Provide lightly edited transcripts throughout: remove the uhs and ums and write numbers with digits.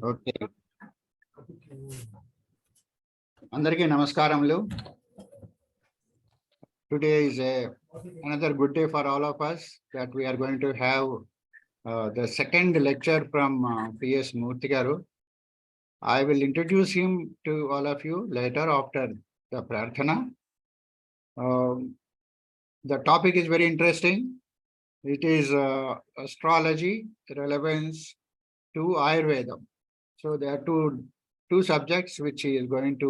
Okay, అందరికీ నమస్కారములు. Today is another good day for all of us that we are going to have the second lecture from PS Murthy garu. I will introduce him to all of you later after the prarthana. The topic is very interesting. It is astrology, relevance to Ayurveda. So there are two subjects which he is going to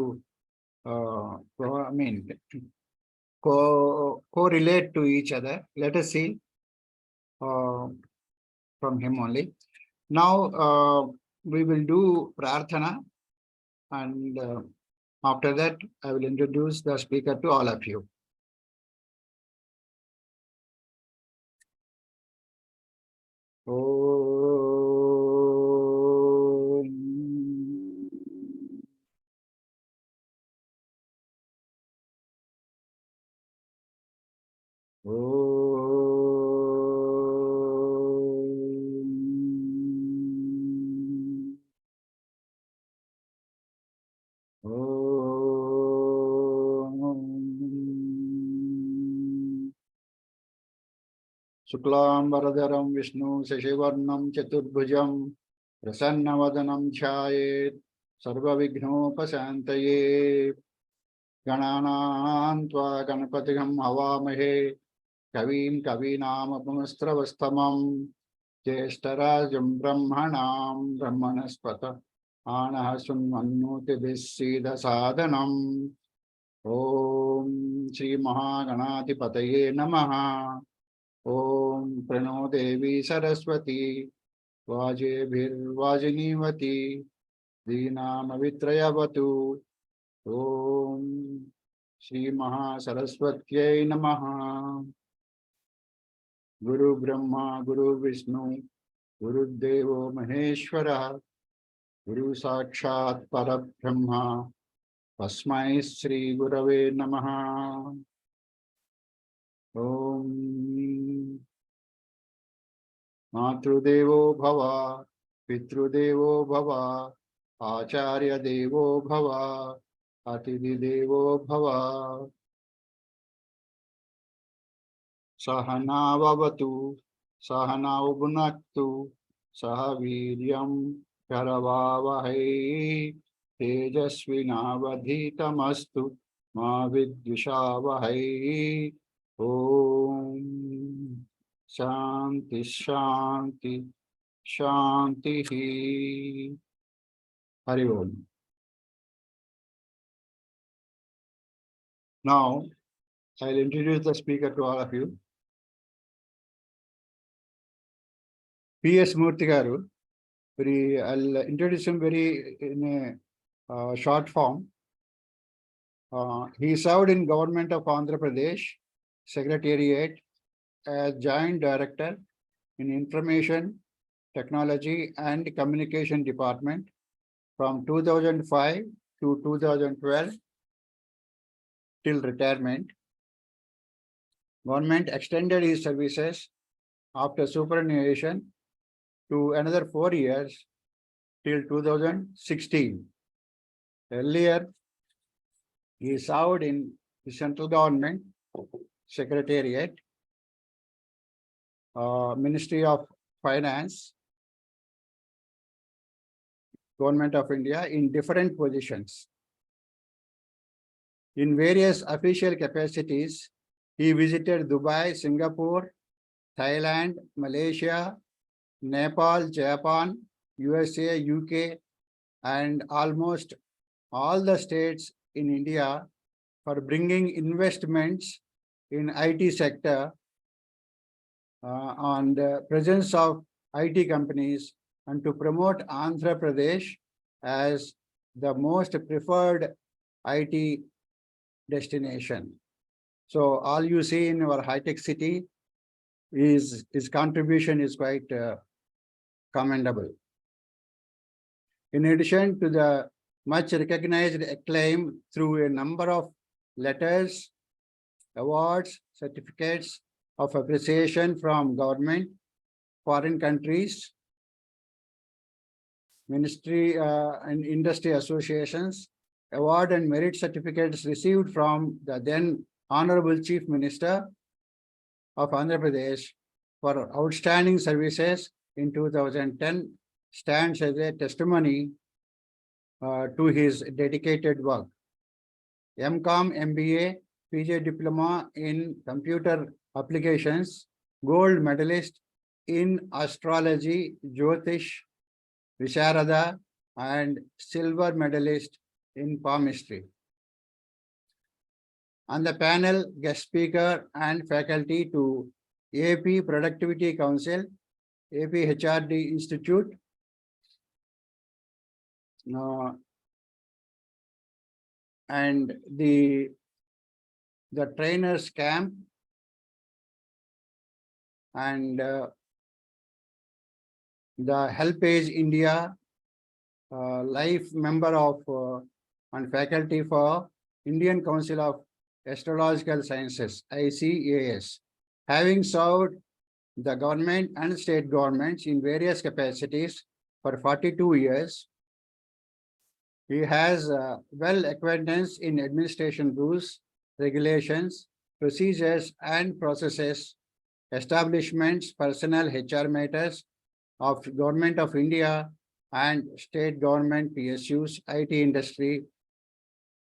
correlate to each other. Let us see from him only. Now we will do prarthana, and after that I will introduce the speaker to all of you. Shuklambaradharam Vishnu Sashivarnam Chaturbhujam Prasannavadanam Chayet Sarvavignopasantaye Gananam Tva Ganapatigam Havamahe Kavim Kavinamapumasravastamam Jeshtarajam Brahmanam Brahmanaspata Anahasum Mannuti Visida Sadhanam. Om Shri Mahaganadhipataye Namaha. Om Prano Devi Saraswati Vajebhirvajinivati Dhinamavitrayavatu. Om Shri Mahasaraswatyai Namaha. Guru Brahma Guru Vishnu Guru Devo Maheshwara Guru Sakshat Parabrahma Tasmai Shri Gurave Namaha. Om Matrudevo Bhava Pitrudevo Bhava Acharya Devo Bhava Atidhi Devo Bhava. Sahana Vavatu Sahana Ubhunaktu Sahaviryam Karavavahai Tejasvinavadhitamastu Ma Vidvishavahai. Om Shanti Shanti Shanti. Hari Om. Now I will introduce the speaker to all of you. PS Murthy garu. I'll introduce him in a short form. He served in government of Andhra Pradesh Secretariat as Joint Director in Information Technology and Communication Department from 2005 to 2012 till retirement. Government extended his services after superannuation to another 4 years till 2016. Earlier, he served in the central government Secretariat, Ministry of Finance, Government of India in different positions. In various official capacities, he visited Dubai, Singapore, Thailand, Malaysia, Nepal, Japan, USA, UK, and almost all the states in India for bringing investments in IT sector on the presence of IT companies and to promote Andhra Pradesh as the most preferred IT destination. So all you see in our high-tech city his contribution is quite commendable. In addition to the much recognized acclaim through a number of letters, awards, certificates of appreciation from government, foreign countries, ministry and industry associations, award and merit certificates received from the then Honorable Chief Minister of Andhra Pradesh for outstanding services in 2010 stands as a testimony to his dedicated work. MCom, MBA, PG Diploma in Computer Applications, Gold Medalist in Astrology, Jyotish, Visharada, and Silver Medalist in Palmistry. On the panel, guest speaker and faculty to AP Productivity Council, AP HRD Institute, and the trainers camp, and the Helpage India, life member of and faculty for Indian Council of Astrological Sciences, ICAS, having served the government and state governments in various capacities for 42 years. He has well acquaintance in administration rules, regulations, procedures and processes, establishments, personnel, HR matters of Government of India and state government PSUs, IT industry,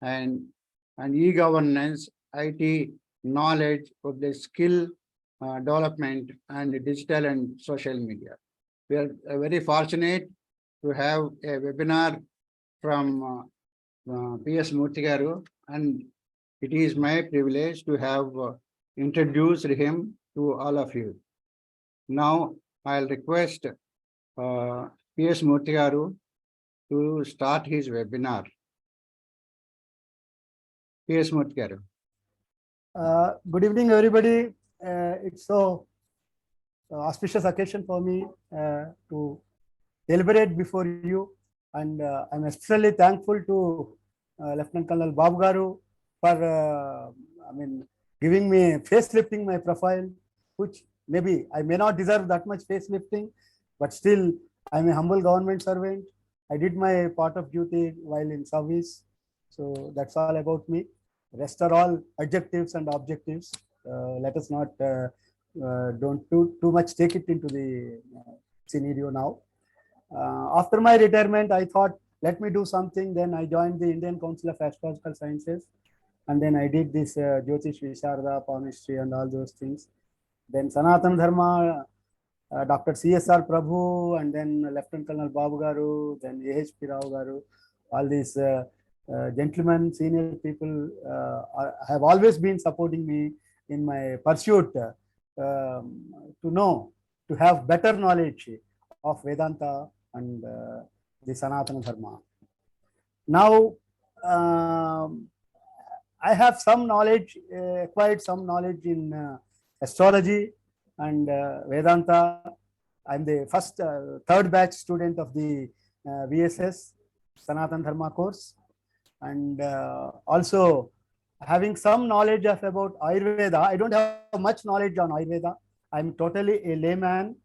and e-governance, IT knowledge of the skill development and digital and social media. We are very fortunate to have a webinar from PS Murthy garu, and it is my privilege to have introduced him to all of you. Now I'll request PS Murthy garu to start his webinar. PS Murthy garu. Good evening, everybody. It's so auspicious occasion for me to deliberate before you, and I'm especially thankful to Lieutenant Colonel Babu garu for giving me facelifting my profile, which maybe I may not deserve that much facelifting, but still I'm a humble government servant. I did my part of duty while in service, so that's all about me. Rest are all adjectives and objectives. Let us not don't too much take it into the scenario now. After my retirement, I thought, let me do something. Then I joined the Indian Council of Astrological Sciences, and then I did this Jyotish, Visharda, palmistry, and all those things. Then Sanatana Dharma, Dr. CSR Prabhu, and then Lieutenant Colonel Babu garu, then AHP Rao garu, all these gentlemen, senior people have always been supporting me in my pursuit to know, to have better knowledge of Vedanta and the Sanatana Dharma. Now, I have some knowledge, acquired some knowledge in astrology and Vedanta. I'm the first, third batch student of the VSS Sanatana Dharma course, and also having some knowledge of about Ayurveda. I don't have much knowledge on Ayurveda. I'm totally a layman,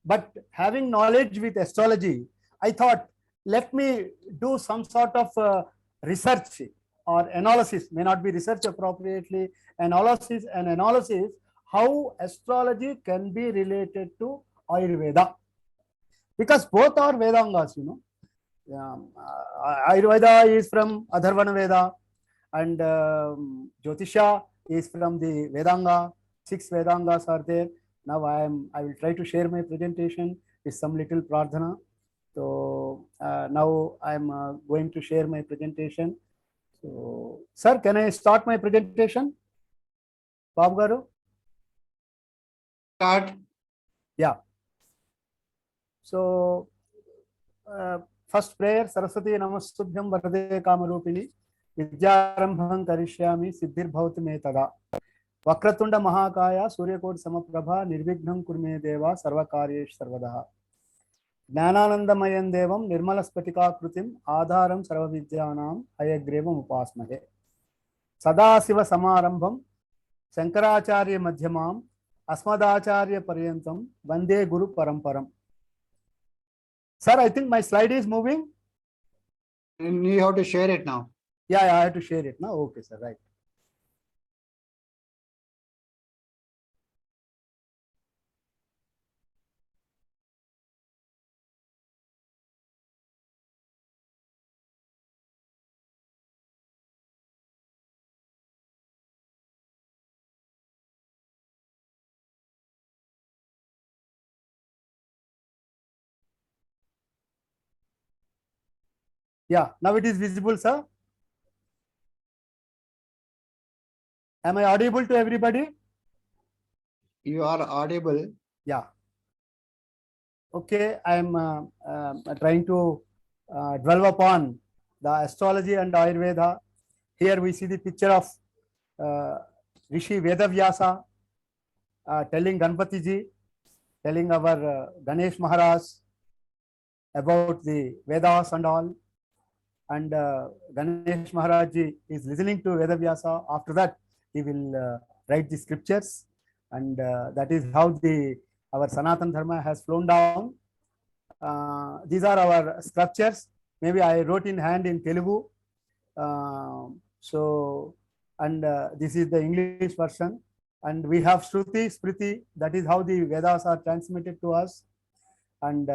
but having knowledge with astrology, I thought, let me do some sort of research or analysis, may not be research appropriately, analysis how astrology can be related to Ayurveda, because both are Vedangas, you know. Ayurveda is from Atharvana Veda, and Jyotisha is from the Vedanga. 6 Vedangas are there. Now I will try to share my presentation with some little pradhana. So now I'm going to share my presentation. So, sir, can I start my presentation? Babu garu? Start. Yeah. So, first prayer, Saraswati Namastubhyam Varade Kamarupini, Vidyarambham Karishyami Siddhir Bhavati Me Tada. Vakratunda Mahakaya, Suryakot Samaprabha, Nirvignam Kurme Deva, Sarvakaryesh Sarvadaha. Jnananandamayan Devam, Nirmalaspatika Krutim, Adharam Sarvavidyanam, Ayagrevam Upasmahe. Sadasiva Samarambham, Shankaracharya Madhyamam, Asmadacharya Paryantam, Vande Guru Paramparam. Sir, I think my slide is moving. And you have to share it now. Yeah, I have to share it now. Okay, sir, right. Yeah, now it is visible, sir. Am I audible to everybody? You are audible. Yeah. Okay, I am trying to dwell upon the astrology and Ayurveda. Here we see the picture of Rishi Vedavyasa telling Ganpati ji, telling our Ganesh Maharaj about the Vedas and all. And Ganesh Maharaj ji is listening to Vedavyasa. After that, he will write the scriptures, and that is how our Sanatan Dharma has flown down. These are our scriptures. Maybe I wrote in hand in Telugu. And this is the English version. And we have Shruti, Smriti. That is how the Vedas are transmitted to us. And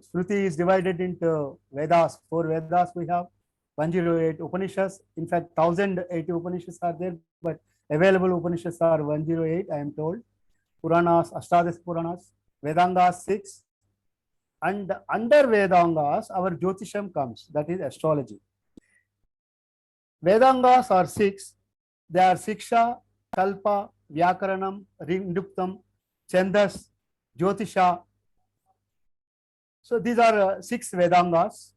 Shruti is divided into Vedas. 4 Vedas we have, 108 Upanishads. In fact, 1080 Upanishads are there, but available Upanishads are 108, I am told. Puranas, Ashtadis Puranas, Vedangas 6. And under Vedangas, our Jyotisham comes, that is astrology. Vedangas are 6. They are Siksha, Kalpa, Vyakaranam, Niruktam, Chandas, Jyotisha. So these are 6 Vedangas.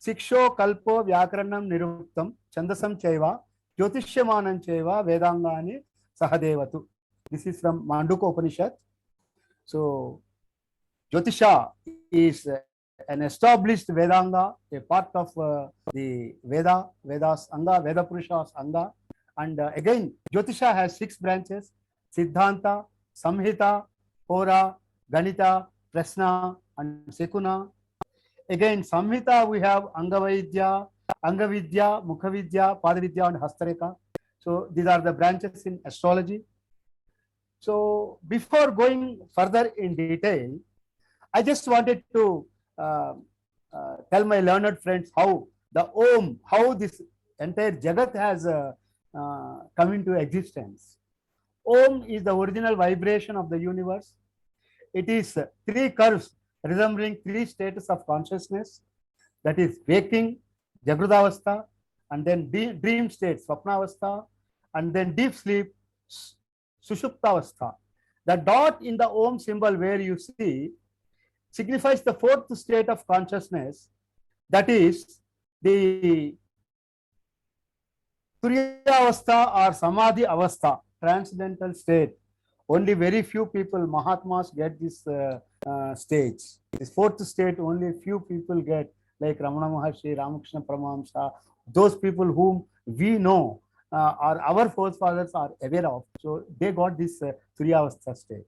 Siksho, Kalpo, Vyakaranam, Niruktam, Chandasam Chaiva, Jyotishamanam Chaiva, Vedangani, Sahadevatu. This is from Manduka Upanishad. So Jyotisha is an established Vedanga, a part of the Vedas Anga, Veda Purushas Anga. And again, Jyotisha has 6 branches: Siddhanta, Samhita, Hora, Ganita, Prasna, and Sekuna. Again, Samhita, we have Angavidya, Mukhavidya, Padavidya, and Hastareka. So these are the branches in astrology. So before going further in detail, I just wanted to tell my learned friends how the Om, how this entire Jagat has come into existence. Om is the original vibration of the universe. It is 3 curves resembling 3 states of consciousness, that is waking, Jagradavastha, and then dream state, Swapnavastha, and then deep sleep, Sushuptavastha. The dot in the Om symbol where you see signifies the 4th state of consciousness, that is the Turiya Avastha or Samadhi Avastha, transcendental state. Only very few people, Mahatmas, get this stage. This 4th state, only few people get, like Ramana Maharshi, Ramakrishna Paramahamsa, those people whom we know or our forefathers are aware of. So they got this Turiya Avastha state.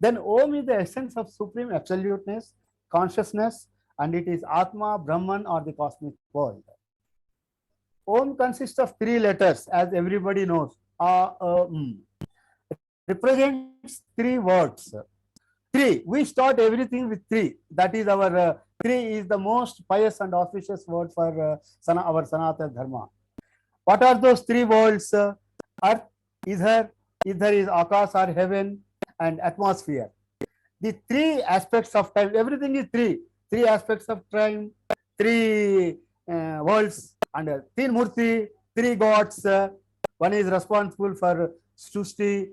Then Om is the essence of supreme absoluteness, consciousness, and it is Atma, Brahman, or the cosmic world. Om consists of 3 letters, as everybody knows. Represents 3 words. 3. We start everything with 3. That is our 3 is the most pious and auspicious word for our Sanatana Dharma. What are those 3 words? Earth, Ether is Akas or heaven, and atmosphere. The 3 aspects of time, everything is 3. 3 aspects of time, 3 worlds, and 3 Murthy, 3 gods. One is responsible for Srushti,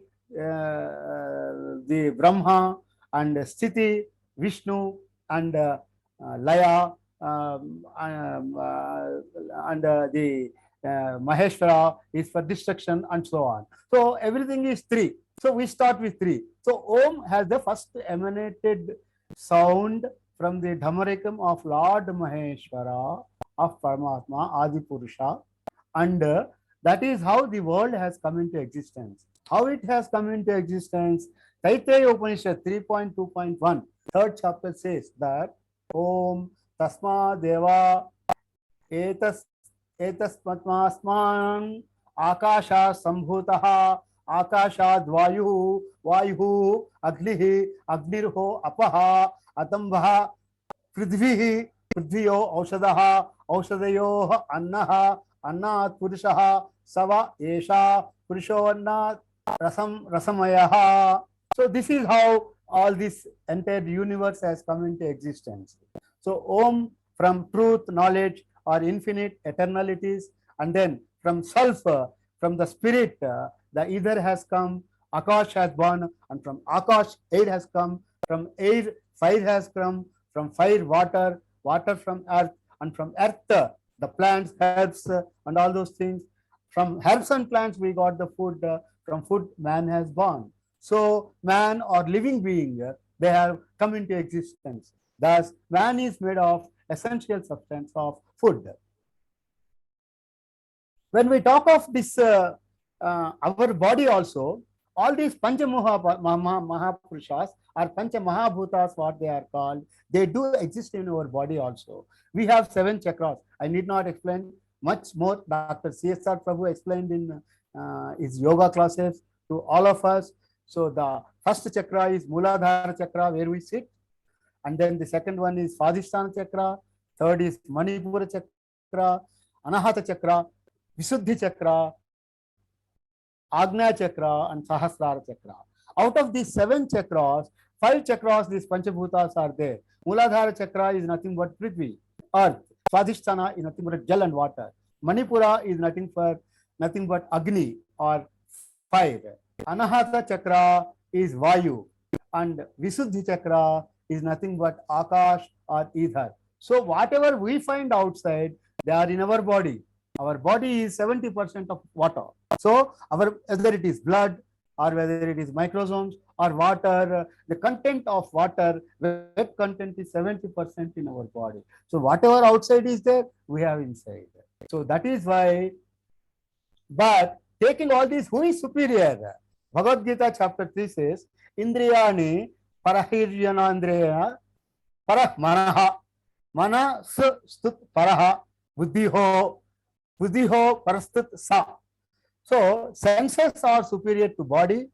the Brahma, and Sthiti, Vishnu, and Laya, and the Maheshwara is for destruction, and so on. So everything is 3. So we start with 3. So Om has the first emanated sound from the Dhammarikam of Lord Maheshwara of Paramatma, Adi Purusha, and that is how the world has come into existence. How it has come into existence? Taittiriya Upanishad 3.2.1 Third chapter says that Om Tasma Deva Etas Etasmatmasman Akasha Sambhutaha Akashad Vayu Agnihi Agnirho Apaha Atambha Prithvihi Prithviyo Aushadaha Aushadayo Annaha Annat Purushaha Sava Esha Purushavanna Rasamayaha. So this is how all this entire universe has come into existence. So Om from truth, knowledge, or infinite eternalities, and then from self, from the spirit, the ether has come, Akash has born, and from Akash air has come, from air fire has come, from fire water, water from earth, and from earth the plants, herbs, and all those things. From herbs and plants we got the food, from food man has born. So man or living being, they have come into existence. Thus, man is made of essential substance of food. When we talk of this, our body also, all these Pancha Mahapurushas or Pancha Mahabhutas, what they are called, they do exist in our body also. We have 7 chakras. I need not explain much more. Dr. C.S.R. Prabhu explained in his yoga classes to all of us. So the first chakra is Muladhara chakra, where we sit. And then the second one is Svadhisthana chakra. Third is Manipura chakra, Anahata chakra, Visuddhi chakra, Agnya chakra, and Sahasrara chakra. Out of these 7 chakras, 5 chakras, these Panchabhutas are there. Muladhara chakra is nothing but Prithvi, earth. Svadhisthana is nothing but Jal and water. Manipura is nothing but Agni or fire. Anahata chakra is Vayu, and Visuddhi chakra is nothing but Akash or ether. So whatever we find outside, they are in our body. Our body is 70% of water. So whether it is blood or whether it is microsomes or water, the content of water, wet content is 70% in our body. So whatever outside is there, we have inside. So that is why, but taking all this, who is superior? Bhagavad Gita chapter 3 says, Indriyani Parahiryanandreya Parah Manaha Mana Stut Paraha Buddhiho Parastut Sa. So senses are superior to body,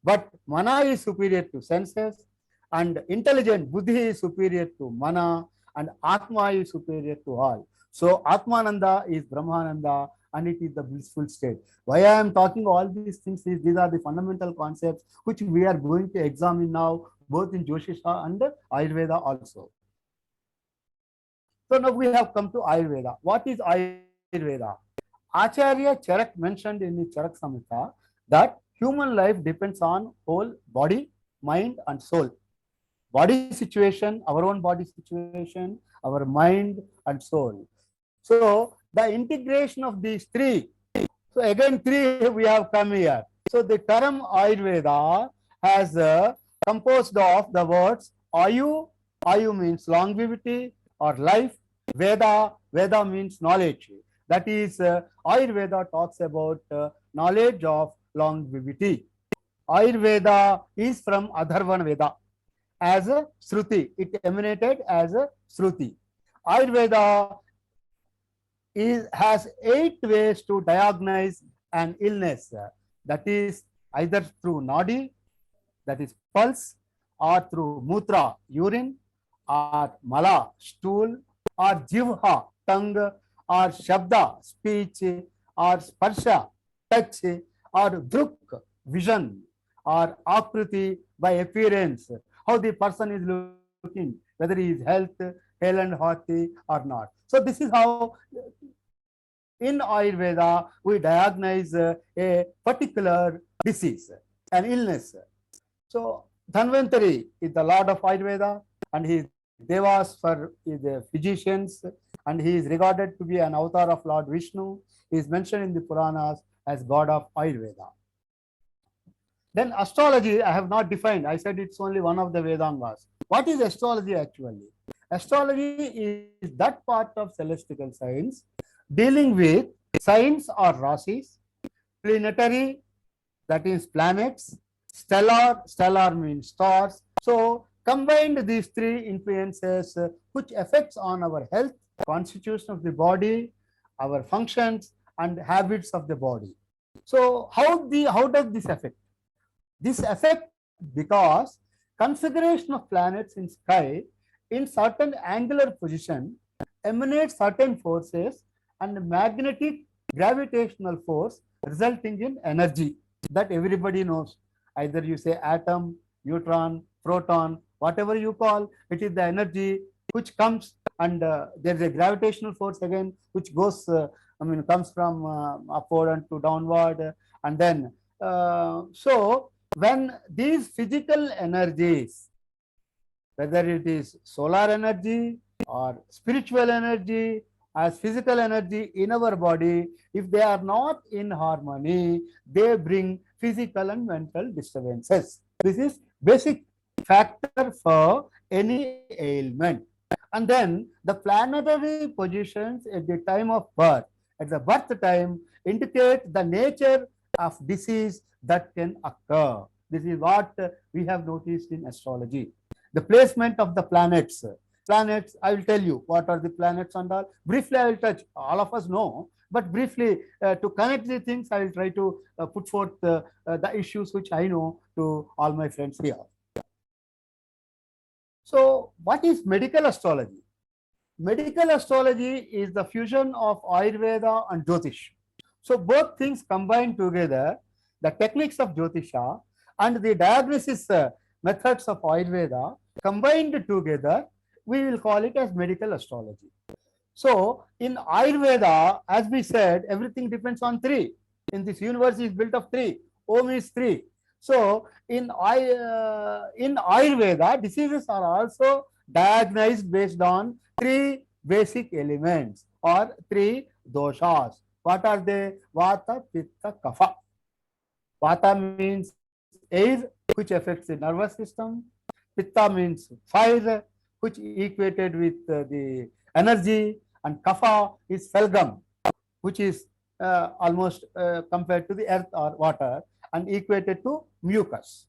but mana is superior to senses, and intelligent buddhi is superior to mana, and Atma is superior to all. So Atmananda is Brahmananda, and it is the blissful state. Why I am talking all these things is these are the fundamental concepts which we are going to examine now, both in Jyotisha and Ayurveda also. So now we have come to Ayurveda. What is Ayurveda? Acharya Charak mentioned in the Charak Samhita that human life depends on whole body, mind, and soul. Body situation, our own body situation, our mind and soul. So the integration of these 3. So again 3 we have come here. So the term Ayurveda has composed of the words Ayu. Ayu means longevity or life. Veda means knowledge. That is, Ayurveda talks about knowledge of longevity. Ayurveda is from Atharvana Veda as a Shruti. It emanated as a Shruti. Ayurveda has 8 ways to diagnose an illness. That is either through Nadi, that is pulse, or through Mutra, urine, or Mala, stool, or Jivha, tongue, or Shabda, speech, or Sparsha, touch, or Druk, vision, or Akriti, by appearance, how the person is looking, whether he is hale and hearty or not. So this is how in Ayurveda we diagnose a particular disease, an illness. So Dhanvantari is the lord of Ayurveda, and he is Devas for the physicians, and he is regarded to be an avatar of Lord Vishnu. He is mentioned in the Puranas as god of Ayurveda. Then astrology, I have not defined. I said it's only one of the Vedangas. What is astrology actually? Astrology is that part of celestial science dealing with signs or rasis, planetary, that is planets, stellar means stars. So Combined, these three influences which affects on our health, constitution of the body, our functions and habits of the body. So how does this affect? This affect because configuration of planets in sky in certain angular position emanates certain forces and magnetic gravitational force resulting in energy that everybody knows. Either you say atom, neutron, proton, whatever you call, it is the energy which comes and there is a gravitational force again which goes, comes from upward and to downward. And then, so when these physical energies, whether it is solar energy or spiritual energy as physical energy in our body, if they are not in harmony, they bring physical and mental disturbances. This is basic factor for any ailment. And then the planetary positions at the time of birth, at the birth time, indicate the nature of disease that can occur. This is what we have noticed in astrology. The placement of the planets. Planets, I will tell you what are the planets and all. Briefly, I will touch. All of us know, but briefly to connect the things, I will try to put forth the issues which I know to all my friends here. So, what is medical astrology? Medical astrology is the fusion of Ayurveda and Jyotish. So, both things combined together, the techniques of Jyotisha and the diagnosis methods of Ayurveda combined together, we will call it as medical astrology. So, in Ayurveda, as we said, everything depends on three. In this universe is built of three. Om is three. So, in Ayurveda, diseases are also diagnosed based on three basic elements or three doshas. What are they? Vata, Pitta, Kapha. Vata means air, which affects the nervous system. Pitta means fire, which equated with the energy, and Kapha is phalgam, which is almost compared to the earth or water and equated to mucus.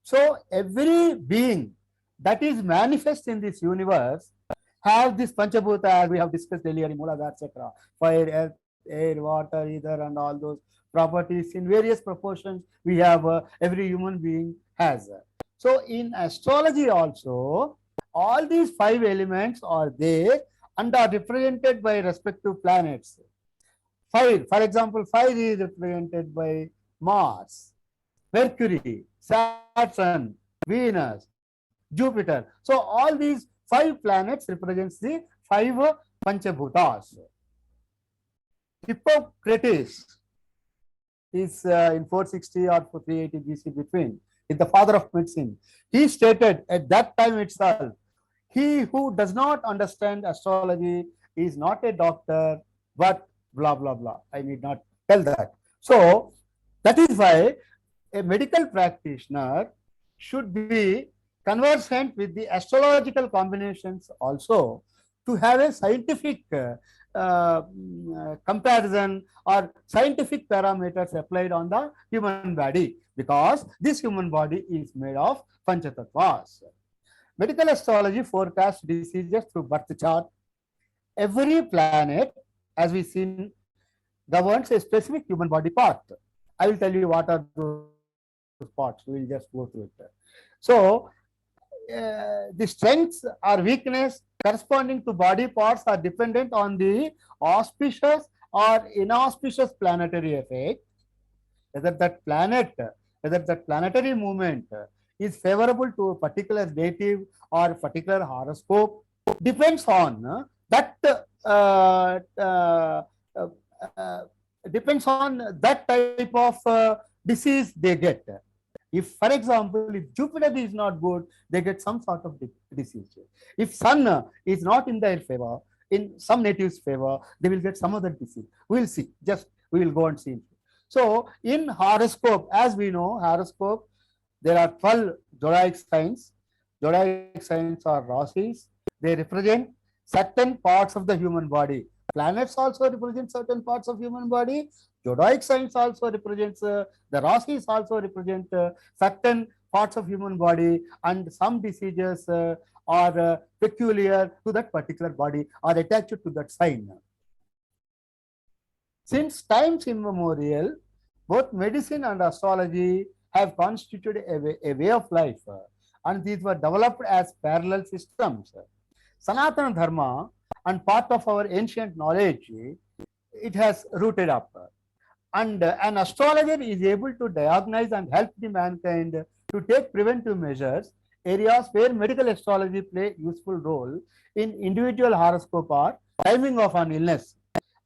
So every being that is manifest in this universe have this Panchabhuta, as we have discussed earlier in Mooladhara Chakra, fire, earth, air, water, ether, and all those properties in various proportions we have, every human being has. So in astrology also, all these five elements are there and are represented by respective planets. Fire, for example, fire is represented by Mars, Mercury, Saturn, Venus, Jupiter. So all these five planets represents the five Panchabhutas. Hippocrates is in 460 or 380 BC between, is the father of medicine. He stated at that time itself, he who does not understand astrology is not a doctor, but blah, blah, blah. I need not tell that. So that is why a medical practitioner should be conversant with the astrological combinations also to have a scientific comparison or scientific parameters applied on the human body, because this human body is made of Panchatattvas. Medical astrology forecasts diseases through birth chart. Every planet, as we seen, governs a specific human body part. I will tell you what are those parts. We will just go through it. So, the strengths or weakness corresponding to body parts are dependent on the auspicious or inauspicious planetary effect. Whether that planetary movement is favorable to a particular native or particular horoscope depends on that type of disease they get. If, for example, if Jupiter is not good, they get some sort of disease. If Sun is not in their favor, in some natives' favor, they will get some other disease. We will see. Just we will go and see. So, in horoscope, as we know, horoscope, there are 12 zodiac signs. Zodiac signs are rasis. They represent certain parts of the human body. Planets also represent certain parts of human body. Zodiac signs also represents, the rasis also represent certain parts of human body, and some diseases are peculiar to that particular body or attached to that sign. Since times immemorial, both medicine and astrology have constituted a way of life, and these were developed as parallel systems. Sanatana Dharma and part of our ancient knowledge, it has rooted up. And an astrologer is able to diagnose and help the mankind to take preventive measures, areas where medical astrology play a useful role in individual horoscope or timing of an illness.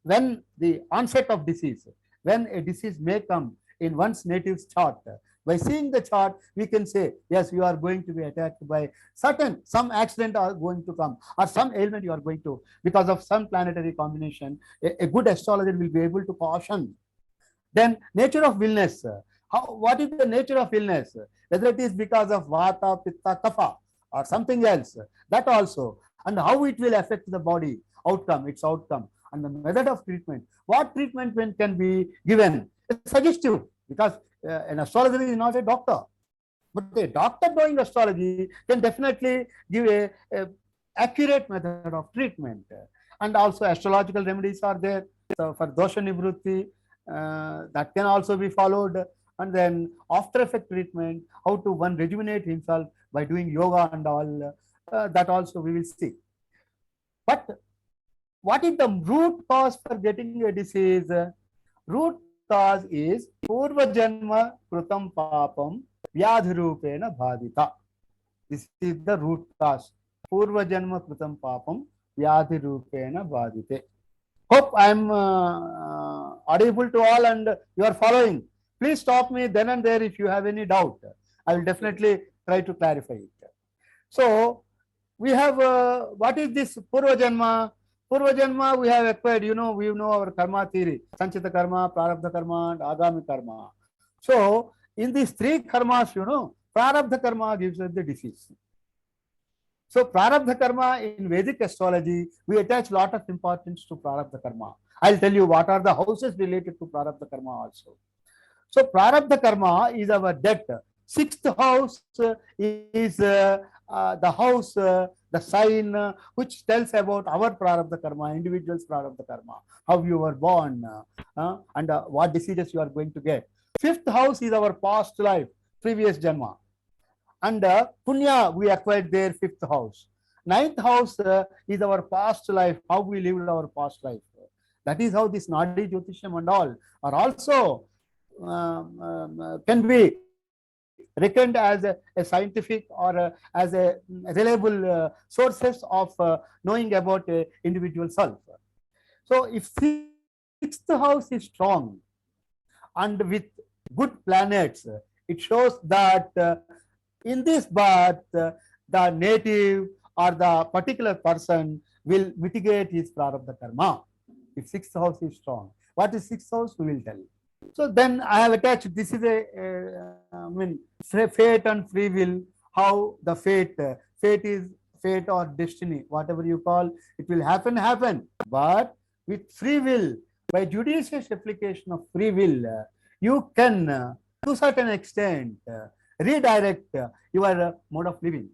When the onset of disease, when a disease may come in one's native chart, by seeing the chart, we can say, yes, you are going to be attacked by some accident are going to come, or some ailment you are going to, because of some planetary combination. A good astrologer will be able to caution. Then nature of illness. What is the nature of illness? Whether it is because of vata, pitta, kapha, or something else, that also, and how it will affect the body, its outcome, and the method of treatment. What treatment can be given? It's suggestive, because an astrologer is not a doctor, but a doctor knowing astrology can definitely give a accurate method of treatment. And also astrological remedies are there. So for dosha nivrutti, that can also be followed. And then after effect treatment, how to one rejuvenate himself by doing yoga and all, that also we will see. But what is the root cause for getting a disease? Root cause is purva janma krutam papam vyadhirupena bhadita. This is the root cause. Purva janma krutam papam vyadhirupena bhadite. Hope I am audible to all and you are following. Please stop me then and there if you have any doubt. I will definitely try to clarify it. So we have what is this Purva Janma? Purva Janma we have acquired, we know our karma theory, Sanchita karma, Prarabdha karma, and Agami karma. So in these three karmas, Prarabdha karma gives us the disease. So Prarabdha karma in Vedic astrology, we attach a lot of importance to Prarabdha karma. I'll tell you what are the houses related to Prarabdha karma also. So Prarabdha karma is our debt. Sixth house is the house, the sign which tells about our Prarabdha karma, individual's Prarabdha karma, how you were born, and what diseases you are going to get. Fifth house is our past life, previous janma. And Punya, we acquired their fifth house. Ninth house is our past life, how we lived our past life. That is how this Nadi Jyotisham and all are also can be reckoned as a scientific or as a reliable sources of knowing about an individual self. So if sixth house is strong and with good planets, it shows that in this birth, the native or the particular person will mitigate his prarabdha karma. If sixth house is strong. What is sixth house? We will tell you. So then I have attached, this is fate and free will, how the fate is fate or destiny, whatever you call, it will happen. But with free will, by judicious application of free will, you can, to certain extent, redirect your mode of living,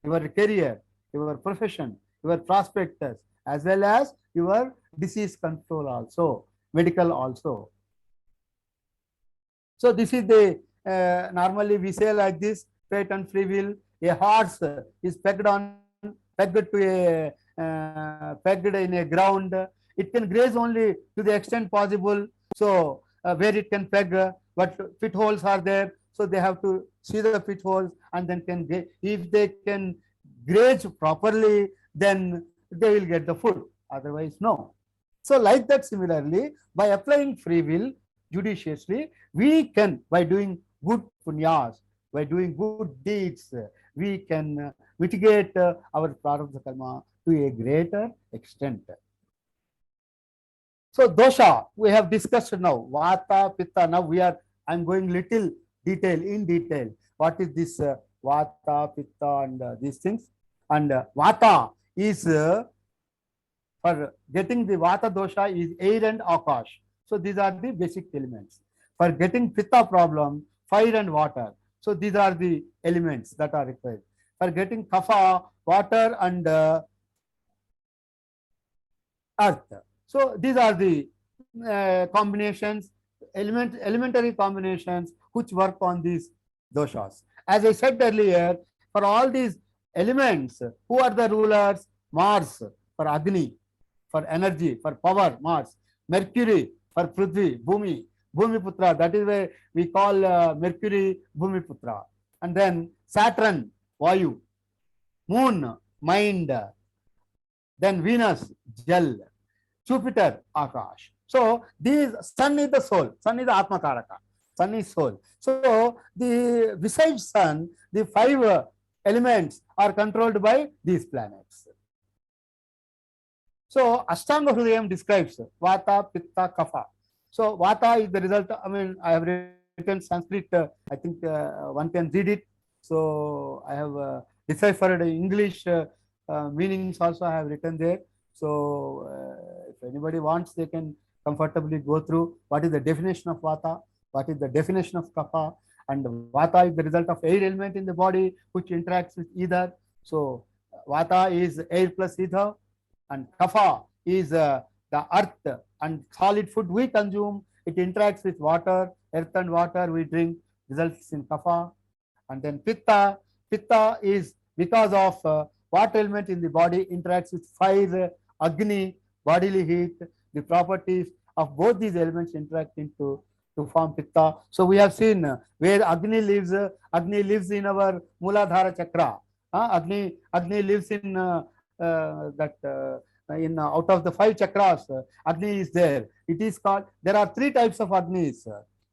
your career, your profession, your prospectus, as well as your disease control also, medical also. So this is the, normally we say like this, fate and free will. A horse is pegged to pegged in a ground. It can graze only to the extent possible. So where it can peg, but pit holes are there. So they have to see the pit holes and then if they can graze properly, then they will get the food. Otherwise, no. So like that, similarly, by applying free will judiciously, we can, by doing good punyas, by doing good deeds, we can mitigate our prarabdha karma to a greater extent. So dosha, we have discussed now, vata, pitta. Now I'm going little in detail. What is this vata, pitta, and these things? And vata is, for getting the vata dosha is air and akash. So these are the basic elements. For getting pitta problem, fire and water. So these are the elements that are required. For getting kapha, water and earth. So these are the combinations, elementary combinations which work on these doshas. As I said earlier, for all these elements, who are the rulers? Mars for Agni, for energy, for power, Mars. Mercury for Prithvi, Bhumi, Bhumiputra. That is why we call Mercury Bhumiputra. And then Saturn, Vayu. Moon, mind. Then Venus, Jal. Jupiter, Akash. So these, Sun is the soul. Sun is the Atma Taraka. Sun is soul. So the besides Sun, the 5 elements are controlled by these planets. So Ashtanga Hrudayam describes Vata, Pitta, Kapha. So Vata is the result. I mean, I have written Sanskrit. I think one can read it. So I have deciphered English meanings also I have written there. So if anybody wants, they can comfortably go through what is the definition of Vata, what is the definition of Kapha, and Vata is the result of air element in the body which interacts with ether. So Vata is air plus ether, and Kapha is the earth and solid food we consume. It interacts with water, earth and water we drink, results in Kapha. And then Pitta, Pitta is because of what element in the body interacts with fire, Agni, bodily heat. The properties of both these elements interact to form Pitta. So we have seen where Agni lives in our Muladhara chakra. Agni lives in out of the 5 chakras, Agni is there. It is called, there are 3 types of Agnis.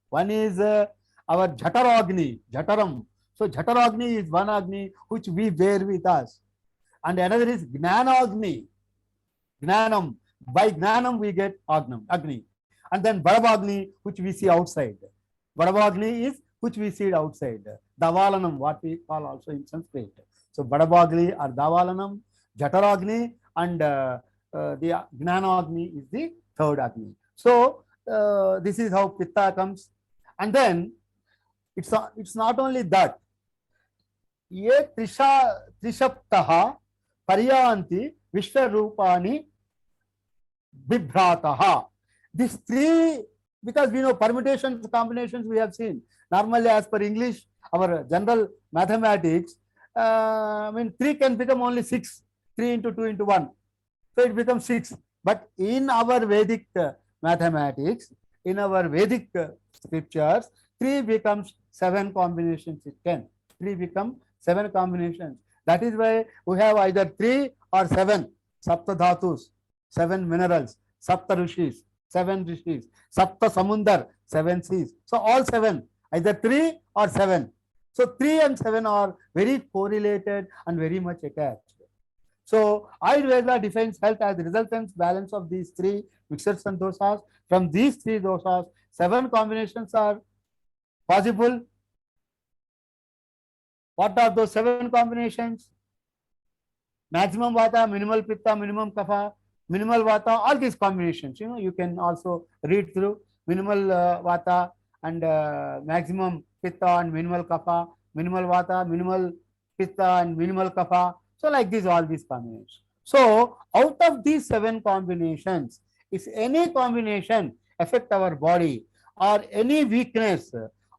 One is our Jhatara Agni, Jhataram. So Jhatara Agni is one Agni which we bear with us. And another is Gnana Agni. Gnanam. By Gnanam we get Agni. And then Vadabagni, which we see outside. Vadabagni is which we see outside. Davalanam, what we call also in Sanskrit. So Vadabagni or Davalanam, Jhataragni, and the Gnanagni is the 3rd Agni. So this is how Pitta comes. And then it's not only that. Ye Trishaptaha Paryanti Vishwarupani Bibhrataha. These 3, because we know permutations, combinations we have seen. Normally, as per English, our general mathematics, 3 can become only 6. 3 into 2 into 1. So it becomes 6. But in our Vedic mathematics, in our Vedic scriptures, 3 becomes 7 combinations. It can. 3 become 7 combinations. That is why we have either 3 or 7 Sapta Dhatus, 7 minerals, Sapta Rishis, 7 Rishis, Sapta Samundar, 7 seas. So all 7, either 3 or 7. So 3 and 7 are very correlated and very much attached. So Ayurveda defines health as the resultant balance of these 3 mixtures and dosas. From these 3 dosas, 7 combinations are possible. What are those 7 combinations? Maximum Vata, minimal Pitta, minimum Kapha, minimal Vata, all these combinations. You can also read through minimal Vata and maximum Pitta and minimal Kapha, minimal Vata, minimal Pitta and minimal Kapha. So like this, all these combinations. So out of these 7 combinations, if any combination affect our body or any weakness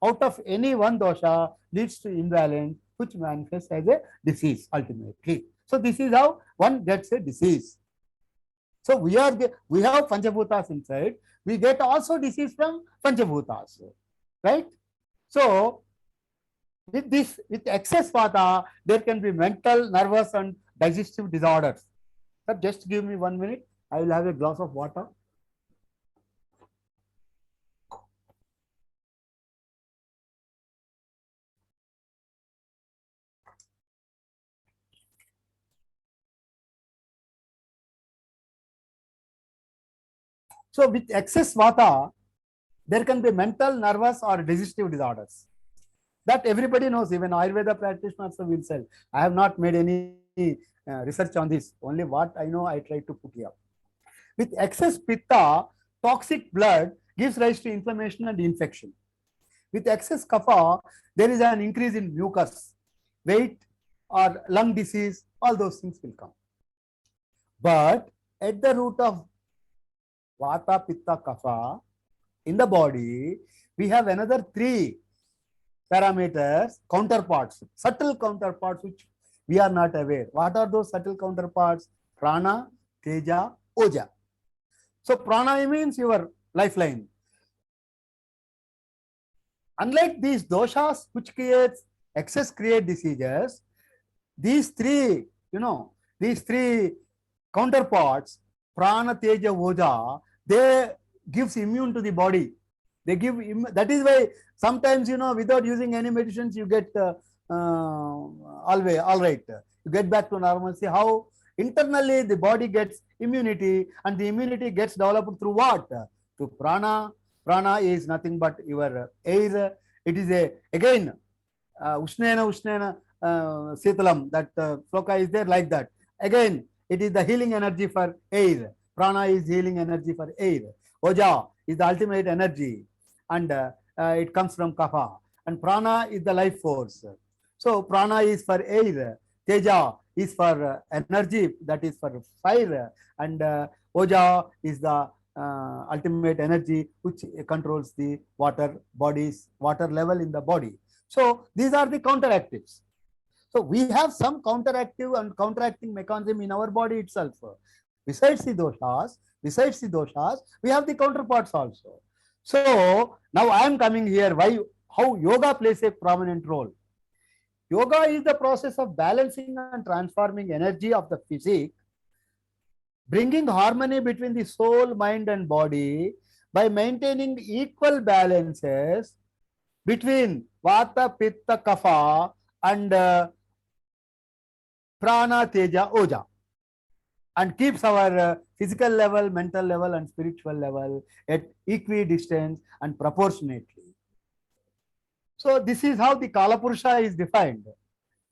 out of any one dosha leads to imbalance, which manifests as a disease ultimately. So this is how one gets a disease. So we have Panchabhutas inside. We get also disease from Panchabhutas, right? So with excess Vata, there can be mental, nervous, and digestive disorders. Sir, just give me 1 minute. I will have a glass of water. So with excess Vata, there can be mental, nervous, or digestive disorders. That everybody knows, even Ayurveda practitioners will say. I have not made any research on this. Only what I know, I try to put here. With excess Pitta, toxic blood gives rise to inflammation and infection. With excess kapha, there is an increase in mucus, weight or lung disease, all those things will come. But at the root of vata, pitta, kapha in the body, we have another three parameters, counterparts, subtle counterparts, which we are not aware. What are those subtle counterparts? Prana, Teja, Oja. So prana means your lifeline. Unlike these doshas, which creates excess, create diseases, these three, these three counterparts, prana, teja, oja, they gives immune to the body. They give, that is why sometimes, without using any medicines, you get always all right. You get back to normalcy. How internally the body gets immunity, and the immunity gets developed through what? Through prana. Prana is nothing but your air. It is again Ushnena Sitalam, that sloka is there like that. Again, it is the healing energy for air. Prana is healing energy for air. Oja is the ultimate energy, and it comes from kapha. And prana is the life force. So prana is for air. Teja is for energy, that is for fire. And oja is the ultimate energy which controls the water level in the body. So these are the counteractives. So we have some counteractive and counteracting mechanism in our body itself. Besides the doshas, we have the counterparts also. So now I am coming here, how yoga plays a prominent role. Yoga is the process of balancing and transforming energy of the physique, bringing harmony between the soul, mind, and body by maintaining equal balances between vata, pitta, kapha, and prana, teja, oja, and keeps our physical level, mental level, and spiritual level at equidistant and proportionately. So this is how the Kalapurusha is defined.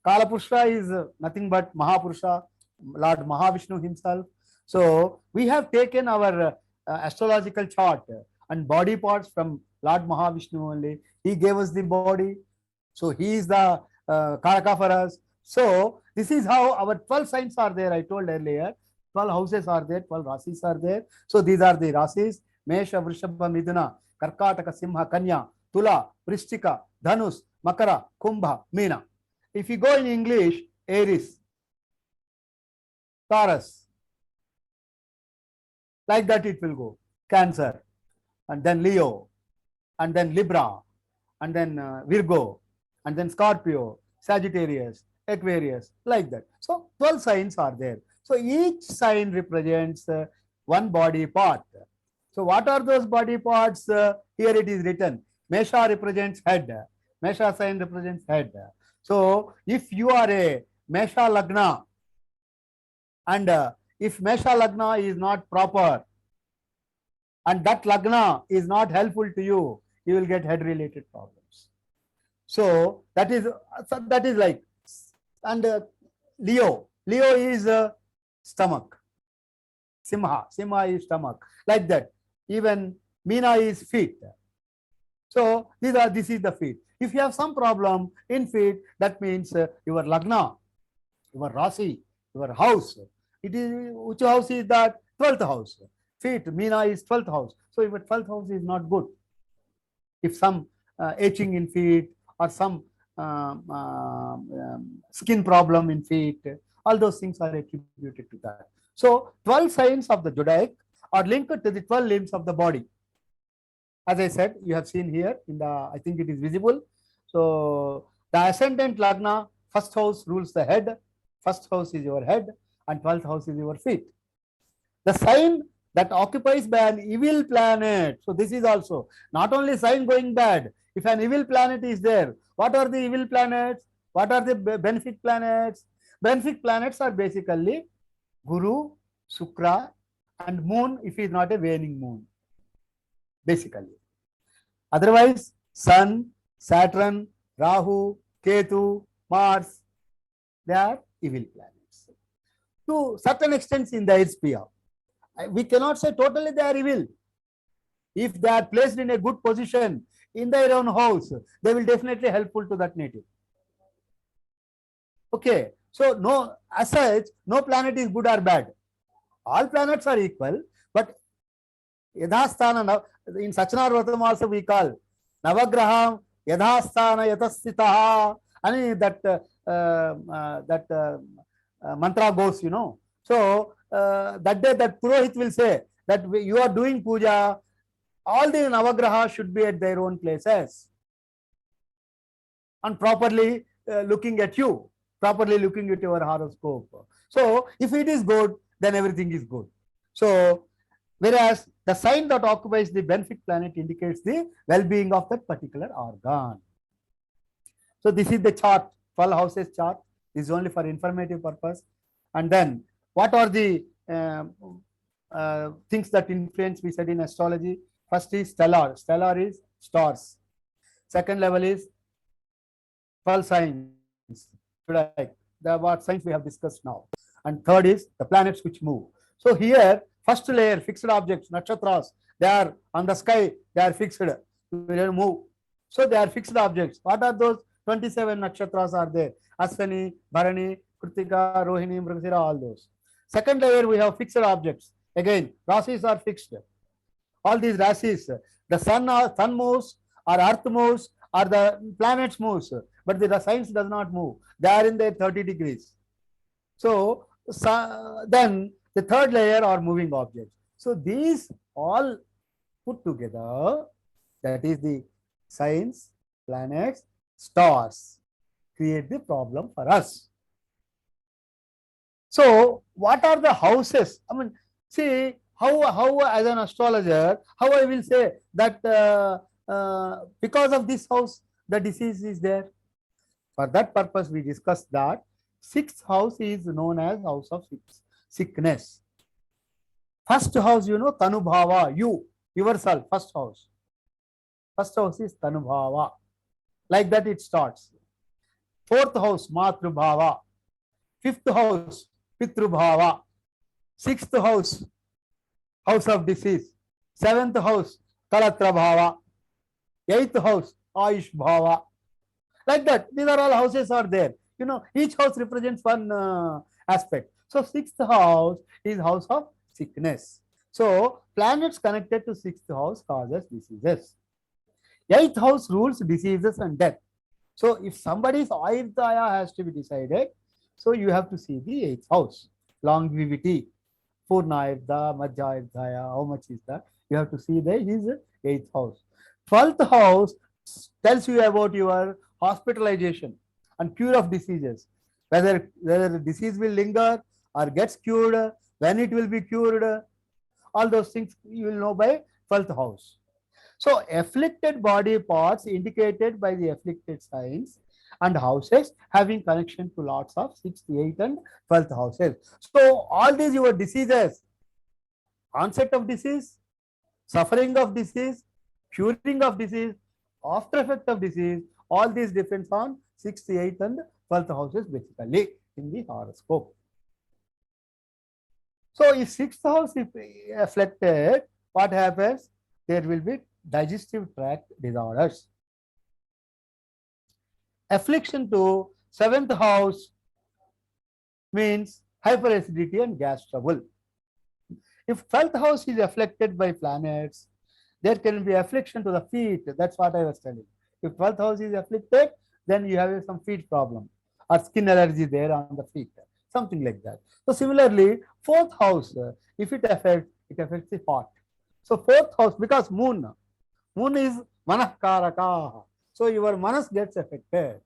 Kalapurusha is nothing but Mahapurusha, Lord Mahavishnu himself. So we have taken our astrological chart and body parts from Lord Mahavishnu only. He gave us the body. So he is the Karaka for us. So this is how our 12 signs are there. I told earlier, 12 houses are there, 12 rasis are there. So these are the rasis: Mesha, Vrishabha, Midhuna, Karkataka, Simha, Kanya, Tula, Vrishchika, Dhanus, Makara, Kumbha, Meena. If you go in English, Aries, Taurus, like that it will go. Cancer, and then Leo, and then Libra, and then Virgo, and then Scorpio, Sagittarius, Aquarius, like that. So 12 signs are there. So each sign represents one body part. So what are those body parts? Here it is written. Mesha represents head. Mesha sign represents head. So if you are a Mesha Lagna, and if Mesha Lagna is not proper, and that Lagna is not helpful to you, you will get head related problems. So that is like, and Leo is stomach. Simha is stomach, like that. Even Meena is feet. So this is the feet. If you have some problem in feet, that means your Lagna, your Rasi, your house. It is, which house is that? 12th house. Feet, Meena is 12th house. So if 12th house is not good, if some itching in feet or some skin problem in feet, all those things are attributed to that. So 12 signs of the zodiac are linked to the 12 limbs of the body. As I said, you have seen here in the, I think it is visible. So the ascendant Lagna, first house rules the head, first house is your head, and 12th house is your feet. The sign that occupies by an evil planet. So this is also not only sign going bad. If an evil planet is there, what are the evil planets? What are the benefic planets? Benefic planets are basically Guru, Shukra, and Moon if it is not a waning moon. Basically. Otherwise, Sun, Saturn, Rahu, Ketu, Mars, they are evil planets. To certain extent in the air sphere. We cannot say totally they are evil. If they are placed in a good position, in their own house, they will definitely helpful to that native. Okay, so no, as such, no planet is good or bad. All planets are equal, but yadhasthana, in Sachanarvatam also we call Navagraham yadhasthana yatasthitaha, and that mantra goes, you know. So that day that Purohit will say that you are doing puja, all the Navagraha should be at their own places and properly looking at you, properly looking at your horoscope. So if it is good, then everything is good. So whereas the sign that occupies the benefit planet indicates the well-being of that particular organ. So this is the chart, 12 houses chart. This is only for informative purpose. And then what are the things that influence, we said in astrology? First is stellar. Stellar is stars. Second level is 12 signs. Like what signs we have discussed now. And third is the planets which move. So here, first layer, fixed objects, nakshatras, they are on the sky, they are fixed. We don't move. So they are fixed objects. What are those? 27 nakshatras are there. Aswini, Bharani, Kritika, Rohini, Mrigashira, all those. Second layer, we have fixed objects. Again, rasis are fixed. All these rasis, the sun moves, or earth moves, or the planets moves, but the signs does not move. They are in their 30 degrees. So then the third layer are moving objects. So these all put together, that is the signs, planets, stars, create the problem for us. So what are the houses? I mean, see how as an astrologer, how I will say that because of this house, the disease is there. For that purpose, we discussed that sixth house is known as house of sickness. First house, you know, Tanubhava, you, yourself, first house. First house is Tanubhava. Like that it starts. Fourth house, Matrubhava. Fifth house, Pitrubhava. Sixth house, house of disease. Seventh house, Kalatra Bhava. Eighth house, Ayush Bhava. Like that, these are all houses are there. You know, each house represents one aspect. So sixth house is house of sickness. So planets connected to sixth house causes diseases. Eighth house rules diseases and death. So if somebody's Ayurveda has to be decided, so you have to see the eighth house. Longevity, Purna Ayurveda, Madhya Ayurveda, how much is that? You have to see his eighth house. 12th house tells you about your hospitalization and cure of diseases. Whether the disease will linger or gets cured, when it will be cured, all those things you will know by 12th house. So afflicted body parts indicated by the afflicted signs and houses having connection to lots of 6th, 8th and 12th houses. So all these your diseases, onset of disease, suffering of disease, curing of disease, after effect of disease, all these depends on 6th, 8th and 12th houses basically in the horoscope. So if 6th house is afflicted, what happens? There will be digestive tract disorders. Affliction to 7th house means hyperacidity and gas trouble. If 12th house is afflicted by planets, there can be affliction to the feet. That's what I was telling. If 12th house is afflicted, then you have some feet problem or skin allergy there on the feet, something like that. So similarly, 4th house, if it affects the heart. So 4th house, because moon is manahkaraka. So your manas gets affected.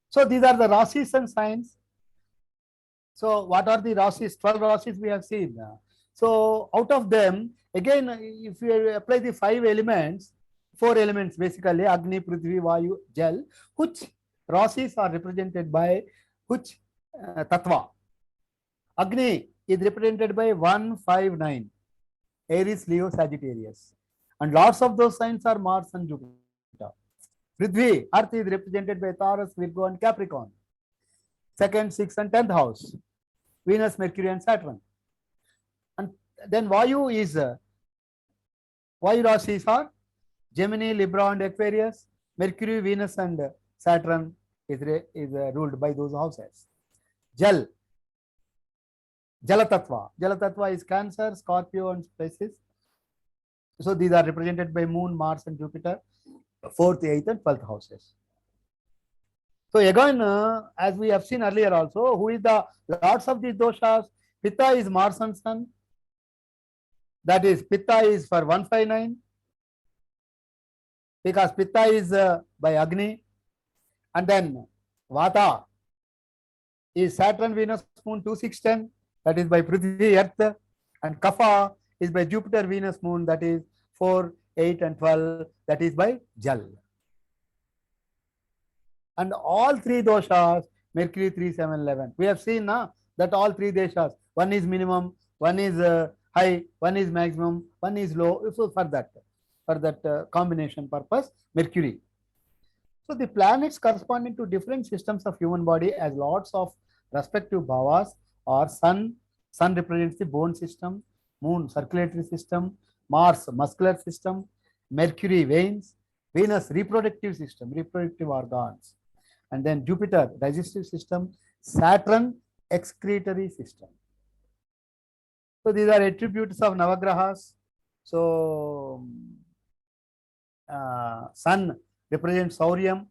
So these are the rasis and signs. So what are the rasis? 12 rasis we have seen. So out of them, again, if you apply the 5 elements, 4 elements basically, Agni, Prithvi, Vayu, Jal, which rasis are represented by which tattva? Agni is represented by 1, 5, 9. Aries, Leo, Sagittarius. And lots of those signs are Mars and Jupiter. Prithvi, Earth is represented by Taurus, Virgo and Capricorn. 2nd, 6th and 10th house. Venus, Mercury and Saturn. then Vayu is Vayu Rashis are Gemini, Libra, and Aquarius. Mercury, Venus, and Saturn is ruled by those houses. Jal, Jalatattva. Jalatattva is Cancer, Scorpio, and Pisces. So these are represented by Moon, Mars, and Jupiter, 4th, 8th, and 12th houses. So again, as we have seen earlier also, who is the lords of these doshas? Pitta is Mars and Sun. That is, Pitta is for 159, because Pitta is by Agni. And then Vata is Saturn, Venus, Moon, 2, 6, 10. That is by Prithvi, Earth. And Kapha is by Jupiter, Venus, Moon. That is 4, 8, and 12. That is by Jal. And all three doshas, Mercury 3, 7, 11. We have seen now that all three doshas, one is minimum, one is high, one is maximum, one is low. So for that combination purpose, Mercury. So the planets corresponding to different systems of human body as lords of respective bhavas are Sun. Sun represents the bone system, Moon circulatory system, Mars muscular system, Mercury veins, Venus reproductive system, reproductive organs, and then Jupiter digestive system, Saturn excretory system. So these are attributes of Navagrahas. So Sun represents Saurium,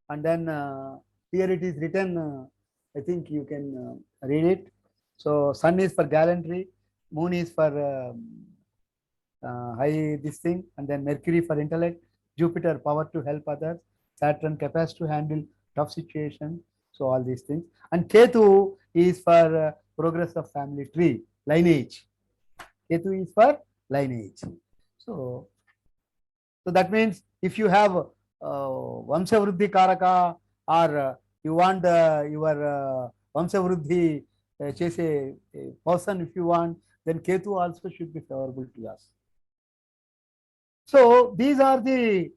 and then here it is written, I think you can read it. So Sun is for gallantry, Moon is for high this thing, and then Mercury for intellect, Jupiter power to help others, Saturn capacity to handle tough situations. So all these things, and Ketu is for progress of family tree, lineage. Ketu is for lineage. So that means if you have Vamsha Vruddhi Karaka, or you want your Vamsha Vruddhi chase a person, if you want, then Ketu also should be favorable to us. So these are the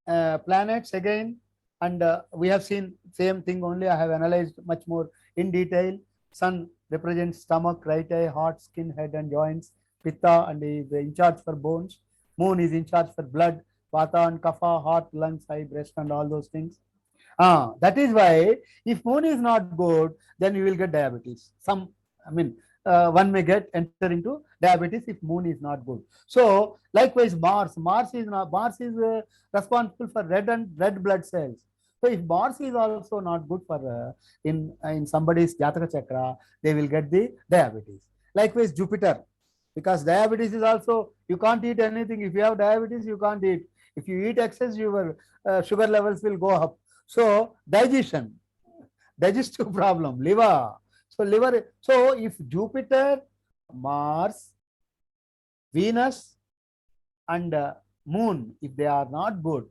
planets again, and we have seen same thing, only I have analyzed much more in detail. Sun represents stomach, right eye, heart, skin, head, and joints. Pitta and is in charge for bones. Moon is in charge for blood. Vata and Kapha, heart, lungs, eye, breast, and all those things. That is why if Moon is not good, then you will get diabetes. One may enter into diabetes if Moon is not good. So likewise, Mars is responsible for red blood cells. So if Mars is also not good for in somebody's Jataka Chakra, they will get the diabetes. Likewise, Jupiter, because diabetes is also, you can't eat anything. If you have diabetes, you can't eat. If you eat excess, your sugar levels will go up. So digestive problem, liver. So if Jupiter, Mars, Venus, and Moon, if they are not good,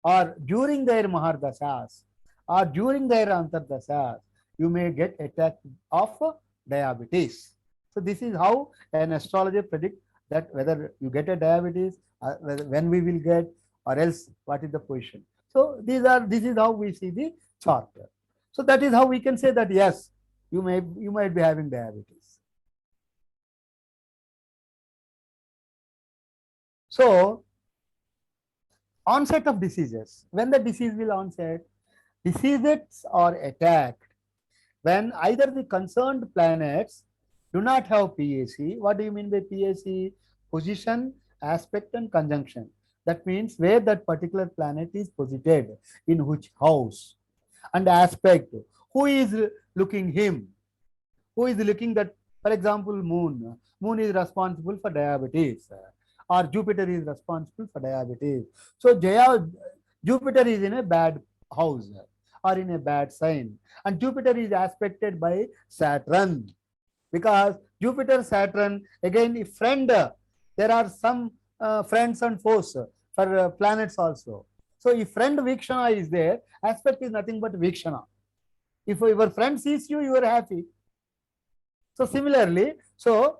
or during their Mahardashas, or during their Antardashas, you may get attack of diabetes. So this is how an astrologer predicts that whether you get a diabetes, when we will get, or else what is the position. So this is how we see the chart. So that is how we can say that yes, you might be having diabetes. So onset of diseases, when the disease will onset, diseases are attacked when either the concerned planets do not have PAC. What do you mean by PAC? Position, aspect, and conjunction. That means where that particular planet is posited, in which house, and aspect, who is looking him, who is looking that, for example, Moon is responsible for diabetes, or Jupiter is responsible for diabetes. So Jupiter is in a bad house or in a bad sign, and Jupiter is aspected by Saturn, because Jupiter, Saturn, again, if friend, there are some friends and foes for planets also. So if friend Vikshana is there, aspect is nothing but Vikshana. If your friend sees you, you are happy. So similarly, so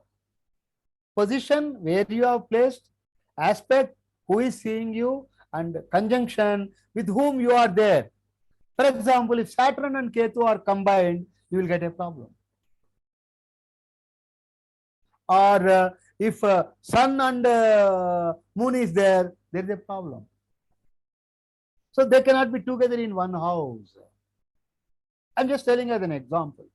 position where you have placed, aspect who is seeing you, and conjunction with whom you are there. For example, if Saturn and Ketu are combined, you will get a problem. or if sun and moon is there, there is a problem. So they cannot be together in one house. I'm just telling as an example.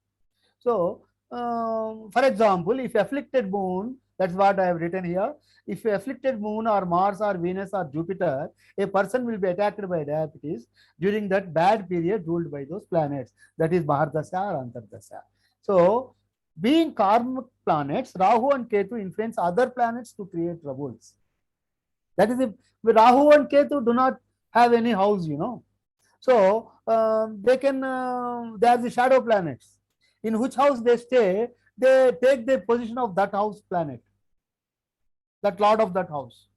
So, for example, if afflicted moon, that's what I have written here. If afflicted moon or Mars or Venus or Jupiter, a person will be attacked by diabetes during that bad period ruled by those planets. That is Mahardasya or Antardasya. So, being karmic planets, Rahu and Ketu influence other planets to create troubles. That is if Rahu and Ketu do not have any house, you know. So they can, they are the shadow planets. In which house they stay, they take the position of that house planet, that lord of that house.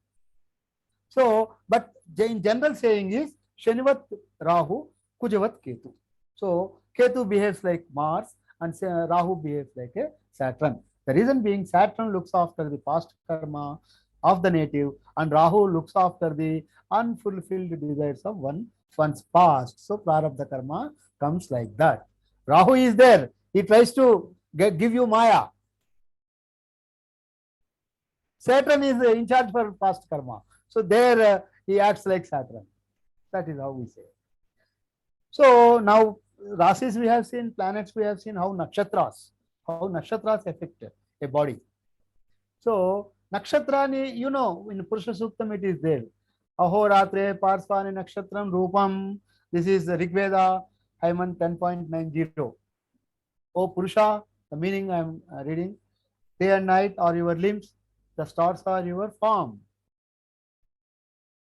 So, but in general saying is Shanivat Rahu, Kujavat Ketu. So Ketu behaves like Mars and Rahu behaves like a Saturn. The reason being Saturn looks after the past karma of the native and Rahu looks after the unfulfilled desires of one's past. So Prarabdha karma comes like that. Rahu is there. He tries to give you Maya. Saturn is in charge for past karma. So there he acts like Saturn. That is how we say. So now rasis we have seen, planets we have seen, how nakshatras affect a body. So nakshatrani, you know, in Purusha Suktam it is there. Ahoratre Parsvani Nakshatram Rupam. This is Rigveda, Hyman 10.90. O Purusha, the meaning I am reading. Day and night are your limbs, the stars are your form.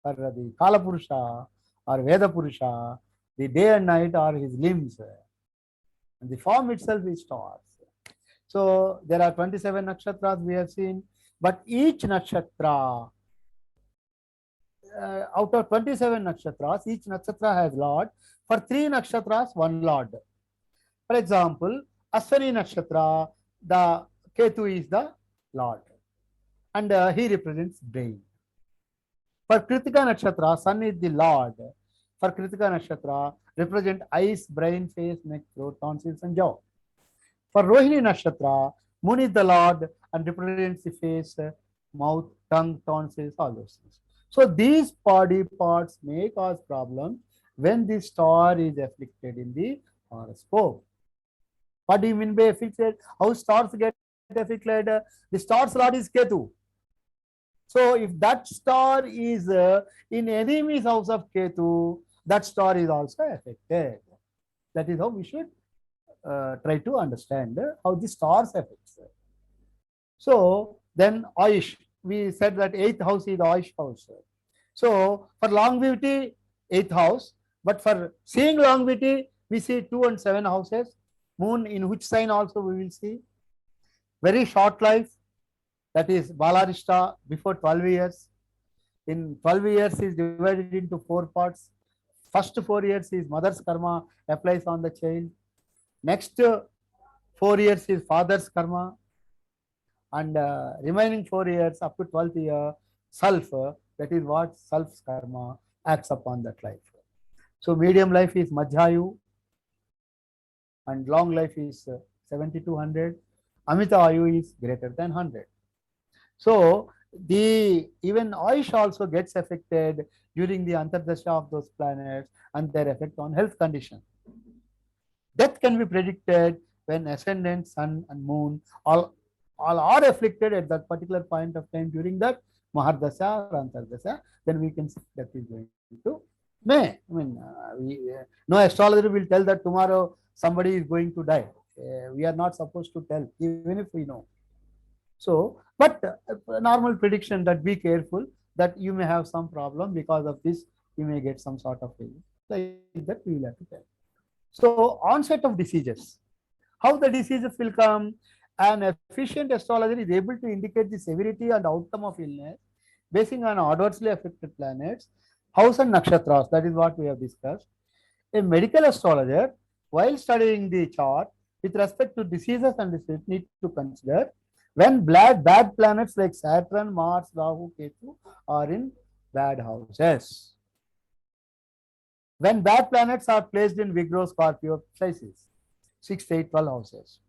For the Kala Purusha or Veda Purusha, the day and night are his limbs. And the form itself is stars. So there are 27 nakshatras we have seen, but each nakshatra, out of 27 nakshatras, each nakshatra has Lord. For 3 nakshatras, 1 Lord. For example, Aswani nakshatra, the Ketu is the Lord, and he represents brain. For Kritika nakshatra, Sun is the Lord. For Kritika nakshatra, represent eyes, brain, face, neck, throat, tonsils, and jaw. For Rohini nakshatra, Moon is the Lord and represents the face, mouth, tongue, tonsils, all those things. So these body parts may cause problems when the star is afflicted in the horoscope. What do you mean by afflicted? How stars get afflicted? The star's lord is Ketu. So if that star is in enemy's house of Ketu, that star is also affected. That is how we should try to understand how the stars affects. So then Ayush, we said that 8th house is the Ayush house. So for longevity, 8th house, but for seeing longevity, we see 2 and 7 houses. Moon in which sign also we will see. Very short life, that is Balarishta before 12 years. In 12 years is divided into 4 parts. First 4 years is mother's karma applies on the child. Next 4 years is father's karma. And remaining 4 years up to 12th year, self, that is what self's karma acts upon that life. So medium life is Madhyayu and long life is 70 to 100. Amita Ayu is greater than 100. So the even Ayush also gets affected during the Antardasha of those planets and their effect on health condition. Death can be predicted when ascendant, sun and moon all are afflicted at that particular point of time during that Mahardasha or Antardasha, then we can see that is going to May. I mean, no astrologer will tell that tomorrow somebody is going to die. We are not supposed to tell, even if we know. So, but normal prediction that be careful that you may have some problem because of this, you may get some sort of failure. Like that we will have to tell. So, onset of diseases. How the diseases will come? An efficient astrologer is able to indicate the severity and outcome of illness basing on adversely affected planets, house and nakshatras. That is what we have discussed. A medical astrologer, while studying the chart with respect to diseases and diseases, need to consider when bad planets like Saturn, Mars, Rahu, Ketu are in bad houses. When bad planets are placed in Vigro, Scorpio, Pisces, 6, 8, 12 houses.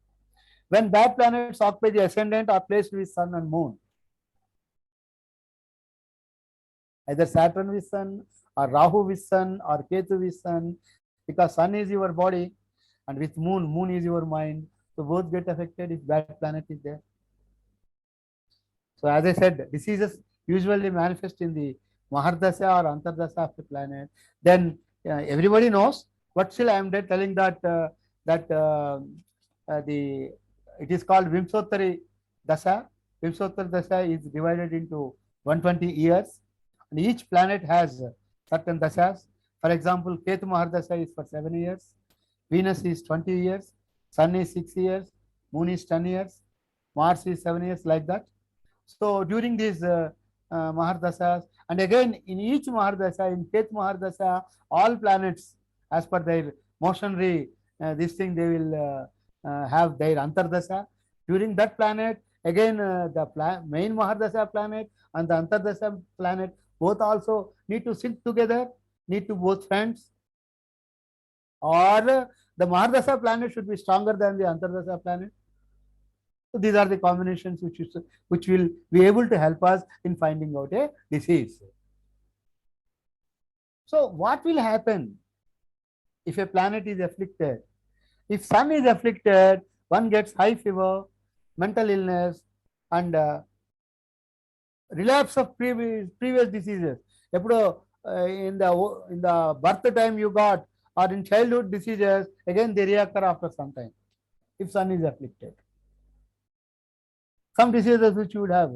When bad planets occupy the ascendant are placed with sun and moon, either Saturn with sun or Rahu with sun or Ketu with sun, because sun is your body and with moon, moon is your mind. So both get affected if bad planet is there. So as I said, diseases usually manifest in the Mahardasha or Antardasha of the planet. Then everybody knows, but still I am telling that the it is called Vimsottari Dasha. Vimsottari Dasha is divided into 120 years, and each planet has certain dashas. For example, Ketu Mahardasha is for 7 years, Venus is 20 years, Sun is 6 years, Moon is 10 years, Mars is 7 years, like that. So during these Mahardasas, and again in each Mahardasha, in Ketu Mahardasha, all planets, as per their motionary, this thing they will have their Antardasha. During that planet, again the main Mahardasha planet and the Antardasha planet both also need to sit together, need to both friends, or the Mahardasha planet should be stronger than the Antardasha planet. So these are the combinations which will be able to help us in finding out a disease. So what will happen if a planet is afflicted? If sun is afflicted, one gets high fever, mental illness, and relapse of previous diseases. In the birth time you got, or in childhood diseases, again they reoccur after some time if sun is afflicted. Some diseases which you would have,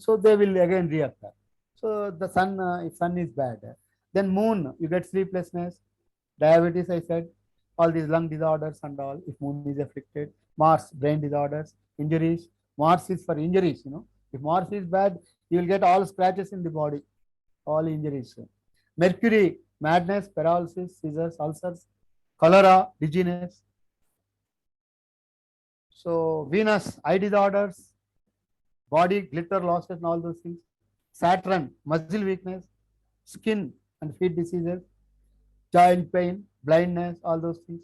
so they will again reoccur. So the sun, if sun is bad, then moon, you get sleeplessness, diabetes, I said, all these lung disorders and all, if moon is afflicted. Mars, brain disorders, injuries. Mars is for injuries, If Mars is bad, you will get all scratches in the body, all injuries. Mercury, madness, paralysis, seizures, ulcers, cholera, dizziness. So Venus, eye disorders, body glitter losses and all those things. Saturn, muscle weakness, skin and feet diseases, joint pain, blindness, all those things.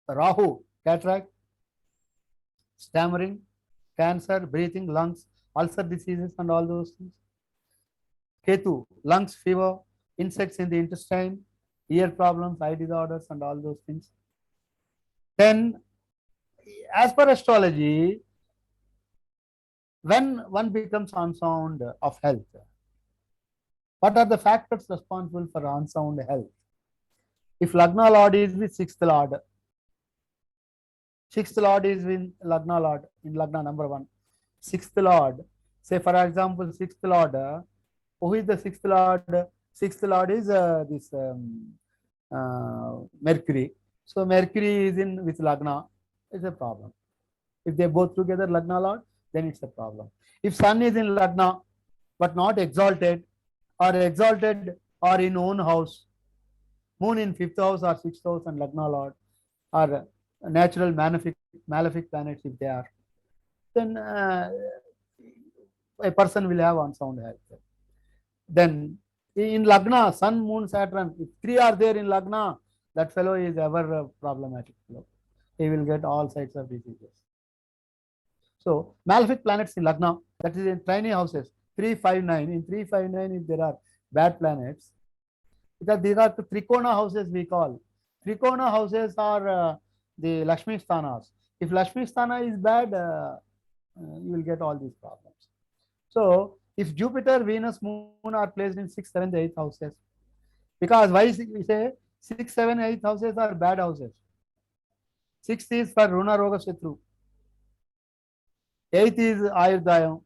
Rahu, cataract, stammering, cancer, breathing, lungs, ulcer diseases and all those things. Ketu, lungs, fever, insects in the intestine, ear problems, eye disorders and all those things. Then, as per astrology, when one becomes unsound of health, what are the factors responsible for unsound health? If Lagna Lord is with sixth Lord is in Lagna Lord, in Lagna number 1. Sixth Lord, say for example, sixth Lord, who is the sixth Lord? Sixth Lord is this Mercury. So Mercury is in with Lagna, it's a problem. If they both together Lagna Lord, then it's a problem. If Sun is in Lagna but not exalted, or in own house, Moon in 5th house or 6th house and Lagna Lord, or natural malefic planets if they are, then a person will have unsound health. Then in Lagna, Sun, Moon, Saturn, if 3 are there in Lagna, that fellow is ever problematic fellow. He will get all sides of diseases. So malefic planets in Lagna, that is in tiny houses, 3, 5, 9. In 3, 5, 9, if there are bad planets, because these are the Trikona houses we call. Trikona houses are the Lakshmi Sthanas. If Lakshmi Sthana is bad, you will get all these problems. So if Jupiter, Venus, Moon are placed in 6th, 7th, 8th houses, because why we say 6, 7, 8th houses are bad houses. 6th is for Runa Roga Shatru. 8th is Ayurdayam.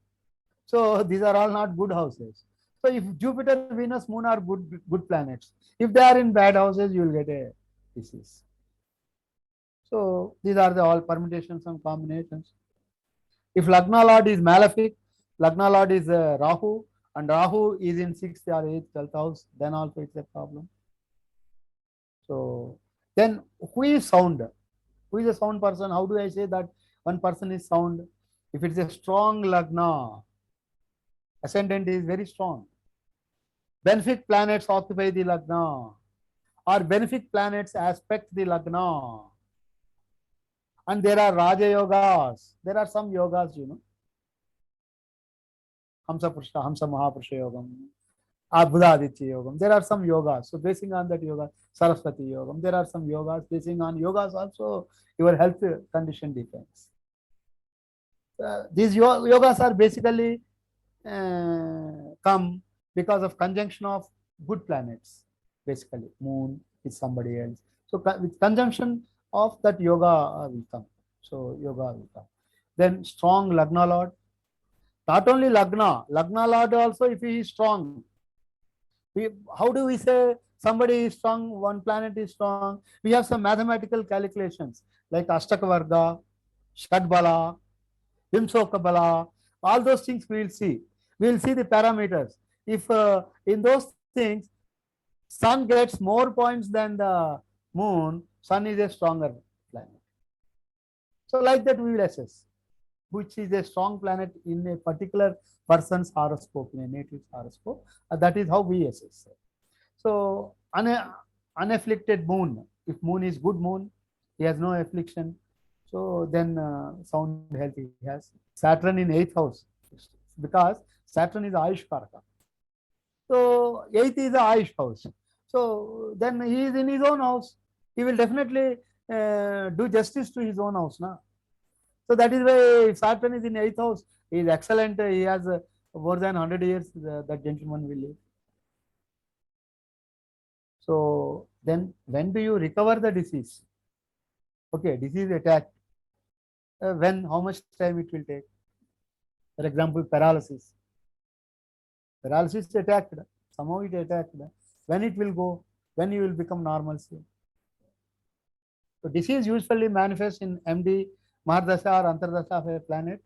So these are all not good houses. So if Jupiter, Venus, Moon are good planets, if they are in bad houses, you will get a disease. So these are the all permutations and combinations. If Lagna Lord is malefic, Lagna Lord is Rahu, and Rahu is in 6th or 8th, 12th house, then also it's a problem. So then who is sound? Who is a sound person? How do I say that one person is sound? If it's a strong Lagna, ascendant is very strong. Benefic planets occupy the Lagna, or benefic planets aspect the Lagna, And there are Raja Yogas. There are some yogas, Hamsa Purusha, Hamsa Mahapurusha Yogam, Buddha Aditya Yogam. There are some yogas. So basing on that yoga, Saraswati Yogam. There are some yogas. Basing on yogas also, your health condition depends. These yogas are basically come because of conjunction of good planets, basically moon is somebody else. So with conjunction of that yoga will come. So yoga will come. Then strong Lagna Lord. Not only Lagna Lord also if he is strong. How do we say somebody is strong, one planet is strong? We have some mathematical calculations like Ashtaka Varga, Shadbala, Vimsokabala, all those things we will see. We will see the parameters. If in those things, sun gets more points than the moon, sun is a stronger planet. So like that we will assess which is a strong planet in a particular person's horoscope, in a native horoscope. That is how we assess. So unafflicted moon, if moon is good moon, he has no affliction. So then sound health he has. Saturn in 8th house, because Saturn is Ayush Karaka. So 8th is the Ayush house. So then he is in his own house. He will definitely do justice to his own house. Na? So that is why if Saturn is in 8th house, he is excellent. He has more than 100 years that gentleman will live. So then when do you recover the disease? Okay, disease attack. When, how much time it will take? For example, paralysis. Paralysis attacked. Somehow it attacked. When it will go? When you will become normalcy? So disease usually manifests in MD, Mahardasha or Antardasha of a planet,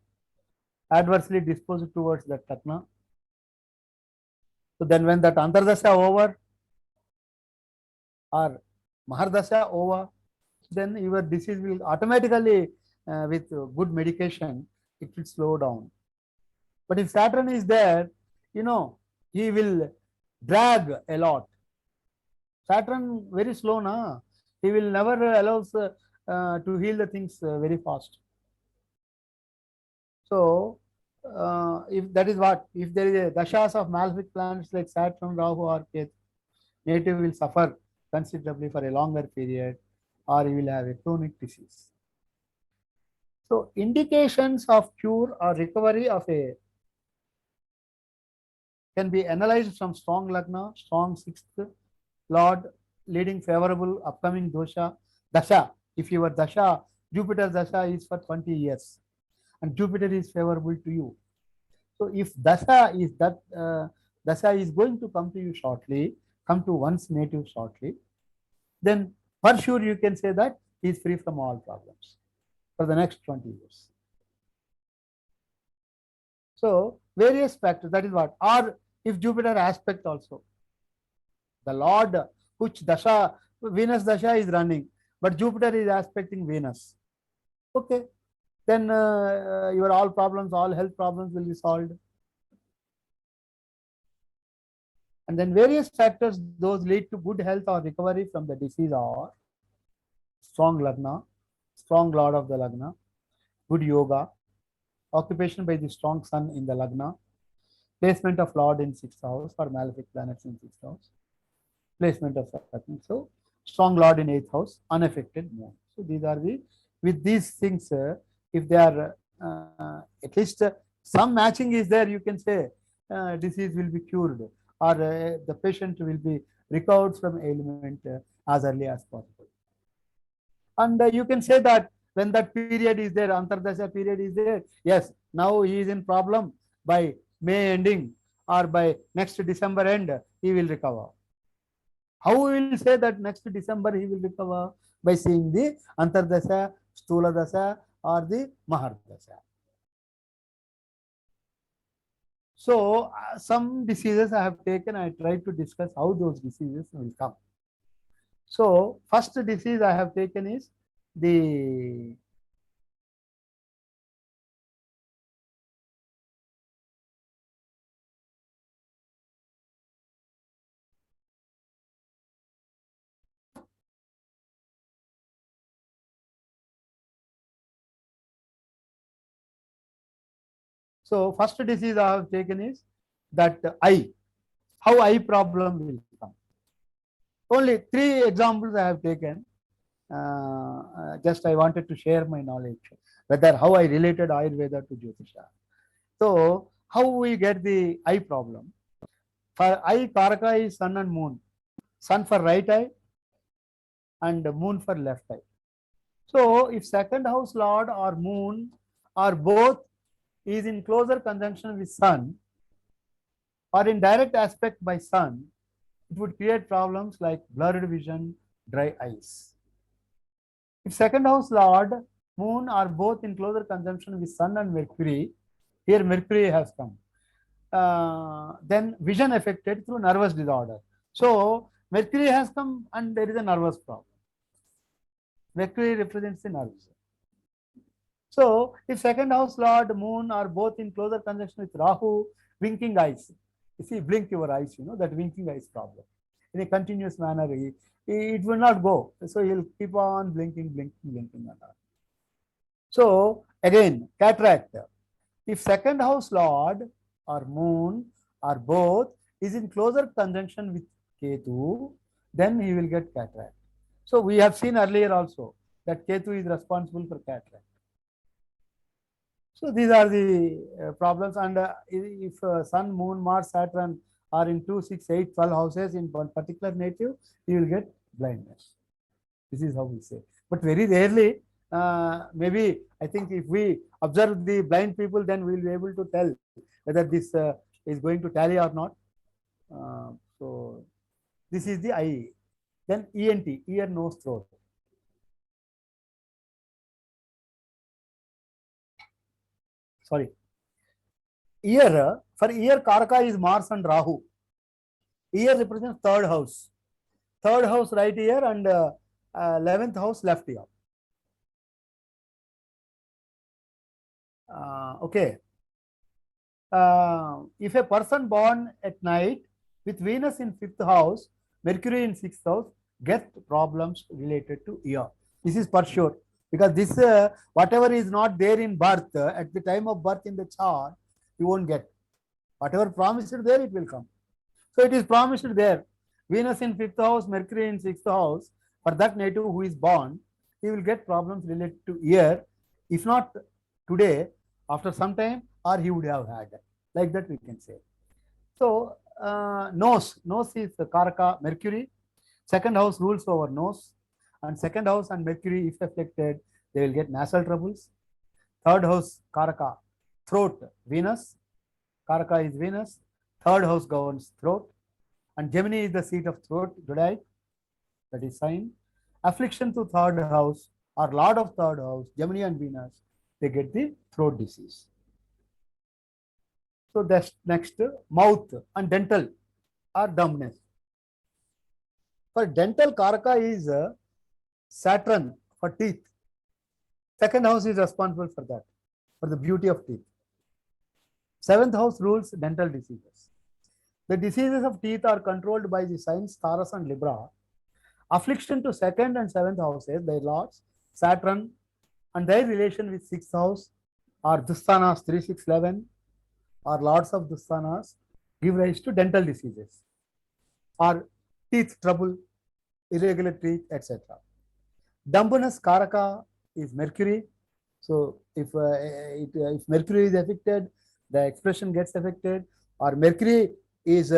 adversely disposed towards that Tatna. So then when that Antardasha over or Mahardasha over, then your disease will automatically, with good medication, it will slow down. But if Saturn is there, he will drag a lot. Saturn very slow, na? He will never allows to heal the things very fast. So, if that is what, if there is a dashas of malefic planets like Saturn, Rahu or Ketu, native will suffer considerably for a longer period, or he will have a chronic disease. So, indications of cure or recovery of a can be analyzed from strong Lagna, strong 6th Lord, leading favorable upcoming dasha. If your dasha, Jupiter dasha is for 20 years, and Jupiter is favorable to you. So if dasha is going to come to you shortly, come to one's native shortly, then for sure you can say that he is free from all problems for the next 20 years. So various factors, that is what, or if Jupiter aspect also, the Lord which dasha, Venus dasha is running, but Jupiter is aspecting Venus. Okay, then your all problems, all health problems will be solved. And then various factors, those lead to good health or recovery from the disease are strong Lagna, strong Lord of the Lagna, good yoga, occupation by the strong sun in the Lagna, placement of Lord in 6th house or malefic planets in 6th house, placement of Saturn. So strong Lord in 8th house, unaffected moon. So these are with these things, if they are at least some matching is there, you can say disease will be cured, or the patient will be recovered from ailment as early as possible. And you can say that when that period is there, Antardasha period is there, yes, now he is in problem, by May ending or by next December end, he will recover. How we will say that next December he will recover? By seeing the Antardasha, Stula Dasha or the Mahardasha. So some diseases I have taken, I tried to discuss how those diseases will come. So first disease I have taken is the So first disease I have taken is that eye, how eye problem will come. Only 3 examples I have taken. Just I wanted to share my knowledge, whether how I related Ayurveda to Jyotisha. So how we get the eye problem? For eye, Karaka is sun and moon. Sun for right eye and moon for left eye. So if second house lord or moon or both is in closer conjunction with sun or in direct aspect by sun, it would create problems like blurred vision, dry eyes. If second house lord, moon are both in closer conjunction with sun and Mercury, here Mercury has come, then vision affected through nervous disorder. So Mercury has come and there is a nervous problem. Mercury represents the nerves. So if second house lord, moon are both in closer conjunction with Rahu, winking eyes. You see, blink your eyes, that winking eyes problem. In a continuous manner, it will not go. So he'll keep on blinking. So again, cataract. If second house lord or moon or both is in closer conjunction with Ketu, then he will get cataract. So we have seen earlier also that Ketu is responsible for cataract. So these are the problems. And if Sun, Moon, Mars, Saturn are in 2, 6, 8, 12 houses in one particular native, you will get blindness. This is how we say. But very rarely, maybe I think if we observe the blind people, then we will be able to tell whether this is going to tally or not. So this is the eye. Then ENT, ear, nose, throat. Sorry. Ear, for ear, Karaka is Mars and Rahu. Ear represents third house. Third house right ear and 11th house left ear. Okay. If a person born at night with Venus in 5th house, Mercury in 6th house, get problems related to ear. This is for sure. Because this, whatever is not there in birth, at the time of birth in the chart, you won't get. Whatever promised there, it will come. So it is promised there. Venus in 5th house, Mercury in 6th house. For that native who is born, he will get problems related to ear. If not today, after some time, or he would have had. Like that we can say. So nose is the Karaka, Mercury. Second house rules over nose. And second house and Mercury, if affected, they will get nasal troubles. Third house, Karaka, throat, Venus. Karaka is Venus. Third house governs throat. And Gemini is the seat of throat, Zodiac. That is sign. Affliction to third house or lord of third house, Gemini and Venus, they get the throat disease. So that's next, mouth and dental or dumbness. For dental, Karaka is Saturn for teeth. Second house is responsible for that, for the beauty of teeth. 7th house rules dental diseases. The diseases of teeth are controlled by the signs Taurus and Libra. Affliction to 2nd and 7th houses, their lords, Saturn, and their relation with 6th house or Dusthanas 3, 6, 11, or lords of Dusthanas give rise to dental diseases or teeth trouble, irregular teeth, etc. Dumbness, Karaka is Mercury. So if Mercury is affected, the expression gets affected, or Mercury is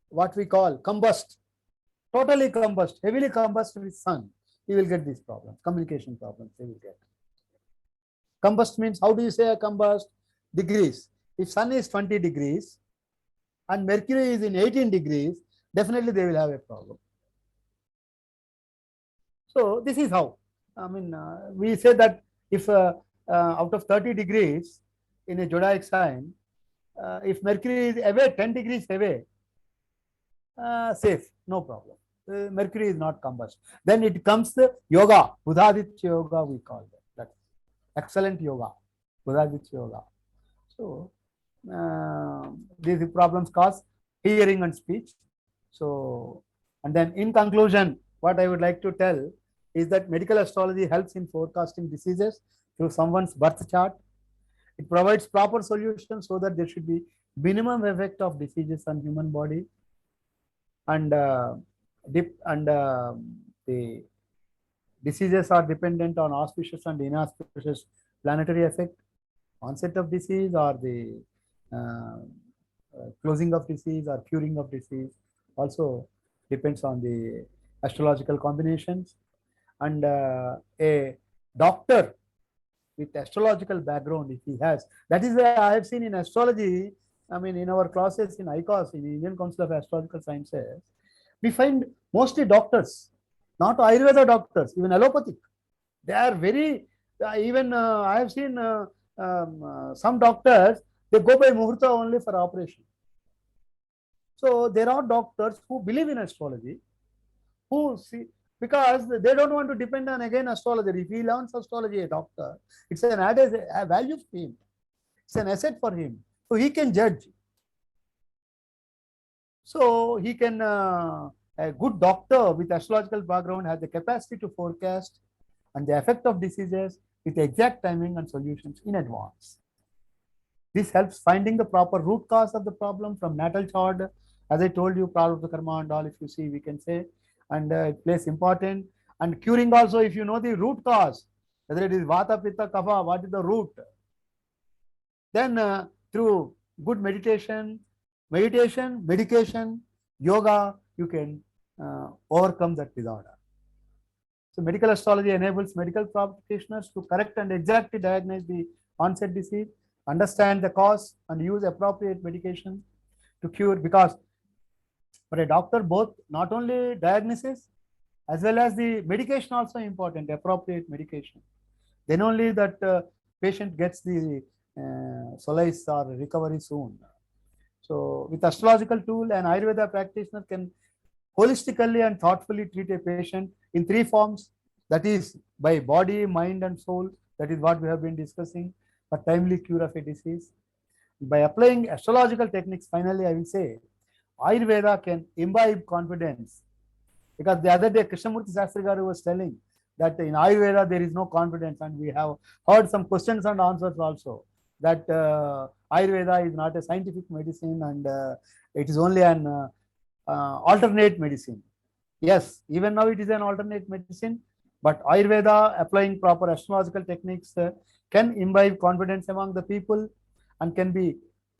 what we call combust, totally combust, heavily combust with sun, you will get these problems, communication problems they will get. Combust means, how do you say a combust? Degrees. If sun is 20 degrees and Mercury is in 18 degrees, definitely they will have a problem. So this is how, I mean, we say that if out of 30 degrees in a zodiac sign, if Mercury is away, 10 degrees away, safe, no problem. Mercury is not combust. Then it comes the yoga, Buddhaditya yoga we call that. That's excellent yoga, Buddhaditya yoga. So these problems cause hearing and speech. So, and then in conclusion, what I would like to tell is that medical astrology helps in forecasting diseases through someone's birth chart. It provides proper solutions so that there should be minimum effect of diseases on human body, and the diseases are dependent on auspicious and inauspicious planetary effect, onset of disease, or the closing of disease or curing of disease. Also depends on the astrological combinations. And a doctor with astrological background, if he has, that is why I have seen in astrology, I mean, in our classes in ICOS, in Indian Council of Astrological Sciences, we find mostly doctors, not Ayurveda doctors, even allopathic. They are very, even I have seen some doctors, they go by Muhurta only for operation. So there are doctors who believe in astrology, who see, because they don't want to depend on again astrologer. If he learns astrology, a doctor, it's an added value for him. It's an asset for him. So he can judge. So he can, a good doctor with astrological background has the capacity to forecast and the effect of diseases with exact timing and solutions in advance. This helps finding the proper root cause of the problem from natal chart. As I told you, prarabdha karma and all, if you see, we can say, and it plays important. And curing also, if you know the root cause, whether it is vata, pitta, kapha, what is the root? Then through good meditation, medication, yoga, you can overcome that disorder. So medical astrology enables medical practitioners to correct and exactly diagnose the onset disease, understand the cause, and use appropriate medication to cure. Because for a doctor, both not only diagnosis as well as the medication also important, appropriate medication. Then only that patient gets the solace or recovery soon. So with astrological tool, an Ayurveda practitioner can holistically and thoughtfully treat a patient in three forms. That is by body, mind, and soul. That is what we have been discussing for timely cure of a disease. By applying astrological techniques, finally, I will say, Ayurveda can imbibe confidence. Because the other day, Krishnamurthy Shastri Garu was telling that in Ayurveda there is no confidence, and we have heard some questions and answers also, that Ayurveda is not a scientific medicine, and it is only an alternate medicine. Yes, even now it is an alternate medicine, but Ayurveda, applying proper astrological techniques, can imbibe confidence among the people and can be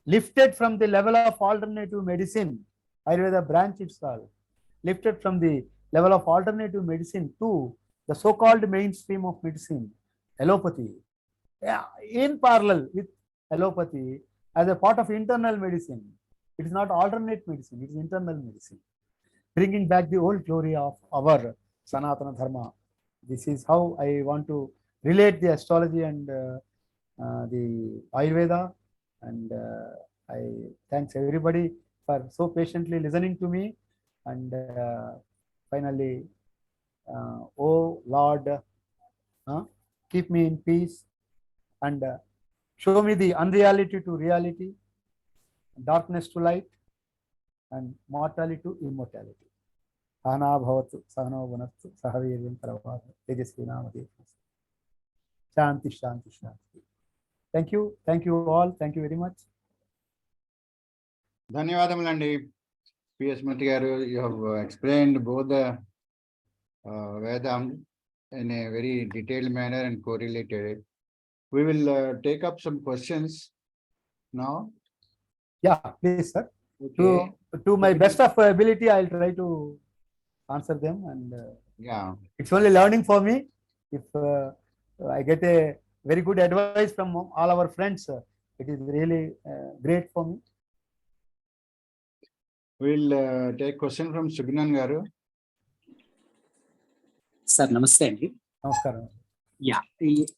lifted from the level of alternative medicine. Ayurveda branch itself lifted from the level of alternative medicine to the so-called mainstream of medicine, allopathy. Yeah, in parallel with allopathy as a part of internal medicine. It is not alternate medicine, it is internal medicine. Bringing back the old glory of our Sanatana Dharma. This is how I want to relate the astrology and the Ayurveda. And I thanks everybody for so patiently listening to me. And finally, oh Lord, keep me in peace and show me the unreality to reality, darkness to light, and mortality to immortality. Sahana bhavatu, sahano vanastu, sahaviryam karavadu, tejasvinamadi. Shanti, shanti, shanti. Thank you all. Thank you very much. Dhanyavadamalandi, P.S. Murthy garu. You have explained both the Vedam in a very detailed manner and correlated. We will take up some questions now. Yeah, please, sir. Okay. To my best of ability, I'll try to answer them. And yeah, it's only learning for me. If I get a very good advice from all our friends, it is really great for me. We'll take question from Sugnan garu. Sir, namaste andi. Namaskaram. Yeah,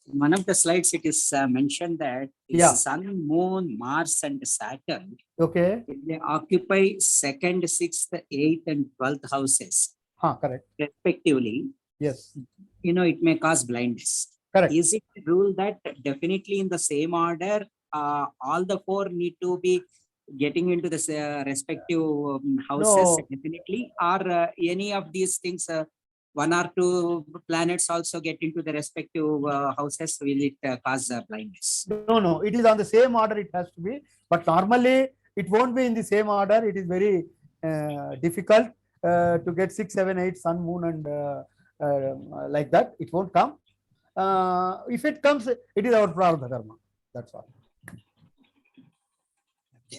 one of the slides it is mentioned that Sun, Moon, Mars, and Saturn. Okay. They occupy 2nd, 6th, 8th, and 12th houses. Correct. Respectively. Yes. It may cause blindness. Correct. Is it a rule that definitely in the same order, all the four need to be getting into the respective houses? No. Definitely, or any of these things one or two planets also get into the respective houses, will it cause blindness? No, it is on the same order it has to be, but normally it won't be in the same order. It is very difficult to get 6, 7, 8 sun, moon and like that. It won't come. If it comes, it is our prarabdha karma. That's all.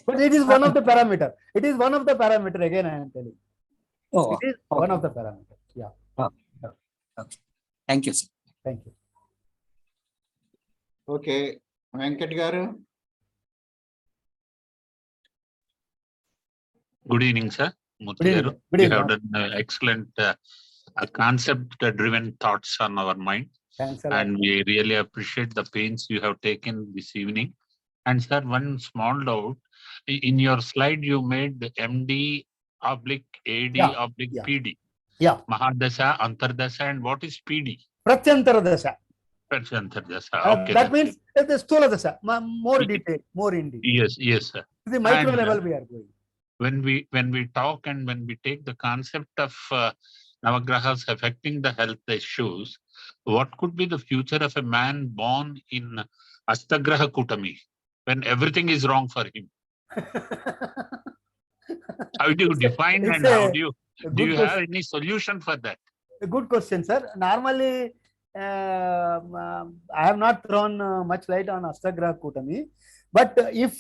But it is one of the parameter. It is one of the parameter. Again, I am telling. Oh, It is one of the parameters. Yeah. okay. Thank you, sir. Thank you. Okay, Venkat garu. Good evening, sir. Murthy Good evening. garu. Good You evening. have done excellent concept-driven thoughts on our mind, Thanks a lot. and we really appreciate the pains you have taken this evening. And sir, one small doubt. In your slide, you made MD oblique AD Yeah, oblique yeah. PD. Yeah. Mahadasha, Antardasha, and what is PD? Pratyantara dasha. Antardasha. Okay. That that's means it. the stula dasha. More detail, more in detail. Yes, sir. The micro And, level we are going. When we talk and when we take the concept of Navagrahas affecting the health issues, what could be the future of a man born in Astagraha Kutami when everything is wrong for him? How do you define It's and how do a you good have question. any solution for that? A good question, sir. Normally, I have not thrown much light on Astagraha Kutami, but if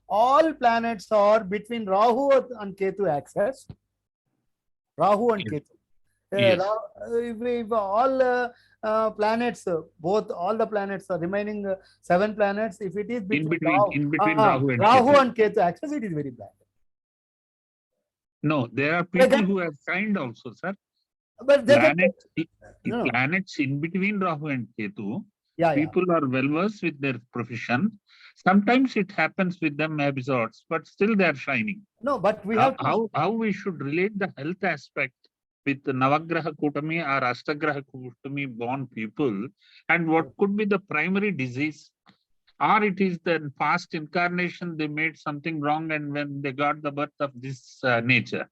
all planets are between Rahu and Ketu axis, Rahu and Yes. Ketu. Yes. If all planets, all the planets are remaining 7 planets, if it is between Rahu and Ketu. and Ketu axis, it is very bad. No, there are people Again? who have signed also, sir. But they can, Planets, planets in between Rahu and Ketu, yeah. people are well versed with their profession. Sometimes it happens with them episodes, but still they are shining. No, but we have to, How we should relate the health aspect with the Navagraha Kutami or Astagraha Kutami born people, and what could be the primary disease, or it is the past incarnation they made something wrong and when they got the birth of this nature.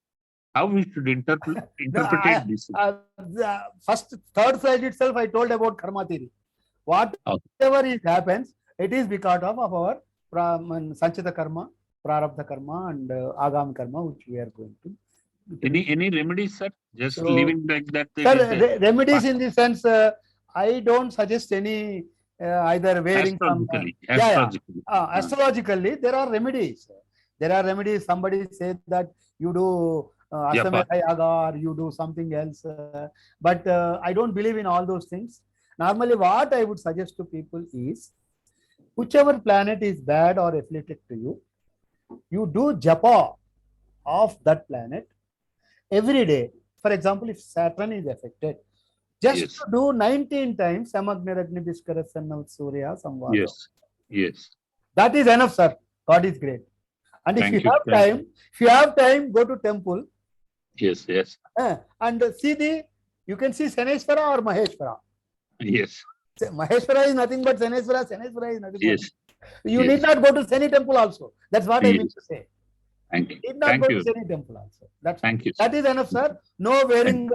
How we should interpret this? the first, third slide itself, I told about karma theory. Whatever it happens, it is because of our Sanchita karma, Prarabdha karma, and Agam karma, which we are going to. Any remedies, sir? Just So, leaving like that. Sir, remedies in the sense, I don't suggest any either wearing astrologically. Astrologically, there are remedies. There are remedies. Somebody said that you do Astameta Yaga or you do something else. But I don't believe in all those things. Normally, what I would suggest to people is, whichever planet is bad or afflicted to you, you do japa of that planet every day. For example, if Saturn is affected, just to do 19 times Samagnaragni Bishkarasanna Surya Samvada. Yes. That is enough, sir. God is great. And if you have time, go to temple. Yes. And you can see Saneshwara or Maheshwara. Yes. Maheshwara is nothing but Saneshwara. Saneshwara is nothing but. You Yes. need not go to Sani temple also. That's what I mean to say. Thank you. Need not go to Sani temple also. Thank you. That is enough, sir. No wearing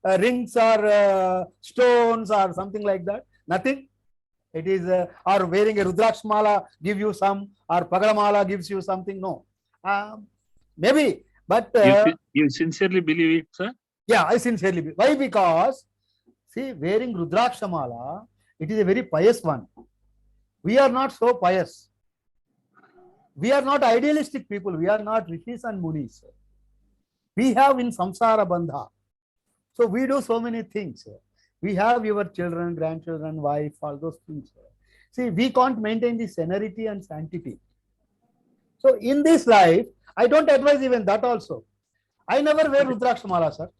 rings or stones or something like that. Nothing. It is or wearing a Rudraksh mala give you some, or Pagalamala gives you something. No. Maybe. But you sincerely believe it, sir? Yeah, I sincerely believe. Why? Because see, wearing Rudraksha mala, it is a very pious one. We are not so pious. We are not idealistic people. We are not rishis and munis. We have in samsara bandha. So we do so many things. We have your children, grandchildren, wife, all those things. See, we can't maintain the serenity and sanctity. So in this life, I don't advise even that also. I never wear Rudraksha mala, sir.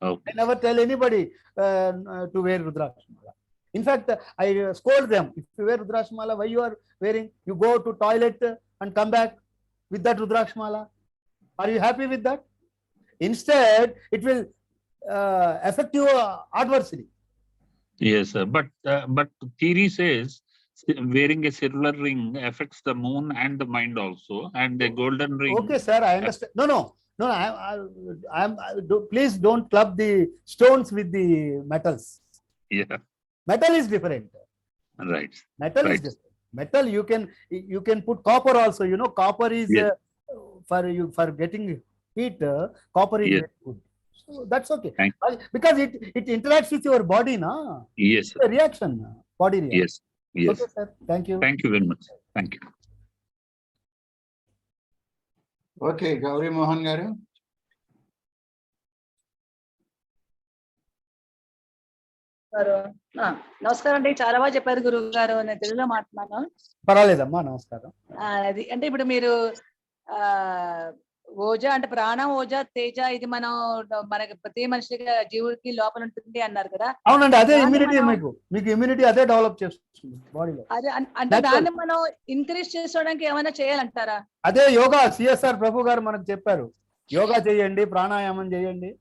Okay. I never tell anybody to wear Rudraksha mala. In fact, I scold them. If you wear Rudraksha mala, why you are wearing? You go to toilet and come back with that Rudraksha mala. Are you happy with that? Instead, it will affect you adversely. Yes, sir. But theory says wearing a silver ring affects the moon and the mind also, and a golden ring. Okay, sir, I understand. No. Please don't club the stones with the metals. Yeah, Metal is different. right. Metal is Right. different. Metal you can put copper also. You know, copper is Yes. for getting heat. Copper is Yes. very good. So that's okay. Thank- Because it interacts with your body, na? Yes, sir. The reaction, body reaction. Yes. Yes. Okay, sir. Thank you. Thank you very much. Thank you. Okay, Gauri Mohan garu. నమస్కారం అండి, చాలా బాగా చెప్పారు గురువు గారు. నేను తెలుగులో మాట్లాడుతున్నాను. పర్వాలేదమ్మా, నమస్కారం. అది అంటే ఇప్పుడు మీరు ఓజా అంటే ప్రాణం, ఓజా, తేజ, ఇది మనకి ప్రతి మనిషికి జీవుడికి లోపల ఉంటుంది అన్నారు కదా. అవునండి, అదే దాన్ని ఇమ్యూనిటీ. మనం- మీకు ఇమ్యూనిటీ అదే డెవలప్ చేస్తుంది బాడీలో. అదే అంటే Natural. దాన్ని మనం ఇంక్రీజ్ చేసుకోవడానికి ఏమైనా చేయాలంటారా? అదే యోగా. సిఎస్ఆర్ ప్రభు గారు మనకు చెప్పారు, యోగా చేయండి, ప్రాణాయామం చేయండి.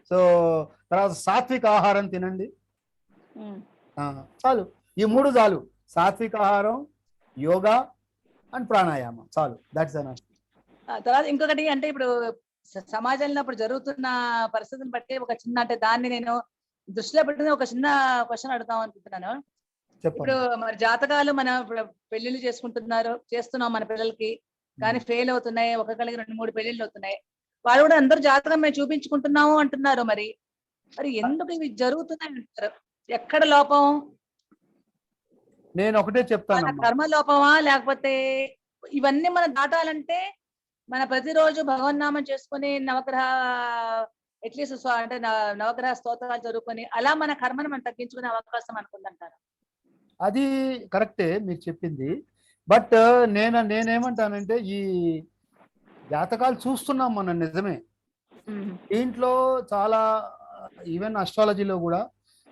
సో తర్వాత సాత్విక ఆహారం తినండి. చాలు, ఈ 3 చాలు. సాత్విక ఆహారం, యోగా అండ్ ప్రాణాయామం చాలు. That's enough. తర్వాత ఇంకొకటి అంటే ఇప్పుడు సమాజంలో ఇప్పుడు జరుగుతున్న పరిస్థితిని బట్టి ఒక చిన్న అంటే దాన్ని నేను దృష్టిలో పెట్టుకుని ఒక చిన్న క్వశ్చన్ అడుగుదాం అనుకుంటున్నాను. ఇప్పుడు చెప్పండి. మరి జాతకాలు మనం ఇప్పుడు పెళ్లిళ్ళు చేస్తున్నాం మన పిల్లలకి, కానీ ఫెయిల్ అవుతున్నాయి. ఒక్కొక్కరికి 2-3 పెళ్లిళ్ళు అవుతున్నాయి. వాళ్ళు కూడా అందరూ జాతకం మేము చూపించుకుంటున్నాము అంటున్నారు. మరి ఎందుకు ఇవి జరుగుతున్నాయి అంటారు? ఎక్కడ లోపం? నేను ఒకటే మన చెప్తాను, కర్మ లోపమా, లేకపోతే ఇవన్నీ మనం దాటాలంటే మన ప్రతిరోజు భగవన్నామం చేసుకుని నవగ్రహ అట్లీస్ట్ అంటే నవగ్రహ స్తోత్రాలు చదువుకొని అలా మన కర్మను మనం తగ్గించుకునే అవకాశం అనుకుందంటారు. అది కరెక్టే మీరు చెప్పింది. బట్ నేనేమంటానంటే, ఈ జాతకాలు చూస్తున్నాం మనం, నిజమే. దీంట్లో చాలా ఈవెన్ అస్ట్రాలజీలో కూడా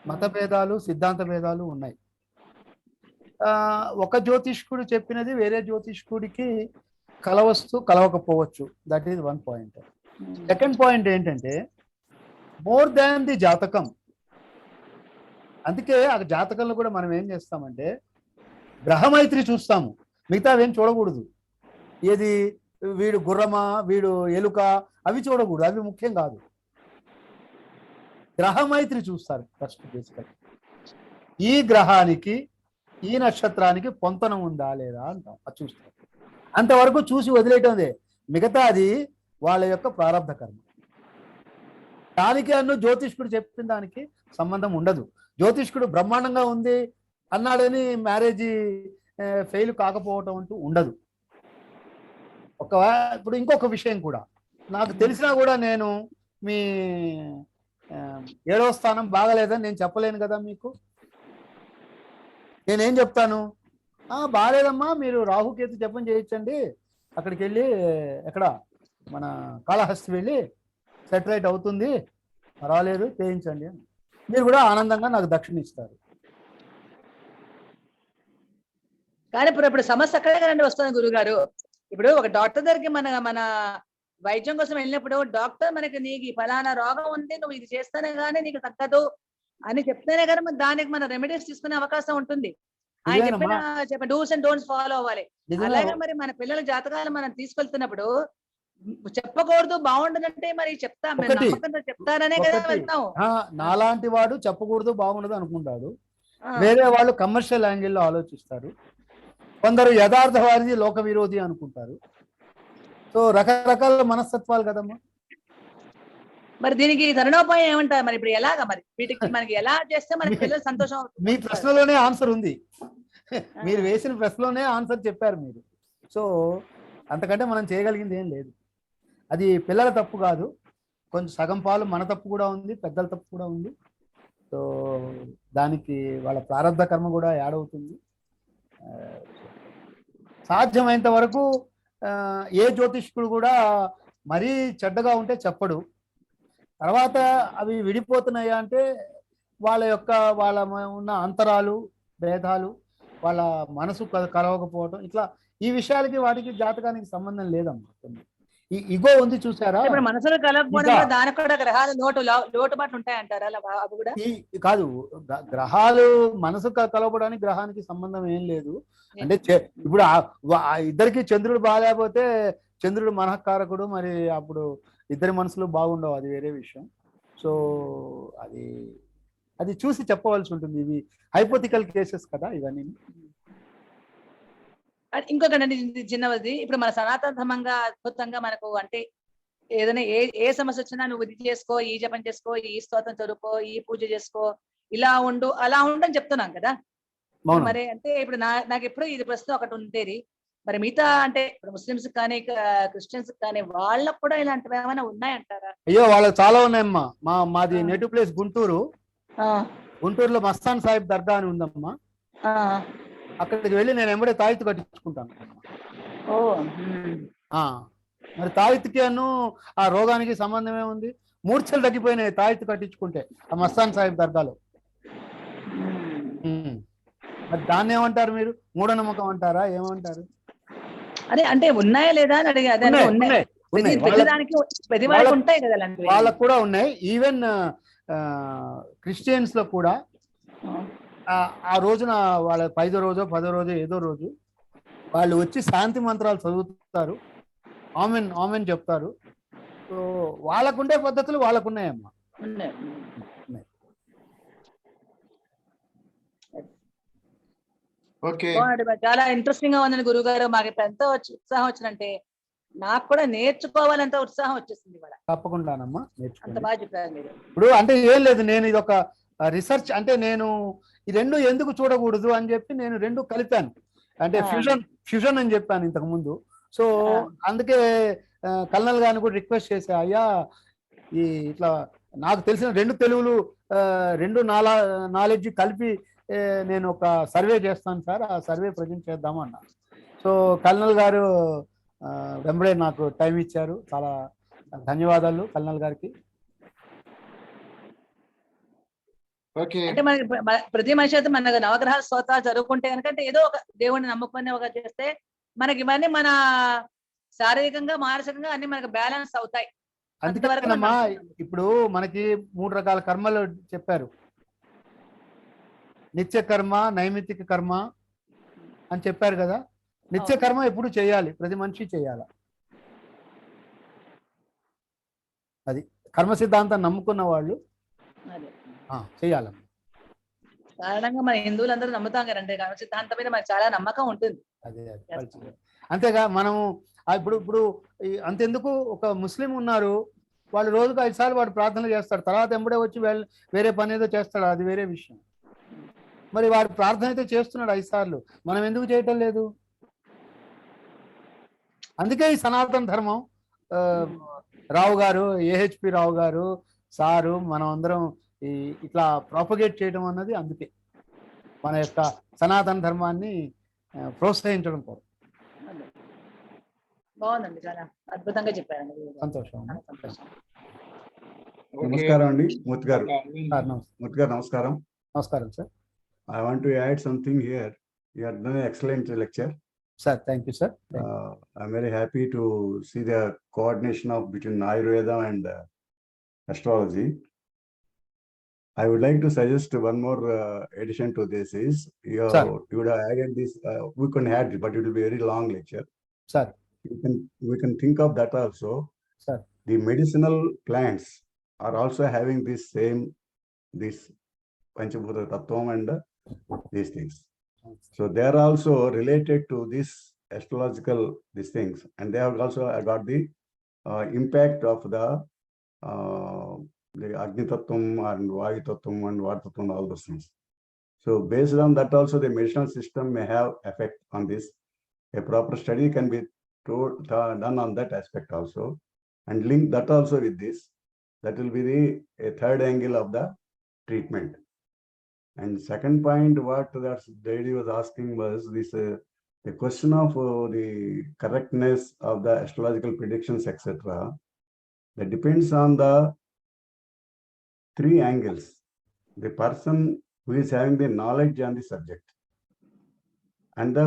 మత భేదాలు, సిద్ధాంత భేదాలు ఉన్నాయి. ఒక జ్యోతిష్కుడు చెప్పినది వేరే జ్యోతిష్కుడికి కలవకపోవచ్చు. That is 1 point. Second point ఏంటంటే, మోర్ దాన్ ది జాతకం. అందుకే ఆ జాతకంలో కూడా మనం ఏం చేస్తామంటే గ్రహమైత్రి చూస్తాము, మిగతా ఏం చూడకూడదు. ఏది వీడు గుర్రమా, వీడు ఎలుక, అవి చూడకూడదు, అవి ముఖ్యం కాదు. గ్రహమైత్రి చూస్తారు ఫస్ట్. బేసికల్ ఈ గ్రహానికి ఈ నక్షత్రానికి పొంతన ఉందా లేదా అంటాం, అది చూస్తాం. అంతవరకు చూసి వదిలేయటందే. మిగతా అది వాళ్ళ యొక్క ప్రారంభ కర్మ. దానికి జ్యోతిష్కుడు చెప్పిన దానికి సంబంధం ఉండదు. జ్యోతిష్కుడు బ్రహ్మాండంగా ఉంది అన్నాడని మ్యారేజ్ ఫెయిల్ కాకపోవటం అంటూ ఉండదు. ఇప్పుడు ఇంకొక విషయం కూడా నాకు తెలిసినా కూడా నేను మీ 7వ స్థానం బాగలేదని నేను చెప్పలేను కదా మీకు. నేనేం చెప్తాను, బాగాలేదమ్మా, మీరు రాహుకేతు జపం చేయొచ్చండి, అక్కడికి వెళ్ళి ఎక్కడ మన కాళహస్తి వెళ్ళి సెటిలైట్ అవుతుంది, పర్వాలేదు చేయించండి. మీరు కూడా ఆనందంగా నాకు దక్షిణ ఇస్తారు. కానీ ఇప్పుడు సమస్య అక్కడే కదండి వస్తుంది గురుగారు. ఇప్పుడు ఒక డాక్టర్ దగ్గరికి మన వైద్యం కోసం వెళ్ళినప్పుడు డాక్టర్ మనకి నీకు ఫలానా రోగం ఉంది, నువ్వు ఇది చేస్తేనే కానీ నీకు తగ్గదు అని చెప్తేనే కానీ మరి దానికి మన రెమెడీస్ తీసుకునే అవకాశం ఉంటుంది. ఆయన చెప్పిన డూస్ అండ్ డోంట్స్ ఫాలో అవ్వాలి. అలాగే మరి మన పిల్లల జాతకాలు మనం తీసుకెళ్తున్నప్పుడు చెప్పకూడదు, బాగుండదంటే మరి చెప్తారనే కదా వెళ్తాం. నాలాంటి వాడు చెప్పకూడదు, బాగుండదు అనుకుంటాడు. వేరే వాళ్ళు కమర్షియల్ యాంగిల్లో ఆలోచిస్తారు. కొందరు యథార్థవాది, లోక విరోధి అనుకుంటారు. సో రకరకాల మనస్తత్వాలు కదమ్మా. మరి దీనికి తరుణోపాయం ఏమంటారు? మరి ఇప్పుడు ఎలాగా, మరి వీటికి మనకి ఎలా చేస్తే మన పిల్లలు సంతోషం? మీ ప్రశ్నలోనే ఆన్సర్ ఉంది, మీరు వేసిన ప్రశ్నలోనే ఆన్సర్ చెప్పారు మీరు. సో అంతకంటే మనం చేయగలిగింది ఏం లేదు. అది పిల్లల తప్పు కాదు, కొంచెం సగం పాలు మన తప్పు కూడా ఉంది, పెద్దల తప్పు కూడా ఉంది. సో దానికి వాళ్ళ ప్రారంభ కర్మ కూడా యాడ్ అవుతుంది. సాధ్యమైనంత వరకు ఏ జ్యోతిష్కుడు కూడా మరీ చెడ్డగా ఉంటే చెప్పడు. తర్వాత అవి విడిపోతున్నాయా అంటే వాళ్ళ ఉన్న అంతరాలు, భేదాలు, వాళ్ళ మనసు కలవకపోవటం, ఇట్లా ఈ విషయాలకి వాటికి జాతకానికి సంబంధం లేదమ్మా. ఈ ఇగో ఉంది చూసారా, ఇప్పుడు మనసులో కలగకపోవడం ఇంకా కూడా దానికి కూడా గ్రహాలు లోటుపాట్లు ఉంటాయంటారా అలా అవి కూడా? ఈ కాదు, గ్రహాలు మనసు కలవడానికి గ్రహానికి సంబంధం ఏం లేదు. అంటే ఇప్పుడు ఇద్దరికి చంద్రుడు బాగాలేకపోతే చంద్రుడు మనఃకారకుడు, మరి అప్పుడు ఇద్దరి మనసులు బాగుండవు, అది వేరే విషయం. సో అది అది చూసి చెప్పవలసి ఉంటుంది. ఇవి హైపోథికల్ కేసెస్ కదా ఇవన్నీ. ఇంకొకటి చిన్నది, ఇప్పుడు మన సనాతన ధర్మంగా అద్భుతంగా మనకు అంటే ఏదైనా ఏ సమస్య వచ్చినా నువ్వు ఇది చేసుకో, ఈ జపం చేసుకో, ఈ స్తోత్రం చదువుకో, ఈ పూజ చేసుకో, ఇలా ఉండు అలా ఉండు అని చెప్తున్నాం కదా. మరి అంటే ఇప్పుడు నాకు ఎప్పుడు ఇది ప్రశ్న ఒకటి ఉండేది, మరి మిగతా అంటే ఇప్పుడు ముస్లిమ్స్ కానీ క్రిస్టియన్స్ కానీ వాళ్ళకు కూడా ఇలాంటివి ఏమైనా ఉన్నాయంటారా? అయ్యో, వాళ్ళకి చాలా ఉన్నాయమ్మా. మాది నేటివ్ ప్లేస్ గుంటూరు. గుంటూరులో మస్తాన్ సాహిబ్ దర్గా అని ఉందమ్మా. అక్కడికి వెళ్ళి నేను ఎంబడే తాయితు కట్టించుకుంటాను. మరి తాయితుకి ఆ రోగానికి సంబంధమే ఉంది. మూర్ఛలు తగ్గిపోయినాయి తాయితు కట్టించుకుంటే ఆ మస్తాన్ సాహిబ్ దర్గాలో. మరి దాన్ని ఏమంటారు మీరు? మూఢనమ్మకం అంటారా, ఏమంటారు? అదే అంటే ఉన్నాయా లేదా అని అడిగా. వాళ్ళకు కూడా ఉన్నాయి. ఈవెన్ క్రిస్టియన్స్ లో కూడా ఆ రోజున వాళ్ళ 5వ రోజో 10వ రోజో ఏదో రోజు వాళ్ళు వచ్చి శాంతి మంత్రాలు చదువుతారు, ఆమెన్ ఆమెన్ చెప్తారు. సో వాళ్ళకుండే పద్ధతులు వాళ్ళకున్నాయమ్మా. ఓకే, చాలా ఇంట్రెస్టింగ్ గా ఉందండి గురువు గారు. మాకు ఇప్పుడు ఎంత ఉత్సాహం వచ్చిందంటే నాకు కూడా నేర్చుకోవాలంత ఉత్సాహం వచ్చేసింది. తప్పకుండానమ్మా, అంత బాగా చెప్పారు మీరు. ఇప్పుడు అంటే ఏం లేదు, నేను ఇది ఒక రీసెర్చ్, అంటే నేను ఈ రెండు ఎందుకు చూడకూడదు అని చెప్పి నేను రెండు కలిపాను. అంటే ఫ్యూజన్ అని చెప్పాను ఇంతకు ముందు. సో అందుకే కల్నల్ గారిని కూడా రిక్వెస్ట్ చేశా, అయ్యా ఈ ఇట్లా నాకు తెలిసిన రెండు తెలుగులు రెండు నాలెడ్జ్ కలిపి నేను ఒక సర్వే చేస్తాను సార్, ఆ సర్వే ప్రజెంట్ చేద్దాము అన్నా. సో కల్నల్ గారు వెంబడే నాకు టైం ఇచ్చారు. చాలా ధన్యవాదాలు కల్నల్ గారికి. అంటే మనకి ప్రతి మనిషి అయితే మన నవగ్రహాల స్తోత్రాలు చదువుకుంటే కనుక ఏదో ఒక దేవుడిని నమ్ముకొని ఒక చేస్తే మనకి ఇవన్నీ మన శారీరకంగా మానసికంగా అన్ని మనకు బ్యాలెన్స్ అవుతాయి. అందుకేనమ్మా ఇప్పుడు మనకి 3 రకాల కర్మలు చెప్పారు. నిత్య కర్మ, నైమిత్తిక కర్మ అని చెప్పారు కదా. నిత్య కర్మ ఎప్పుడు చేయాలి, ప్రతి మనిషి చేయాలి. అది కర్మ సిద్ధాంతం నమ్ముకున్న వాళ్ళు చేయాలి. సాధారణంగా మన హిందువులందరూ నమ్ముతాం కదండి, కర్మ సిద్ధాంతం మీద మనకు చాలా నమ్మకం ఉంటుంది. అదే అంతేగా మనము ఇప్పుడు అంతెందుకు, ఒక ముస్లిం ఉన్నారు, వాళ్ళు రోజుకు 5 సార్లు వాడు ప్రార్థన చేస్తాడు, తర్వాత ఎంబడే వచ్చి వేరే పని ఏదో చేస్తాడు, అది వేరే విషయం. మరి వాడు ప్రార్థన అయితే చేస్తున్నాడు 5 సార్లు, మనం ఎందుకు చేయటం లేదు? అందుకే ఈ సనాతన ధర్మం రావు గారు, ఏహెచ్పి రావు గారు సారు, మనం అందరం ఇట్లా ప్రాపగేట్ చేయడం అన్నది అందుకే మన యొక్క సనాతన ధర్మాన్ని ప్రోత్సహించడం కోసం. బాగుందండి, చాలా అద్భుతంగా చెప్పారండి. సంతోషం. నమస్కారం అండి మూర్తి గారు. మూర్తి గారు నమస్కారం. నమస్కారం sir. I want to add something here. You have done an excellent lecture. Sir, thank you, sir. I'm very happy to see the coordination between Ayurveda and astrology. I would like to suggest one more addition to this is you would have added this. We can add it, but it will be a very long lecture. Sir, we can think of that also. Sir, the medicinal plants are also having this Panchabhuta Tattvam and these things. So they are also related to this astrological these things, and they have also got the impact of the Agni Tattvam and Vayu Tattvam and Vata Tattvam, all those things. So based on that also the medicinal system may have effect on this. A proper study can be done on that aspect also, and link that also with this. That will be a third angle of the treatment. And second point, what that lady was asking was this: the question of the correctness of the astrological predictions, etc. That depends on the 3 angles. The person who is having the knowledge on the subject, and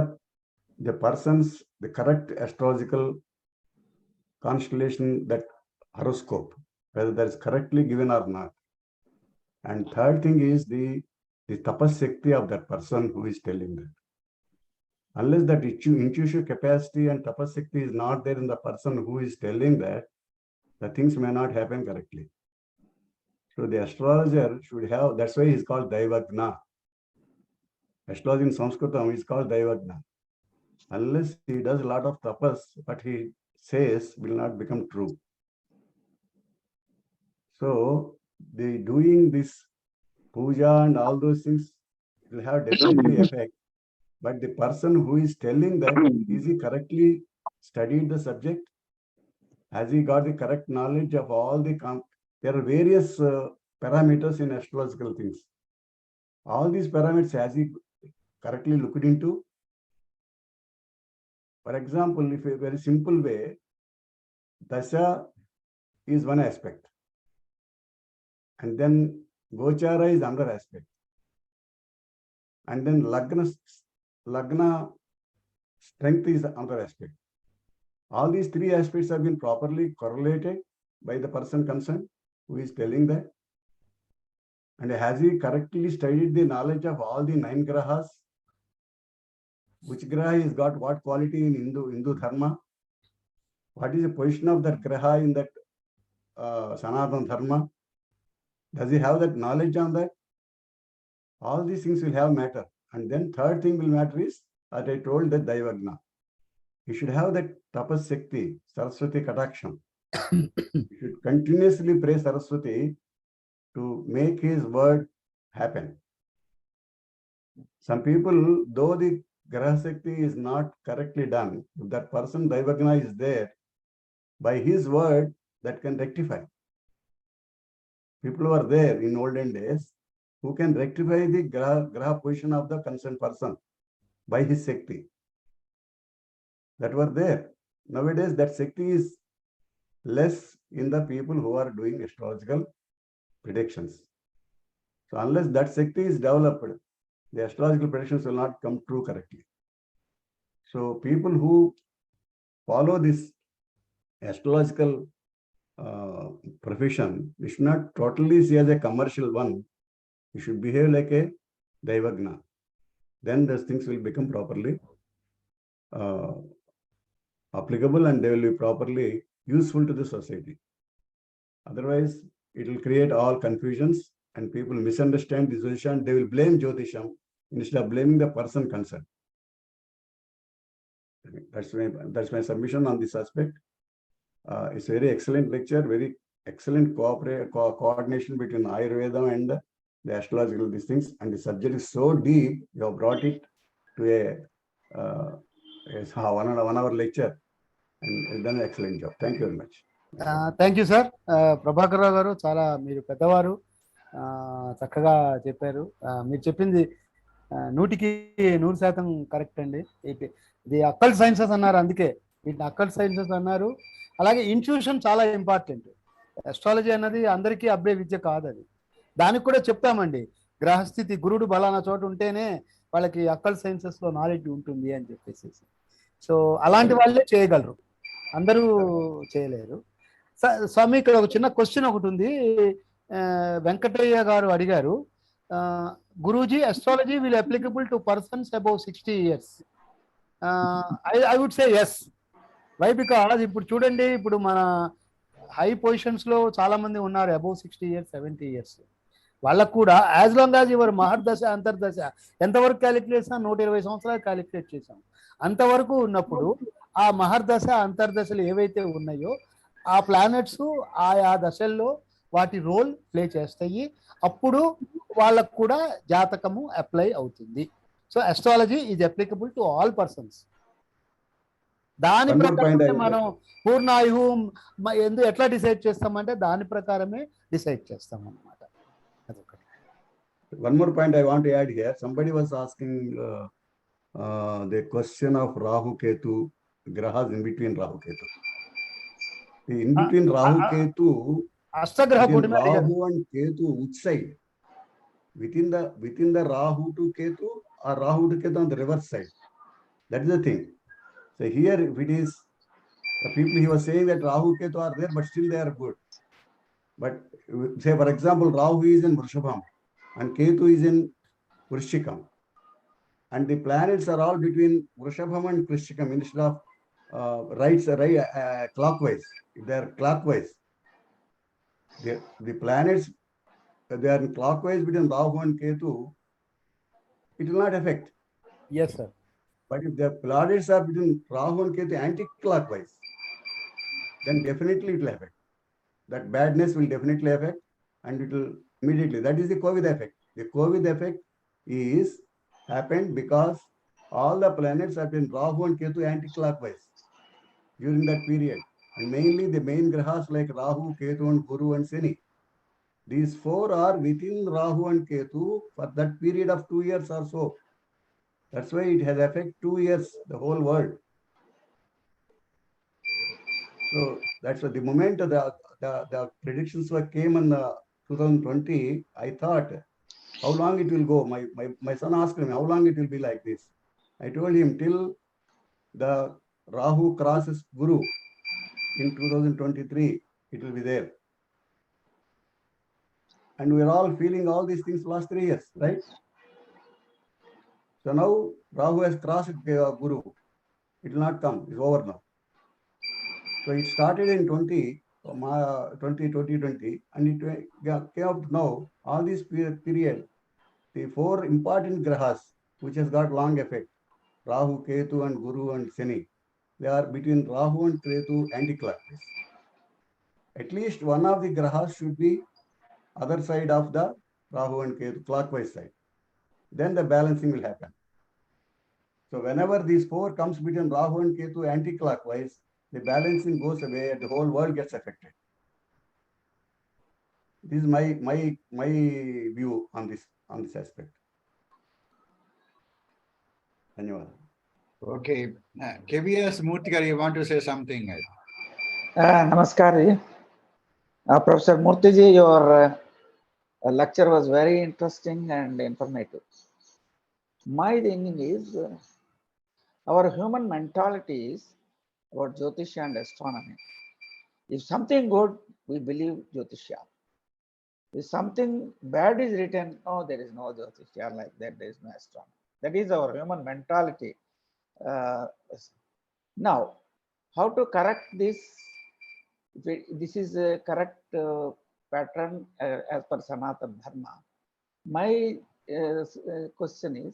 the person's the correct astrological constellation, that horoscope, whether that is correctly given or not. And third thing is the tapas shakti of that person who is telling that. Unless that intuitive capacity and tapas shakti is not there in the person who is telling that, the things may not happen correctly. So the astrologer should have, that's why he's called Daivagna. Astrology in Sanskritam is called Daivagna. Unless he does a lot of tapas, what he says will not become true. So the doing this puja and all those things will have definitely effect. But the person who is telling that, is he correctly studied the subject? Has he got the correct knowledge of all the, there are various parameters in astrological things. All these parameters, has he correctly looked into? For example, if a very simple way, Dasha is one aspect. And then Gochara is another aspect. And then Lagna strength is another aspect. All these three aspects have been properly correlated by the person concerned who is telling that. And has he correctly studied the knowledge of all the 9 grahas? Which graha has got what quality in Hindu dharma? What is the position of that graha in that Sanatana dharma? Does he have that knowledge on that? All these things will have matter. And then third thing will matter is, as I told, that Daivagna. He should have that tapas shakti, Saraswati Kataksham. He should continuously pray Saraswati to make his word happen. Some people, though the Graha Shakti is not correctly done, if that person Daivagna is there, by his word, that can rectify. People who are there in olden days who can rectify the Graha position of the concerned person by his Shakti. That were there. Nowadays, that Shakti is less in the people who are doing astrological predictions. So unless that Shakti is developed, the astrological predictions will not come true correctly. So people who follow this astrological profession, we should not totally see as a commercial one. We should behave like a Daivagna. Then those things will become properly applicable and they will be properly useful to the society. Otherwise, it will create all confusions and people misunderstand this Jyotisham. They will blame Jyotisham instead of blaming the person concerned. That's my submission on this aspect. It's a very excellent lecture, very excellent coordination between Ayurveda and the astrological these things. And the subject is so deep, you have brought it to a 1 hour lecture and done an excellent job. Thank you very much. Thank you sir. Prabhakar Rao గారు, చాలా మీరు పెద్దవారు, చక్కగా చెప్పారు. మీరు చెప్పింది 100% correct అండి. ఇది అక్కల్ సైన్సెస్ అన్నారు, అందుకే వీటిని అక్కల్ సైన్సెస్ అన్నారు. అలాగే ఇంట్యూషన్ చాలా ఇంపార్టెంట్. అస్ట్రాలజీ అన్నది అందరికీ అబ్బే విద్య కాదు. అది దానికి కూడా చెప్తామండి, గ్రహస్థితి గురుడు బలానా చోట ఉంటేనే వాళ్ళకి అక్కల్ సైన్సెస్లో నాలెడ్జ్ ఉంటుంది అని చెప్పేసి. సో అలాంటి వాళ్ళే చేయగలరు, అందరూ చేయలేరు. స్వామి, ఇక్కడ ఒక చిన్న క్వశ్చన్ ఒకటి ఉంది. వెంకటయ్య గారు అడిగారు, Guruji, astrology will applicable to persons above 60 years. I would say yes. Why? Because ఇప్పుడు చూడండి, ఇప్పుడు మన హై పొజిషన్స్లో చాలా మంది ఉన్నారు అబౌవ్ 60 years, 70 years. వాళ్ళకు కూడా యాజ్ లాంగ్ యాజ్ యువర్ మహర్దశ అంతర్దశ ఎంతవరకు క్యాలిక్యులేట్ చేసినా 120 సంవత్సరాలు క్యాలిక్యులేట్ చేసాం. అంతవరకు ఉన్నప్పుడు ఆ మహర్దశ అంతర్దశలు ఏవైతే ఉన్నాయో ఆ ప్లానెట్స్ ఆయా దశల్లో వాటి రోల్ ప్లే చేస్తాయి. అప్పుడు వాళ్ళకు కూడా జాతకము అప్లై అవుతుంది. So astrology is applicable to all persons. దాని ప్రకారం మనం పూర్ణాయువు ఎట్లా డిసైడ్ చేస్తామంటే దాని ప్రకారమే డిసైడ్ చేస్తాం అన్నమాట. One more point I want to add here. Somebody was asking the question of Rahu Ketu, grahas in between Rahu Ketu. In between Rahu Ketu, Rahu and Ketu, which side? Within the Rahu to Ketu or Rahu to Ketu on the reverse side? That is the thing. So here, if it is The people he was saying that Rahu Ketu are there, but still they are good. But say, for example, Rahu is in Vrishabham and Ketu is in Vrishikam. And the planets are all between Vrishabham and Vrishikam instead of clockwise. If they are clockwise, the planets, they are clockwise between Rahu and Ketu, it will not affect. Yes, sir. But if the planets are between Rahu and Ketu anti-clockwise, then definitely it will affect. That badness will definitely affect, and it will immediately. That is the COVID effect. The COVID effect is happened because all the planets have been Rahu and Ketu anti-clockwise during that period. And mainly the main grahas like Rahu, Ketu, and Guru and Shani. These four are within Rahu and Ketu for that period of 2 years or so. That's why it has affected 2 years, the whole world. So that's the moment the predictions were came in 2020. I thought, how long it will go? My son asked me, how long it will be like this? I told him till the Rahu crosses Guru in 2023, it will be there. And we're all feeling all these things last 3 years, right? So now Rahu has crossed Guru. It will not come. It's over now. So it started in 2020, and it came up now. All this period, the four important grahas, which has got long effect, Rahu, Ketu, and Guru and Shani, they are between Rahu and Ketu anti-clockwise. At least one of the grahas should be other side of the Rahu and Ketu, clockwise side. Then the balancing will happen. So whenever these four comes between Rahu and Ketu anti-clockwise, the balancing goes away and the whole world gets affected. This is my view on this aspect. Dhanyawad. Okay, KVS Murthy, you want to say something? Namaskar. Professor Murthy, your lecture was very interesting and informative. My thinking is our human mentality is about Jyotisha and astronomy. If something good, we believe Jyotisha. If something bad is written, no, there is no Jyotisha, like that, there is no astronomy. That is our human mentality. Now, how to correct this? This is a correct pattern as per Sanatana Dharma. My question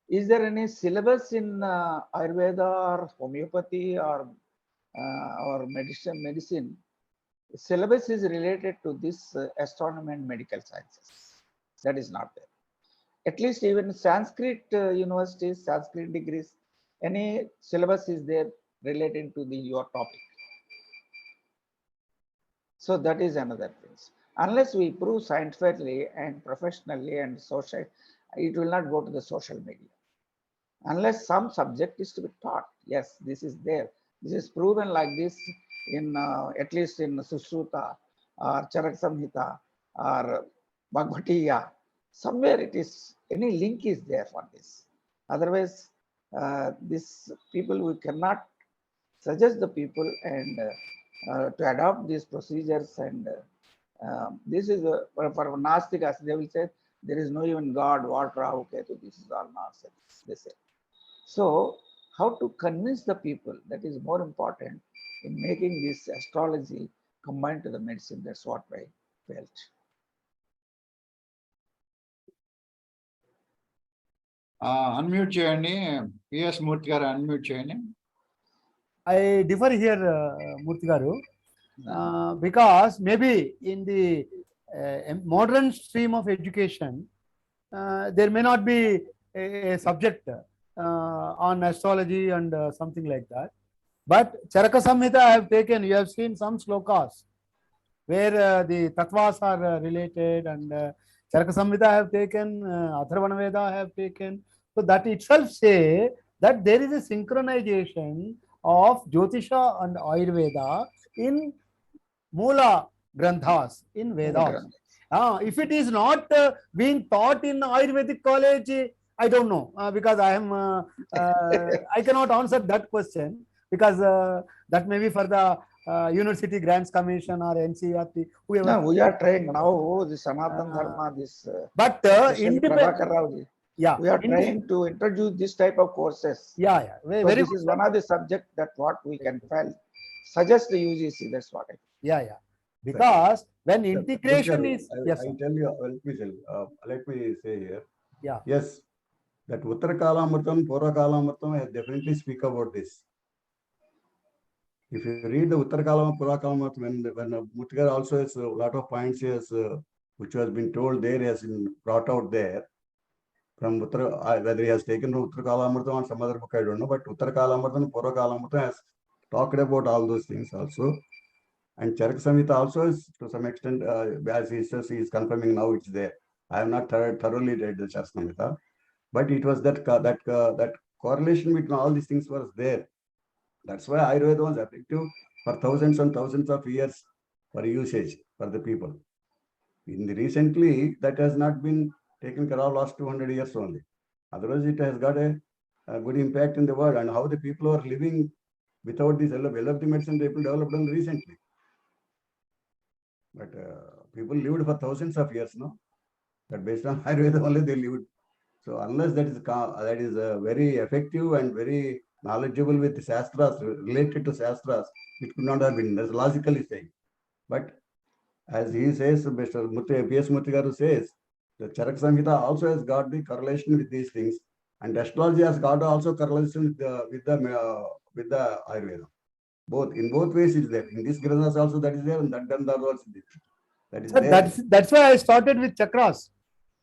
is there any syllabus in Ayurveda or homeopathy or medicine? Syllabus is related to this astronomy and medical sciences. That is not there. At least even Sanskrit universities, Sanskrit degrees, any syllabus is there relating to your topic. So that is another thing. Unless we prove scientifically and professionally and social, it will not go to the social media. Unless some subject is to be taught. Yes, this is there. This is proven like this in at least in Sushruta or Charak Samhita or Bhagavatiya. Somewhere it is, any link is there for this. Otherwise, these people, we cannot suggest the people and to adopt these procedures. And this is for Nastikas, they will say there is no even God, what Rahu Ketu, this is all nonsense, they say. So how to convince the people, that is more important in making this astrology combined to the medicine. That's what I felt. Unmute చేయండి, PS Murthy garu unmute చేయండి. I differ here, Murthy garu, because maybe in the modern stream of education, there may not be a subject on astrology and something like that. But Charaka Samhita I have taken, you have seen some slokas where the tattvas are related, and Charaka Samhita I have taken, Atharvana Veda I have taken. So that itself say that there is a synchronization of Jyotisha and Ayurveda in Mula Granthas, in Vedas. If it is not being taught in Ayurvedic college, I don't know, because I am I cannot answer that question, because That may be for the University Grants Commission or NCERT, whoever. No, we are trying now, the Sanatan Dharma, this, But especially independent, Prabhakar Rao ji, yeah, we are trying to introduce this type of courses. yeah, yeah, So very this good, is sir. one of the subject that what we can suggest the UGC, that's what I think. Yeah, yeah. Because when Sir, integration Murthy is, garu, yes, I sir. tell you, let me say here. Yeah. Yes, that Uttarakalamartam, Purakalamritam has definitely speak about this. If you read the Uttarakalamartam, Purakalamritam, when Murthy also has a lot of points has, which has been told there, has been brought out there from whether he has taken from Uttarakalamartam or some other book, I don't know, but Uttarakalamartam, Purakalamritam has talked about all those things also. And Charaka Samhita also is to some extent, as he says, he is confirming now it's there. I have not thoroughly read the Charaka Samhita, but it was that correlation between all these things was there. That's why Ayurveda was effective for thousands and thousands of years for usage for the people. In the recently, that has not been taken care of last 200 years only. Otherwise, it has got a good impact in the world and how the people are living without this allopathy medicine people developed only recently. But people lived for thousands of years, no? But based on Ayurveda only they lived. So unless that is very effective and very knowledgeable with the Shastras, related to Shastras, it could not have been. That's logically saying. But as he says, Mr. Murthy, P.S. Murthy garu says, the Charaka Samhita also has got the correlation with these things, and astrology has got also correlation with the Ayurveda. Both in both ways is there. In this Granthas also that is there, and that Granthas also is there. That is Sir, there. that's why I started with chakras,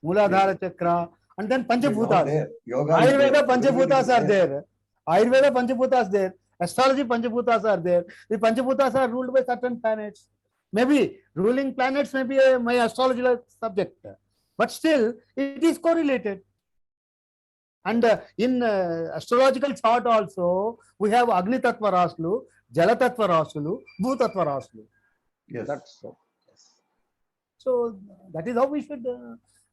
Mooladhara chakra, and then It is all Panchabhutas. there. Yoga is Ayurveda there. Panchabhutas are there. Ayurveda Panchabhutas there. Astrology Panchabhutas are there. The Panchabhutas are ruled by certain planets. Maybe ruling planets may be my astrological subject, but still it is correlated. And in astrological chart also, we have Agni Tattva Rasulu, Jala Tattva Rasulu, Bhutattva Rasulu. Yes. That's so. Yes. So that is how we should,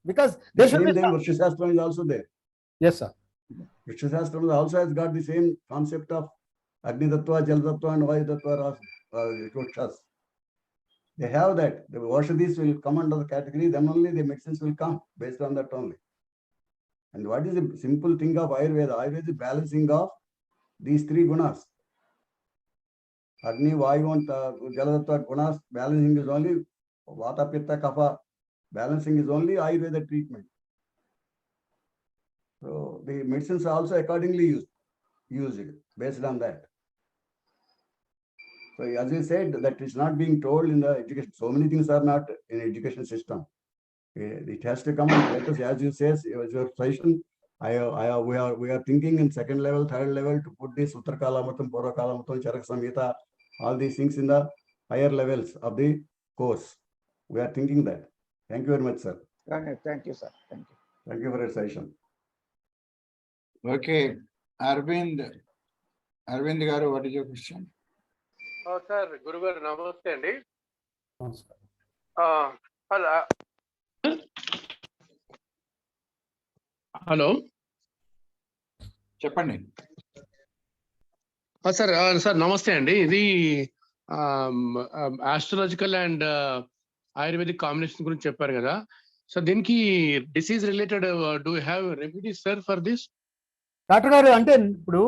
because The there should same be thing, Vrishashastram is also there. yes, sir. Vrishashastram also has got the same concept of Agni Tattva, Jal Tattva, and Vayu Tattva Vrishas. They have that. The Vashadis will come under the category, then only the medicines will come based on that only. And what is the simple thing of Ayurveda? Ayurveda is balancing of these three gunas. Agni, Vayu, and Jala Tattva gunas, balancing is only Vata, Pitta, Kapha. Balancing is only Ayurveda treatment. So the medicines are also accordingly used based on that. So as you said, that is not being told in the education. So many things are not in education system. It has to come and let us, as you say, your suggestion. We are thinking in second level, third level to put this Uttarakalamartam, Purakalamritam, Charaka Samhita, all these things in the higher levels of the course. We are thinking that. Thank you very much, sir. Thank you, sir. Thank you. Thank you for your session. Okay, Arvind garu, what is your question? Sir గురుగారు నమస్తే అండి. Hello చెప్పండి. Sir sir నమస్తే అండి. ఇది astrological and ayurvedic combination గురించి చెప్పారు కదా. సో దీనికి disease related do you have remedies sir for this? Doctor గారు, అంటే ఇప్పుడు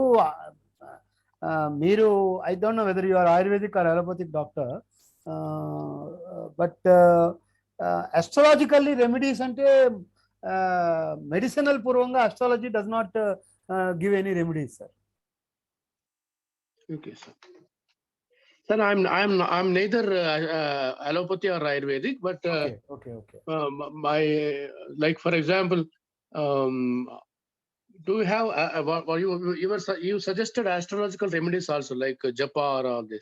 మీరు, I don't know whether you are ayurvedic or allopathic doctor, but astrologically remedies అంటే మెడిసినల్ పూర్వంగా astrology does not give any remedies sir. Okay, sir. Sir, I'm neither allopathy or Ayurvedic, but Okay. my, like for example, do you have you suggested astrological remedies also, like japa or all this?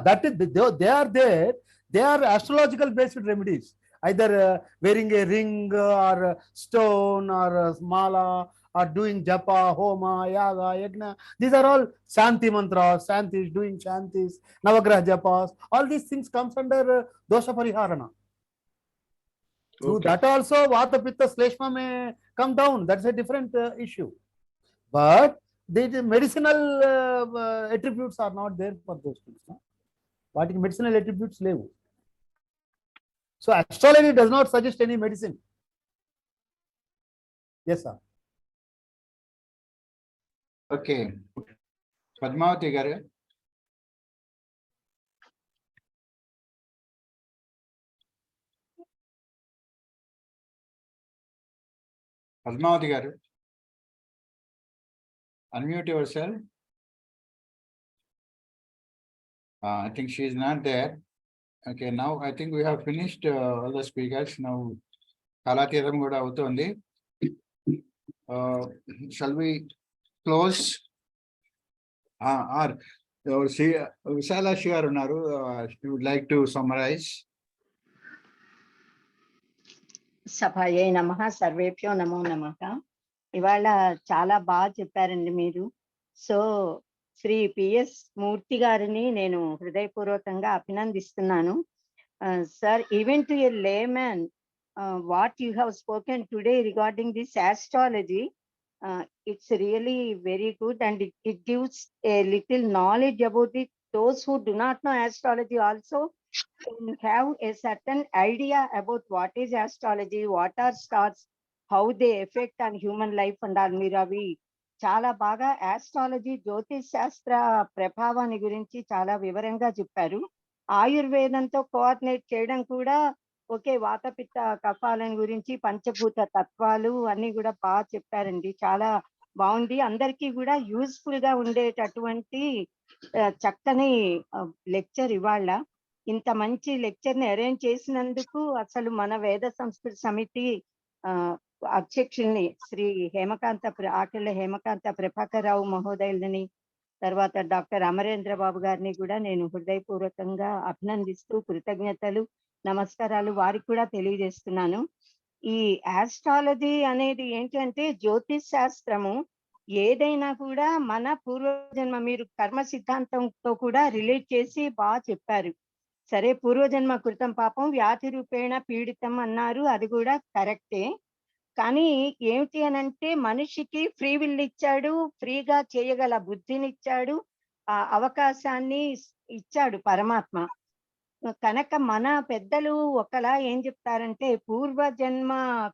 That is, they are there. They are astrological based remedies. Either wearing a ring or a stone or a mala, or doing japa, homa, yaga, yagna. These are all shanti mantras, shantis, doing shantis, navagraha japas. All these things comes under dosha pariharana. So that also vata pitta shleshma may come down. That's a different issue. But the medicinal attributes are not there for those things. No? What medicinal attributes leave. So astrology does not suggest any medicine. Yes, sir. Okay. Padmavati garu. Padmavati garu. Unmute yourself. I think she is not there. Okay, now I think we have finished all the speakers. Now, Kalathiram kuda avutundi. Shall we close? Or Vishalashi garu unnaru. She would like to summarize. సభాయే నమః సర్వేభ్యో నమో నమః. ఇవాళ చాలా బాగా చెప్పారండి మీరు. So Shri PS మూర్తి గారిని నేను హృదయపూర్వకంగా అభినందిస్తున్నాను. Sir, even to a layman, what you have spoken today regarding this astrology, it's really very good, and it gives a little knowledge about it. Those who do not know astrology also can have a certain idea about what is astrology, what are stars, how they affect on human life and all. మీరు అవి చాలా బాగా astrology జ్యోతిష్ శాస్త్ర ప్రభావాన్ని గురించి చాలా వివరంగా చెప్పారు. ఆయుర్వేదంతో కోఆర్డినేట్ చేయడం కూడా ఓకే, వాతపిత్త కఫాలను గురించి పంచభూత తత్వాలు అన్ని కూడా బాగా చెప్పారండి. చాలా బాగుంది. అందరికీ కూడా యూస్ఫుల్ గా ఉండేటటువంటి చక్కని లెక్చర్ ఇవాళ. ఇంత మంచి లెక్చర్ ని అరేంజ్ చేసినందుకు అసలు మన వేద సంస్కృతి సమితి అధ్యక్షుల్ని శ్రీ ఆకెళ్ళ హేమకాంత ప్రభాకర్ రావు మహోదయులని, తర్వాత డాక్టర్ అమరేంద్ర బాబు గారిని కూడా నేను హృదయపూర్వకంగా అభినందిస్తూ కృతజ్ఞతలు నమస్కారాలు వారికి కూడా తెలియజేస్తున్నాను. ఈ ఆస్ట్రాలజీ అనేది ఏంటంటే జ్యోతిష్ శాస్త్రము ఏదైనా కూడా మన పూర్వజన్మ, మీరు కర్మ సిద్ధాంతంతో కూడా రిలేట్ చేసి బాగా చెప్పారు. సరే, పూర్వజన్మ కృతం పాపం వ్యాధి రూపేణ పీడితం అన్నారు, అది కూడా కరెక్టే. కానీ ఏమిటి అనంటే మనిషికి ఫ్రీ విల్ ఇచ్చాడు, ఫ్రీగా చేయగల బుద్ధిని ఇచ్చాడు, ఆ అవకాశాన్ని ఇచ్చాడు పరమాత్మ. కనుక మన పెద్దలు ఒకలా ఏం చెప్తారంటే, పూర్వజన్మ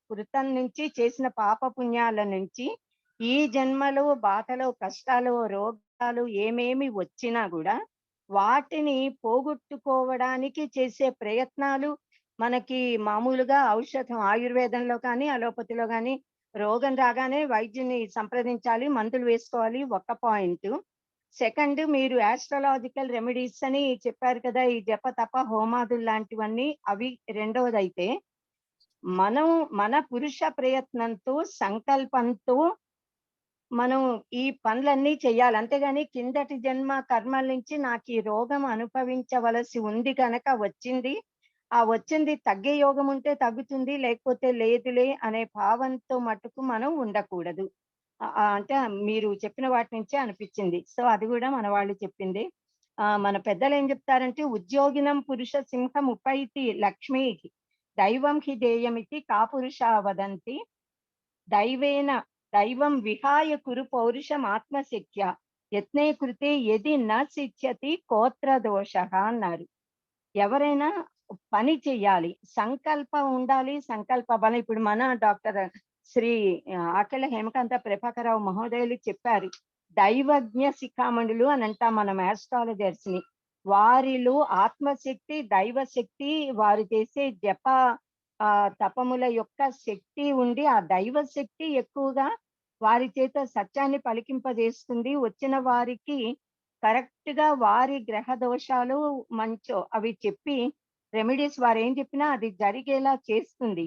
కృతం నుంచి చేసిన పాప పుణ్యాల నుంచి ఈ జన్మలో బాధలు, కష్టాలు, రోగాలు ఏమేమి వచ్చినా కూడా వాటిని పోగొట్టుకోవడానికి చేసే ప్రయత్నాలు మనకి మామూలుగా ఔషధం ఆయుర్వేదంలో కానీ అలోపతిలో కానీ రోగం రాగానే వైద్యుని సంప్రదించాలి, మందులు వేసుకోవాలి, ఒక పాయింట్. సెకండ్, మీరు ఆస్ట్రాలజికల్ రెమెడీస్ అని చెప్పారు కదా, ఈ జప తప హోమాదులు లాంటివన్నీ, అవి రెండవది. అయితే మనం మన పురుష ప్రయత్నంతో సంకల్పంతో మనం ఈ పనులన్నీ చెయ్యాలి. అంతేగాని కిందటి జన్మ కర్మల నుంచి నాకు ఈ రోగం అనుభవించవలసి ఉంది కనుక వచ్చింది, ఆ వచ్చింది తగ్గే యోగం ఉంటే తగ్గుతుంది, లేకపోతే లేదులే అనే భావంతో మటుకు మనం ఉండకూడదు. అంటే మీరు చెప్పిన వాటి నుంచే అనిపించింది. సో అది కూడా మన వాళ్ళు చెప్పింది. మన పెద్దలు ఏం చెప్తారంటే, ఉద్యోగినం పురుష సింహం ఉపైతి లక్ష్మీ దైవం హి దేయమితి కాపురుష వదంతి దైవేన దైవం విహాయ కురు పౌరుషం ఆత్మశక్య యత్నే కృతే యది న సిద్ధ్యతి కోత్ర దోష అన్నారు. ఎవరైనా పని చెయ్యాలి, సంకల్పం ఉండాలి, సంకల్ప బలం. ఇప్పుడు మన డాక్టర్ శ్రీ ఆకెళ్ళ హేమకాంత ప్రభాకరరావు మహోదయులు చెప్పారు, దైవజ్ఞ శిఖామణులు అని అంటాం మనం ఆస్ట్రాలజర్స్ ని. వారిలో ఆత్మశక్తి, దైవశక్తి, వారు చేసే జప తపముల యొక్క శక్తి ఉండి ఆ దైవ శక్తి ఎక్కువగా వారి చేత సత్యాన్ని పలికింపజేస్తుంది. వచ్చిన వారికి కరెక్ట్ గా వారి గ్రహ దోషాలు మంచో అవి చెప్పి రెమెడీస్ వారు ఏం చెప్పినా అది జరిగేలా చేస్తుంది.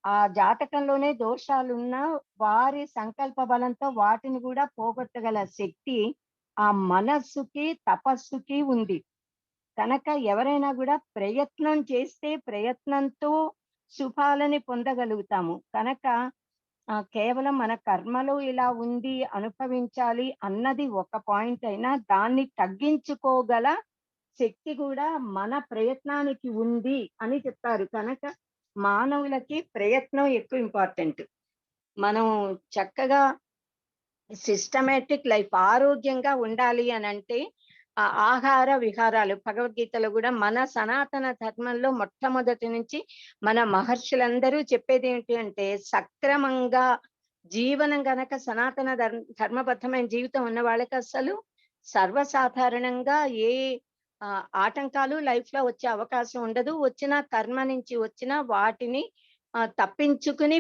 ఆ జాతకంలోనే దోషాలున్నా వారి సంకల్ప బలంతో వాటిని కూడా పోగొట్టగల శక్తి ఆ మనస్సుకి తపస్సుకి ఉంది. కనుక ఎవరైనా కూడా ప్రయత్నం చేస్తే ప్రయత్నంతో శుభాలని పొందగలుగుతాము. కనుక కేవలం మన కర్మలో ఇలా ఉంది అనుభవించాలి అన్నది ఒక పాయింట్ అయినా దాన్ని తగ్గించుకోగల శక్తి కూడా మన ప్రయత్నానికి ఉంది అని చెప్తారు. కనుక మానవులకి ప్రయత్నం ఎక్కువ ఇంపార్టెంట్. మనం చక్కగా సిస్టమేటిక్ లైఫ్, ఆరోగ్యంగా ఉండాలి అని అంటే ఆ ఆహార విహారాలు, భగవద్గీతలో కూడా మన సనాతన ధర్మంలో మొట్టమొదటి నుంచి మన మహర్షులందరూ చెప్పేది ఏంటి అంటే, సక్రమంగా జీవనం గనక సనాతన ధర్మబద్ధమైన జీవితం ఉన్న వాళ్ళకి అసలు సర్వసాధారణంగా ఏ ఆటంకాలు లైఫ్ లో వచ్చే అవకాశం ఉండదు. వచ్చిన కర్మ నుంచి వచ్చిన వాటిని తప్పించుకుని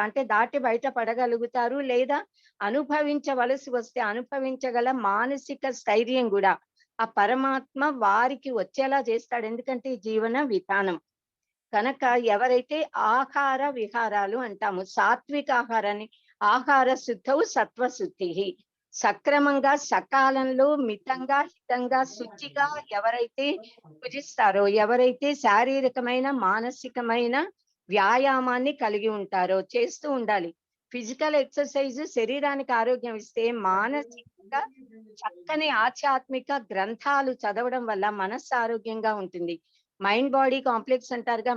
అంటే దాటి బయట పడగలుగుతారు, లేదా అనుభవించవలసి వస్తే అనుభవించగల మానసిక స్థైర్యం కూడా ఆ పరమాత్మ వారికి వచ్చేలా చేస్తాడు. ఎందుకంటే జీవన విధానం కనుక ఎవరైతే ఆహార విహారాలు అంటాము, సాత్విక ఆహారాన్ని, ఆహార శుద్ధవు సత్వశుద్ధి, సక్రమంగా సకాలంలో మితంగా హితంగా శుచిగా ఎవరైతే భుజిస్తారో, ఎవరైతే శారీరకమైన మానసికమైన వ్యాయామాన్ని కలిగి ఉంటారో, చేస్తూ ఉండాలి. ఫిజికల్ ఎక్సర్సైజ్ శరీరానికి ఆరోగ్యం ఇస్తే, మానసికంగా చక్కని ఆధ్యాత్మిక గ్రంథాలు చదవడం వల్ల మనస్సు ఆరోగ్యంగా ఉంటుంది. మైండ్ బాడీ కాంప్లెక్స్ అంటారుగా,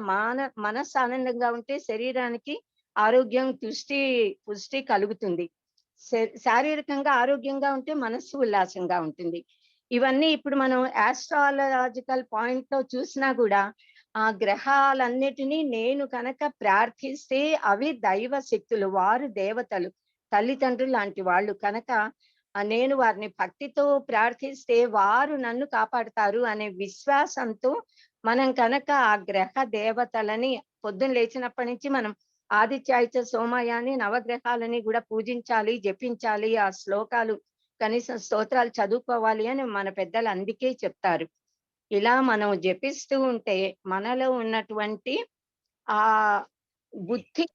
మనస్సు ఆనందంగా ఉంటే శరీరానికి ఆరోగ్యం పుష్టి కలుగుతుంది. శారీరకంగా ఆరోగ్యంగా ఉంటే మనస్సు ఉల్లాసంగా ఉంటుంది. ఇవన్నీ ఇప్పుడు మనం ఆస్ట్రాలజికల్ పాయింట్ లో చూసినా కూడా ఆ గ్రహాలన్నిటినీ నేను కనుక ప్రార్థిస్తే అవి దైవ శక్తులు, వారు దేవతలు, తల్లిదండ్రులు లాంటి వాళ్ళు కనుక నేను వారిని భక్తితో ప్రార్థిస్తే వారు నన్ను కాపాడుతారు అనే విశ్వాసంతో మనం కనుక ఆ గ్రహ దేవతలని పొద్దున్న లేచినప్పటి నుంచి మనం ఆదిత్యాయుత సోమయాన్ని నవగ్రహాలని కూడా పూజించాలి, జపించాలి, ఆ శ్లోకాలు కనీసం స్తోత్రాలు చదువుకోవాలి అని మన పెద్దలు అందుకే చెప్తారు. ఇలా మనం జపిస్తూ ఉంటే మనలో ఉన్నటువంటి ఆ బుద్ధి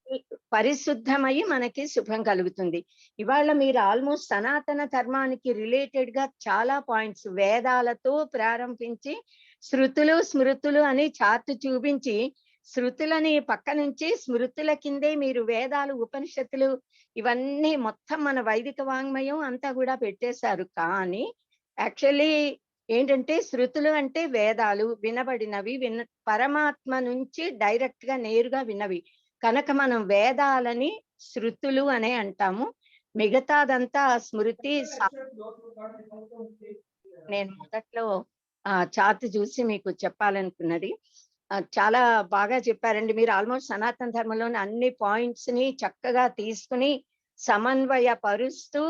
పరిశుద్ధమై మనకి శుభం కలుగుతుంది. ఇవాళ మీరు ఆల్మోస్ట్ సనాతన ధర్మానికి రిలేటెడ్ గా చాలా పాయింట్స్ వేదాలతో ప్రారంభించి శృతులు స్మృతులు అని చార్ట్ చూపించి, శృతులని పక్క నుంచి స్మృతుల కిందే మీరు వేదాలు ఉపనిషత్తులు ఇవన్నీ మొత్తం మన వైదిక వాంగ్మయం అంతా కూడా పెట్టేశారు. కానీ యాక్చువల్లీ ఏంటంటే శృతులు అంటే వేదాలు వినబడినవి, పరమాత్మ నుంచి డైరెక్ట్ గా నేరుగా విన్నవి కనుక మనం వేదాలని శృతులు అనే అంటాము. మిగతాదంతా స్మృతి. నేను మొదట్లో చార్ట్ చూసి మీకు చెప్పాలనుకున్నది. చాలా బాగా చెప్పారండి మీరు. ఆల్మోస్ట్ సనాతన ధర్మంలోని అన్ని పాయింట్స్ ని చక్కగా తీసుకుని సమన్వయపరుస్తూ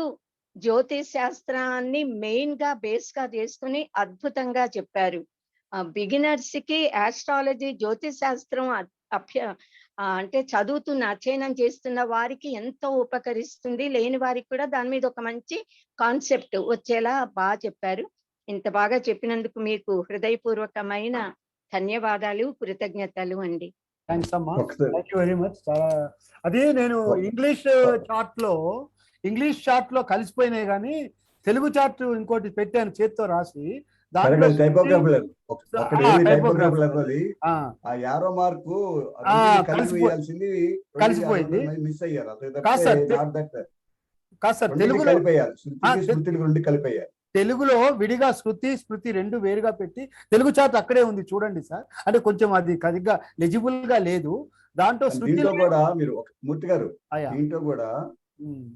జ్యోతిష్ శాస్త్రాన్ని మెయిన్ గా బేస్ గా చేసుకుని అద్భుతంగా చెప్పారు. బిగినర్స్ కి ఆస్ట్రాలజీ జ్యోతిష్ శాస్త్రం అంటే చదువుతున్న అధ్యయనం చేస్తున్న వారికి ఎంతో ఉపకరిస్తుంది, లేని వారికి కూడా దాని మీద ఒక మంచి కాన్సెప్ట్ వచ్చేలా బాగా చెప్పారు. ఇంత బాగా చెప్పినందుకు మీకు హృదయపూర్వకమైన ధన్యవాదాలు, కృతజ్ఞతలు అండి. థ్యాంక్స్ అమ్మా, థ్యాంక్ యూ వెరీ మచ్. చాలా అదే నేను ఇంగ్లీష్ చార్ట్ లో కలిసిపోయినాయి కానీ తెలుగు చార్ట్ ఇంకోటి పెట్టాను చేత్తో రాసి, దాంట్లో యారో మార్కు కలిసిపోయింది. కాదు సార్, తెలుగులో విడిగా శృతి స్మృతి రెండు వేరుగా పెట్టి తెలుగు చార్ట్ అక్కడే ఉంది చూడండి సార్. అంటే కొంచెం అది సరిగ్గా లెజిబుల్ గా లేదు. దాంట్లో శృతిలో కూడా మీరు మూర్తి గారు దీంట్లో కూడా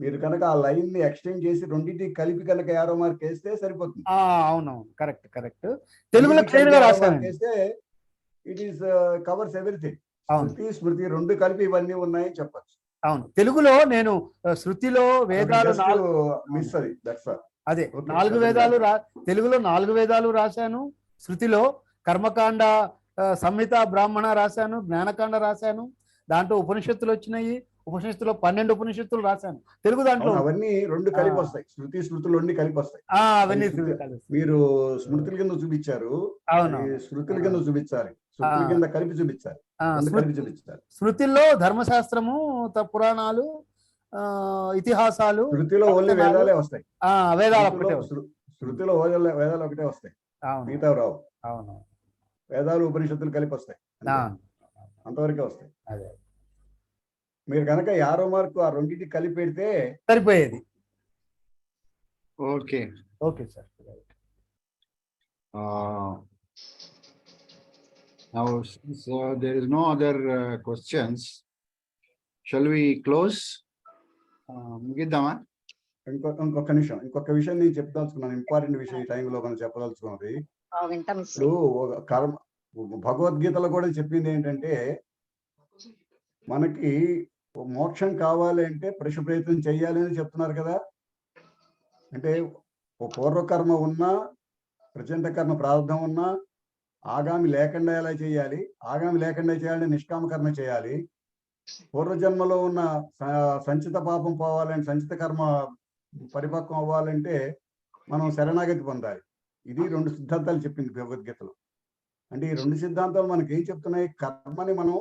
మీరు కనుక ఆ లైన్ ని ఎక్స్టెండ్ చేసి రెండింటికి కలిపి కనుక యారో మార్క్ వేస్తే సరిపోతుంది. అవునవును, కరెక్ట్. తెలుగులో క్లియర్ గా రాశాను. It is covers everything. Shruti smriti రెండు కలిపి ఇవన్నీ ఉన్నాయని చెప్పచ్చు. అవును, తెలుగులో నేను శృతిలో వేదాలు మిస్ అది దట్స్ ఆల్. అదే 4 వేదాలు తెలుగులో 4 వేదాలు రాశాను. శృతిలో కర్మకాండ, సంహిత, బ్రాహ్మణ రాశాను, జ్ఞానకాండ రాశాను. దాంట్లో ఉపనిషత్తులు వచ్చినాయి. ఉపనిషత్తులో 12 ఉపనిషత్తులు రాశాను తెలుగు. దాంట్లో అవన్నీ రెండు కలిపి వస్తాయి. శృతి స్మృతులు రెండు కలిపి వస్తాయి. అవన్నీ మీరు స్మృతుల కింద చూపించారు, శృతుల కింద చూపించాలి, శృతుల కింద కలిపి చూపించాలి. శృతిలో ధర్మశాస్త్రము, పురాణాలు, ఇతిహాసాలు. శృతిలో ఓన్లీ వేదాలే వస్తాయి. వేదాలు శృతిలో వేదాలు ఒకటే వస్తాయి, మిగతా రావు. అవును, వేదాలు ఉపనిషత్తులు కలిపి వస్తాయి, అంతవరకే వస్తాయి. అదే మీరు కనుక యారో మార్కు ఆ రెండింటికి కలిపి పెడితే సరిపోయేది. Okay sir. Now, since there is no other questions, shall we close? ముగిద్దామా? ఇంకొక విషయం నేను చెప్పదలుచుకున్నాను. ఇంపార్టెంట్ విషయం ఈ టైంలో మనం చెప్పదలుచుకున్నది. ఇప్పుడు కర్మ భగవద్గీతలో కూడా చెప్పింది ఏంటంటే, మనకి మోక్షం కావాలి అంటే పురుష ప్రయత్నం చేయాలి అని చెప్తున్నారు కదా. అంటే పూర్వకర్మ ఉన్నా, ప్రచండ కర్మ ప్రారంభం ఉన్నా, ఆగామి లేకుండా ఎలా చేయాలి, ఆగామి లేకుండా చేయాలంటే నిష్కామ కర్మ చేయాలి. పూర్వజన్మలో ఉన్న సంచిత పాపం పోవాలంటే, సంచిత కర్మ పరిపక్వం అవ్వాలంటే మనం శరణాగతి పొందాలి. ఇది 2 సిద్ధాంతాలు చెప్పింది భగవద్గీతలో. అంటే ఈ 2 సిద్ధాంతాలు మనకి ఏం చెప్తున్నాయి? కర్మని మనం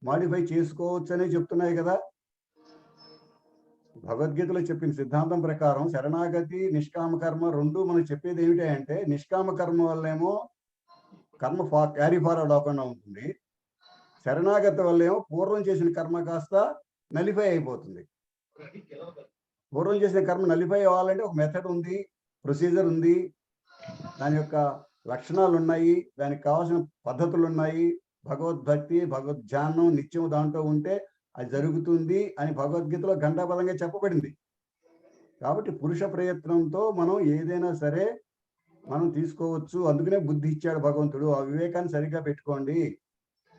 మాడిఫై చేసుకోవచ్చు అనే చెప్తున్నాయి కదా. భగవద్గీతలో చెప్పిన సిద్ధాంతం ప్రకారం శరణాగతి, నిష్కామ కర్మ 2 మనకు చెప్పేది ఏమిటంటే, నిష్కామ కర్మ వల్లేమో కర్మ క్యారీ ఫార్వర్డ్ అవ్వకుండా ఉంటుంది. శరణాగతి వల్లేమో పూర్వం చేసిన కర్మ కాస్త నలిఫై అయిపోతుంది. పూర్వం చేసిన కర్మ నలిఫై అవ్వాలంటే ఒక మెథడ్ ఉంది, ప్రొసీజర్ ఉంది, దాని యొక్క లక్షణాలు ఉన్నాయి, దానికి కావాల్సిన పద్ధతులు ఉన్నాయి. భగవద్భక్తి, భగవద్ధ్యానం నిత్యం దాంట్లో ఉంటే అది జరుగుతుంది అని భగవద్గీతలో ఘంటాపదంగా చెప్పబడింది. కాబట్టి పురుష ప్రయత్నంతో మనం ఏదైనా సరే మనం తీసుకోవచ్చు. అందుకనే బుద్ధి ఇచ్చాడు భగవంతుడు. ఆ వివేకాన్ని సరిగ్గా పెట్టుకోండి.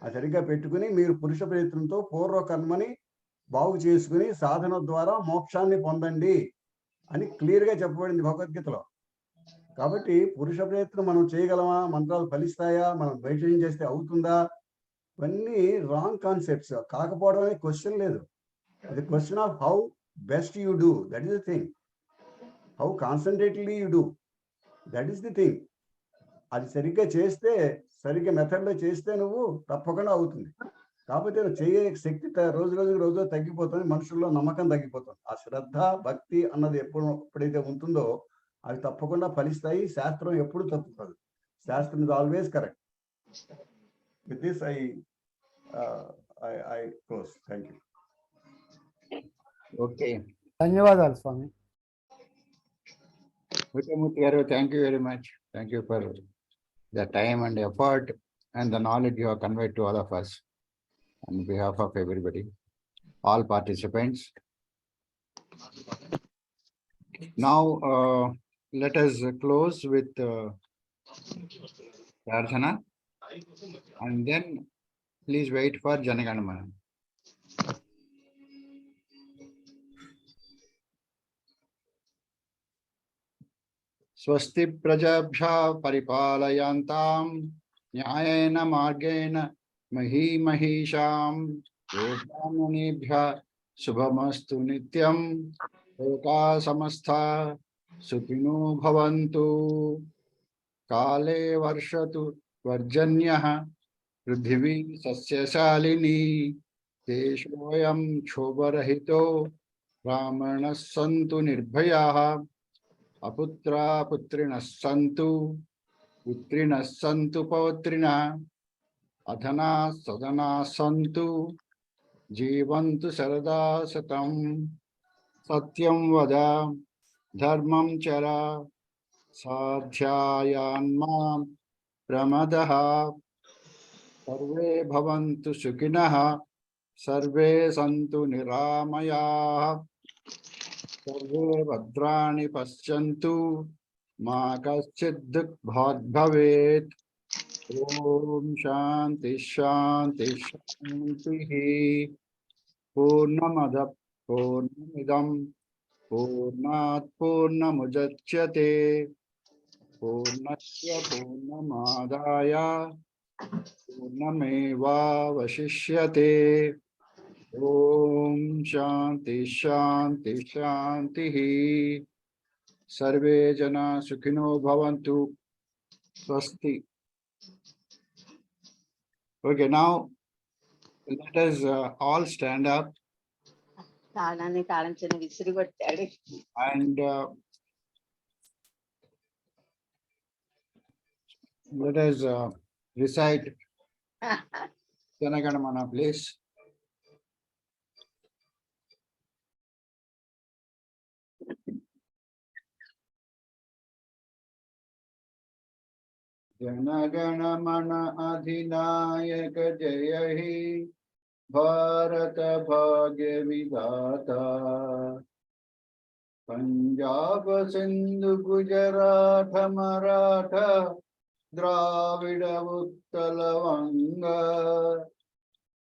ఆ సరిగ్గా పెట్టుకుని మీరు పురుష ప్రయత్నంతో పూర్వకర్మని బాగు చేసుకుని సాధన ద్వారా మోక్షాన్ని పొందండి అని క్లియర్గా చెప్పబడింది భగవద్గీతలో. కాబట్టి పురుష ప్రయత్నం మనం చేయగలమా, మంత్రాలు ఫలిస్తాయా, మనం మెడిటేషన్ చేస్తే అవుతుందా, ఇవన్నీ రాంగ్ కాన్సెప్ట్స్. కాకపోవడం అనే క్వశ్చన్ లేదు. అది question of how best you do, that is the thing. How concentratedly you do, that is the thing. అది సరిగ్గా చేస్తే, సరిగ్గా మెథడ్లో చేస్తే నువ్వు తప్పకుండా అవుతుంది. కాకపోతే నువ్వు చేయే శక్తి రోజు తగ్గిపోతుంది. మనుషుల్లో నమ్మకం తగ్గిపోతుంది. ఆ శ్రద్ధ, భక్తి అన్నది ఎప్పుడైతే ఉంటుందో అవి తప్పకుండా ఫలిస్తాయి. శాస్త్రం ఎప్పుడు తప్పుతుంది. శాస్త్రం is always correct. With this I close. Thank you. Okay, ధన్యవాదాలు స్వామి. Murthy garu, thank you very much. Thank you for the time and effort and the knowledge you have conveyed to all of us. On behalf of everybody, all participants. Now, let us close with Prarthana, and then please wait for Janaganamana. Swasti prajabhya paripalayantam nyayena margena mahi mahisham yogananebhya shubhamastu nityam loka samastha sukhino bhavantu kale varshatu varjanyah prithvi sasyashalini deshoyam kshobarahito brahmanas santu nirbhayah aputra putrinas santu putrinas santu pautrina adhana sadana santu jivantu sarada satam satyam vada dharmam chara sadhyayanma pramadaha sarve bhavantu sukhinah sarve santu niramayah सर्वे भद्राणि पश्यन्तु मा कश्चित् दुःखभाग् भवेत्। ओम शांति शांति शांतिः। पूर्णमदः पूर्णमिदं पूर्णात् पूर्णमुदच्यते पूर्णस्य पूर्णमादाय पूर्णमेवावशिष्यते। ओम शांति शांति शांतिः। सर्वे जना सुखिनो भवन्तु। स्वस्ति। Okay, now let us all stand up and let us recite Janaganamana, please. Jana Gana Mana अधिनायक जय हे भारत भाग्य विधाता Punjab, Sindhu, Gujarat, Maratha, Dravida, Uttala, Vanga,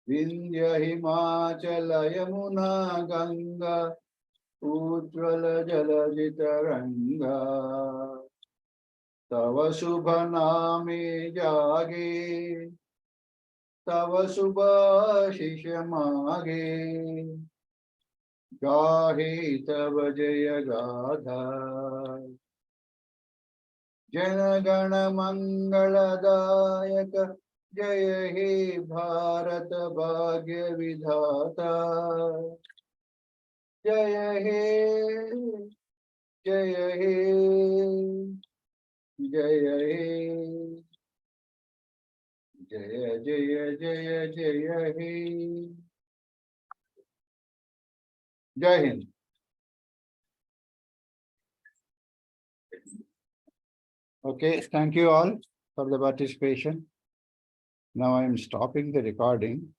Vindhya, Himachala, Yamuna, Ganga, Ujjvala, Jalajitaranga. Tava Subha Name Jage, Tava Subha Shisha Mage, Gahe Tava Jaya Gadha, Jana Gana Mangala Dayaka, Jaya He Bharata Bhagya Vidhata, Jaya He, Jaya He, Jaya He. Jaya Jaya Jaya Jaya He. Jai Hind. Okay, thank you all for the participation. Now I am stopping the recording.